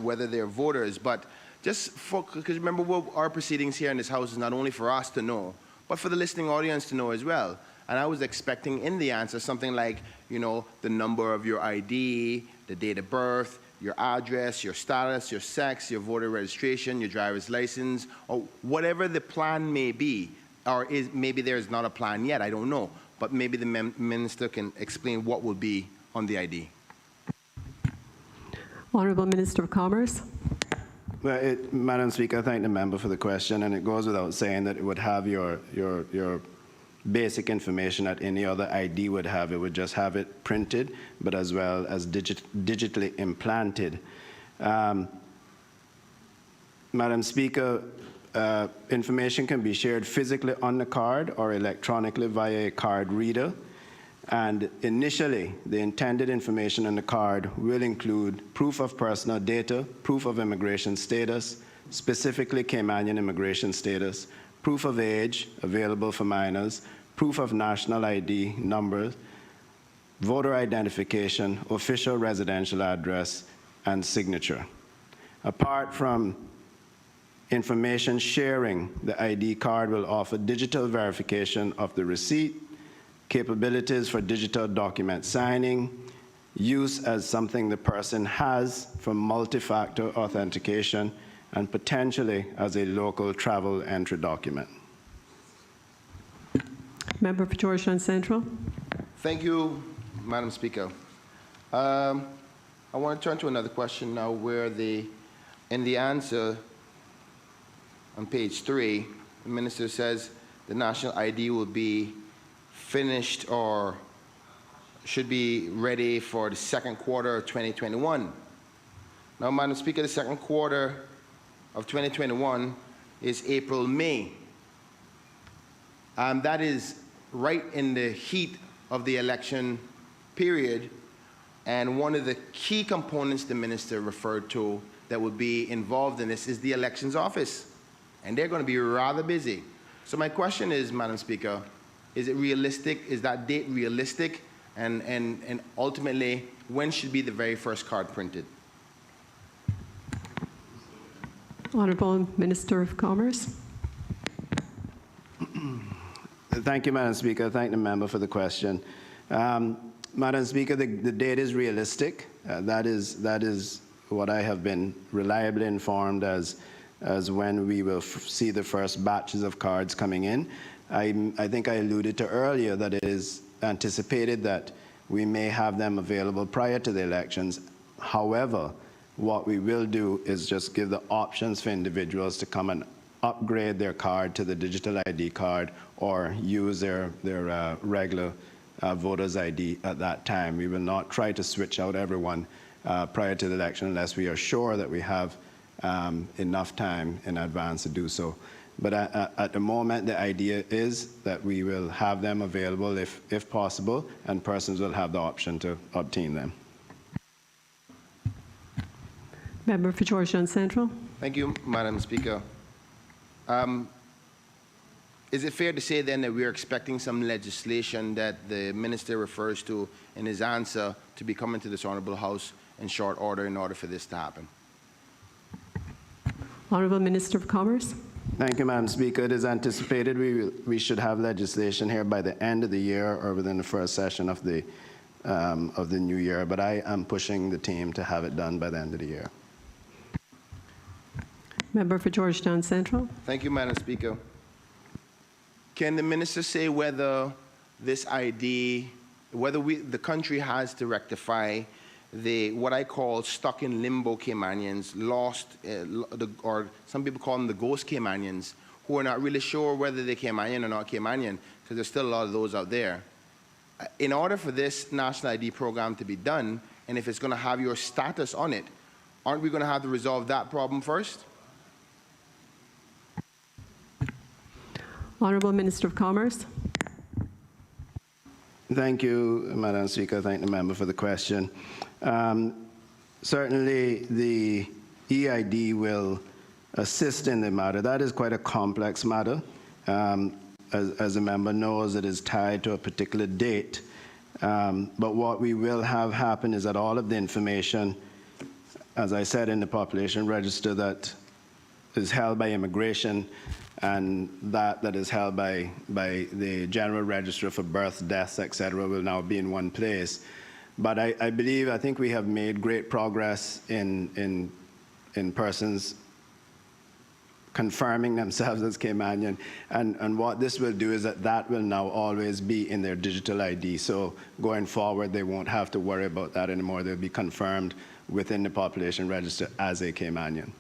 whether they're voters, but just because remember, our proceedings here in this House is not only for us to know, but for the listening audience to know as well. And I was expecting in the answer something like, you know, the number of your ID, the date of birth, your address, your status, your sex, your voter registration, your driver's license, or whatever the plan may be, or maybe there's not a plan yet, I don't know. But maybe the minister can explain what will be on the ID. Honourable Minister of Commerce. Well, Madam Speaker, I thank the member for the question, and it goes without saying that it would have your basic information that any other ID would have. It would just have it printed, but as well as digitally implanted. Madam Speaker, information can be shared physically on the card or electronically via a card reader. And initially, the intended information on the card will include proof of personal data, proof of immigration status, specifically Caymanian immigration status, proof of age available for minors, proof of national ID numbers, voter identification, official residential address, and signature. Apart from information sharing, the ID card will offer digital verification of the receipt, capabilities for digital document signing, use as something the person has for multi-factor authentication, and potentially as a local travel entry document. Member for Georgetown Central. Thank you, Madam Speaker. I want to turn to another question now where in the answer on page 3, the minister says the national ID will be finished or should be ready for the second quarter of 2021. Now, Madam Speaker, the second quarter of 2021 is April, May. That is right in the heat of the election period, and one of the key components the minister referred to that would be involved in this is the elections office, and they're going to be rather busy. So my question is, Madam Speaker, is it realistic? Is that date realistic? And ultimately, when should be the very first card printed? Honourable Minister of Commerce. Thank you, Madam Speaker. Thank the member for the question. Madam Speaker, the date is realistic. That is what I have been reliably informed as when we will see the first batches of cards coming in. I think I alluded to earlier that it is anticipated that we may have them available prior to the elections. However, what we will do is just give the options for individuals to come and upgrade their card to the digital ID card or use their regular voter's ID at that time. We will not try to switch out everyone prior to the election unless we are sure that we have enough time in advance to do so. But at the moment, the idea is that we will have them available if possible, and persons will have the option to obtain them. Member for Georgetown Central. Thank you, Madam Speaker. Is it fair to say then that we are expecting some legislation that the minister refers to in his answer to be coming to this Honourable House in short order in order for this to happen? Honourable Minister of Commerce. Thank you, Madam Speaker. It is anticipated we should have legislation here by the end of the year or within the first session of the new year, but I am pushing the team to have it done by the end of the year. Member for Georgetown Central. Thank you, Madam Speaker. Can the minister say whether this ID, whether the country has to rectify what I call stuck in limbo Caymanians, lost, or some people call them the ghost Caymanians, who are not really sure whether they're Caymanian or not Caymanian, because there's still a lot of those out there. In order for this national ID program to be done, and if it's going to have your status on it, aren't we going to have to resolve that problem first? Honourable Minister of Commerce. Thank you, Madam Speaker. Thank the member for the question. Certainly, the EID will assist in the matter. That is quite a complex matter. As the member knows, it is tied to a particular date. But what we will have happen is that all of the information, as I said, in the population register that is held by immigration and that is held by the General Register for Births, Deaths, etc., will now be in one place. But I think we have made great progress in persons confirming themselves as Caymanian. And what this will do is that will now always be in their digital ID. So going forward, they won't have to worry about that anymore. They'll be confirmed within the population register as a Caymanian.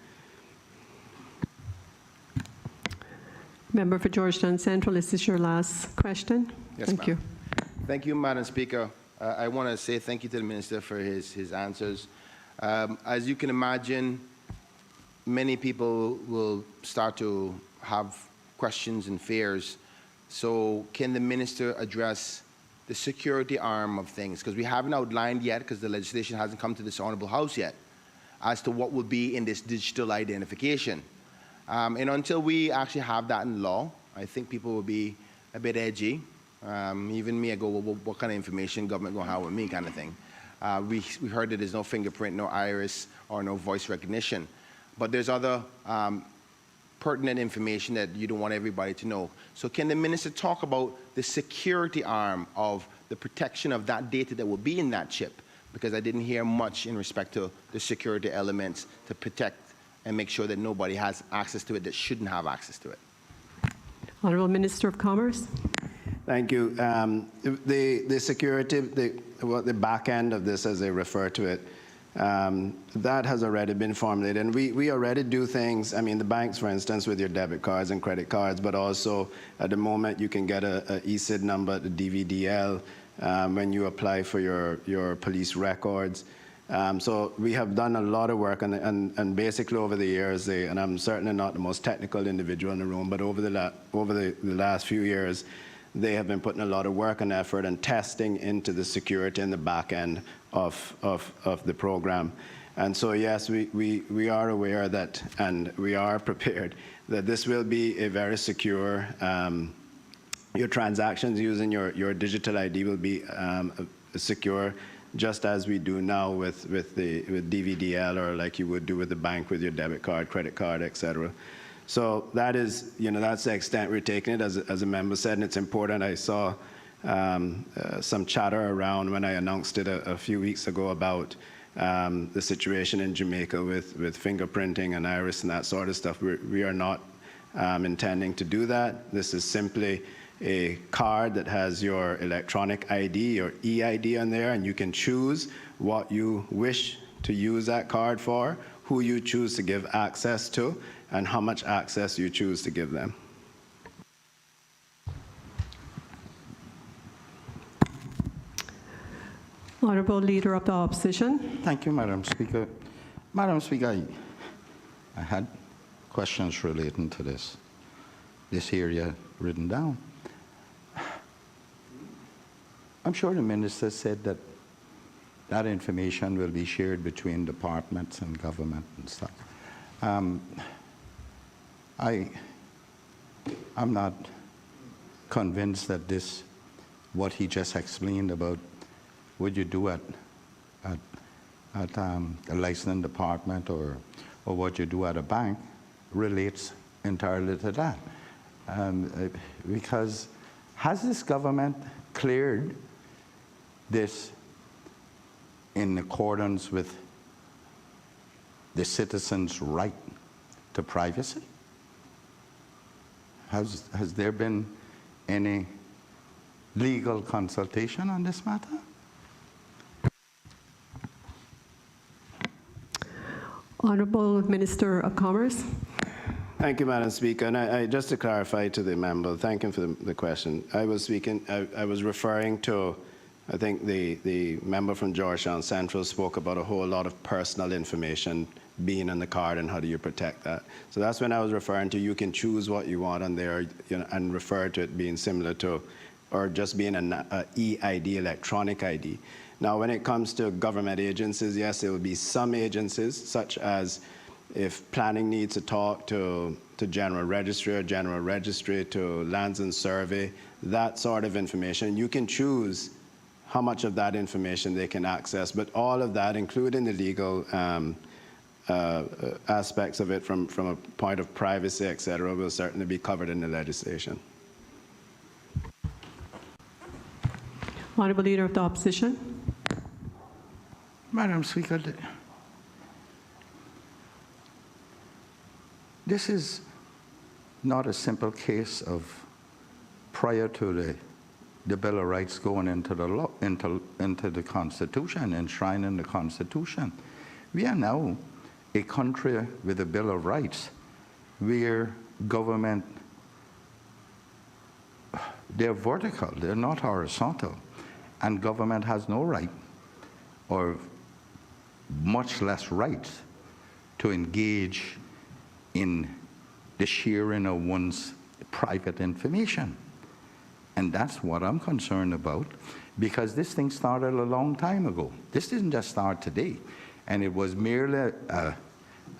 Member for Georgetown Central, is this your last question? Yes, Thank you. Thank you, Madam Speaker. I want to say thank you to the Minister for his answers. As you can imagine, many people will start to have questions and fears. So can the Minister address the security arm of things? Because we haven't outlined yet, because the legislation hasn't come to this Honourable House yet, as to what will be in this digital identification. And until we actually have that in law, I think people will be a bit edgy. Even me, I go, well, what kind of information government going to have with me, kind of thing. We heard that there's no fingerprint, no iris, or no voice recognition. But there's other pertinent information that you don't want everybody to know. So can the Minister talk about the security arm of the protection of that data that will be in that chip? Because I didn't hear much in respect to the security elements to protect and make sure that nobody has access to it that shouldn't have access to it. Honourable Minister of Commerce. Thank you. The security, the back end of this, as they refer to it, that has already been formulated. And we already do things, I mean, the banks, for instance, with your debit cards and credit cards, but also at the moment you can get a ECID number, the DVDL, when you apply for your police records. So we have done a lot of work, and basically over the years, and I'm certainly not the most technical individual in the room, but over the last few years, they have been putting a lot of work and effort and testing into the security in the back end of the program. And so yes, we are aware that, and we are prepared, that this will be a very secure, your transactions using your digital ID will be secure, just as we do now with DVDL, or like you would do with the bank with your debit card, credit card, etc. So that is, that's the extent we're taking it, as a member said, and it's important. I saw some chatter around when I announced it a few weeks ago about the situation in Jamaica with fingerprinting and iris and that sort of stuff. We are not intending to do that. This is simply a card that has your electronic ID or EID on there, and you can choose what you wish to use that card for, who you choose to give access to, and how much access you choose to give them. Honourable Leader of the Opposition. Thank you, Madam Speaker. Madam Speaker, I had questions relating to this area written down. I'm sure the Minister said that information will be shared between departments and government and stuff. I'm not convinced that what he just explained about what you do at a licensing department or what you do at a bank relates entirely to that. Because has this government cleared this in accordance with the citizens' right to privacy? Has there been any legal consultation on this matter? Honorable Minister of Commerce. Thank you, Madam Speaker. And just to clarify to the member, thank him for the question. I was referring to, I think the member from Georgetown Central spoke about a whole lot of personal information being on the card and how do you protect that. So that's when I was referring to you can choose what you want on there, you know, and refer to it being similar to, or just being an e-ID, electronic ID. Now, when it comes to government agencies, yes, there will be some agencies, such as if planning needs to talk to general registry or general registry to lands and survey, that sort of information, you can choose how much of that information they can access. But all of that, including the legal aspects of it from a point of privacy, et cetera, will certainly be covered in the legislation. Honorable Leader of the Opposition. Madam Speaker, this is not a simple case of prior to the Bill of Rights going into the law, into the Constitution, enshrined the Constitution. We are now a country with a Bill of Rights where government, they're vertical, they're not horizontal, and government has no right, or much less rights, to engage in the sharing of one's private information. And that's what I'm concerned about, because this thing started a long time ago. This didn't just start today. And it was merely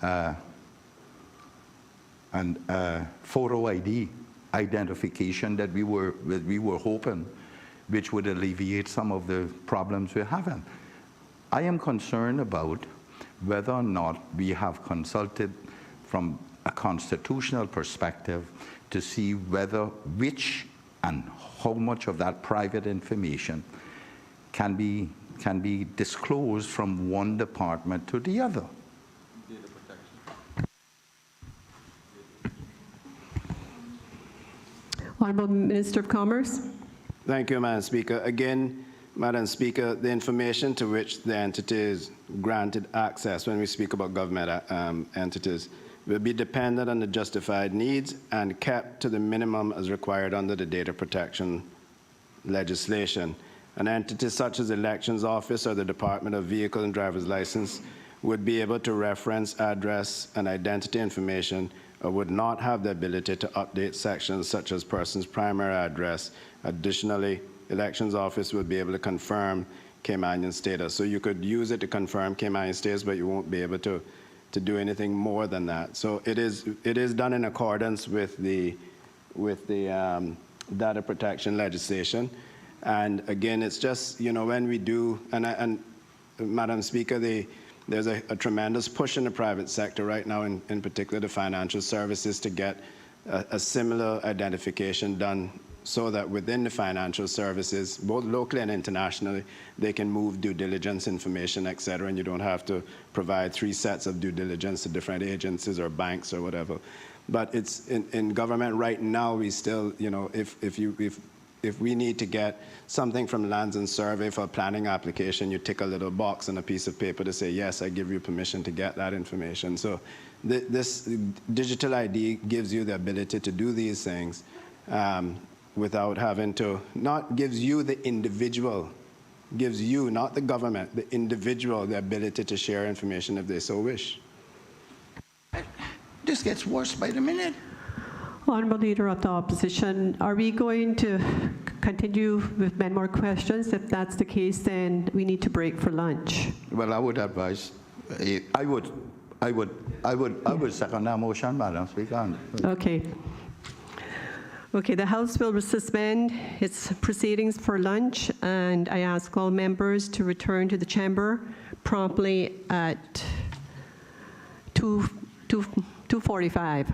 a photo ID identification that we were hoping, which would alleviate some of the problems we're having. I am concerned about whether or not we have consulted from a constitutional perspective to see which and how much of that private information can be disclosed from one department to the other. Data protection. Honorable Minister of Commerce. Thank you, Madam Speaker. Again, Madam Speaker, the information to which the entity is granted access, when we speak about government entities, will be dependent on the justified needs and kept to the minimum as required under the data protection legislation. An entity such as the Elections Office or the Department of Vehicle and Driver's License would be able to reference address and identity information, or would not have the ability to update sections such as person's primary address. Additionally, Elections Office would be able to confirm Caymanian status. So you could use it to confirm Caymanian status, but you won't be able to do anything more than that. So it is done in accordance with the data protection legislation. And again, it's just, you know, when we do, and Madam Speaker, there's a tremendous push in the private sector right now, in particular the financial services, to get a similar identification done, so that within the financial services, both locally and internationally, they can move due diligence information, et cetera, and you don't have to provide 3 sets of due diligence to different agencies or banks or whatever. But it's in government right now, we still, you know, if we need to get something from Lands and Survey for a planning application, you tick a little box on a piece of paper to say, yes, I give you permission to get that information. So this digital ID gives you the ability to do these things without having to, gives you the individual, gives you, not the government, the individual, the ability to share information if they so wish. This gets worse by the minute. Honorable Leader of the Opposition, are we going to continue with many more questions? If that's the case, then we need to break for lunch. Well, I would advise, I would second that motion, Madam Speaker. Okay. Okay, the House will suspend its proceedings for lunch, and I ask all members to return to the chamber promptly at 2:45.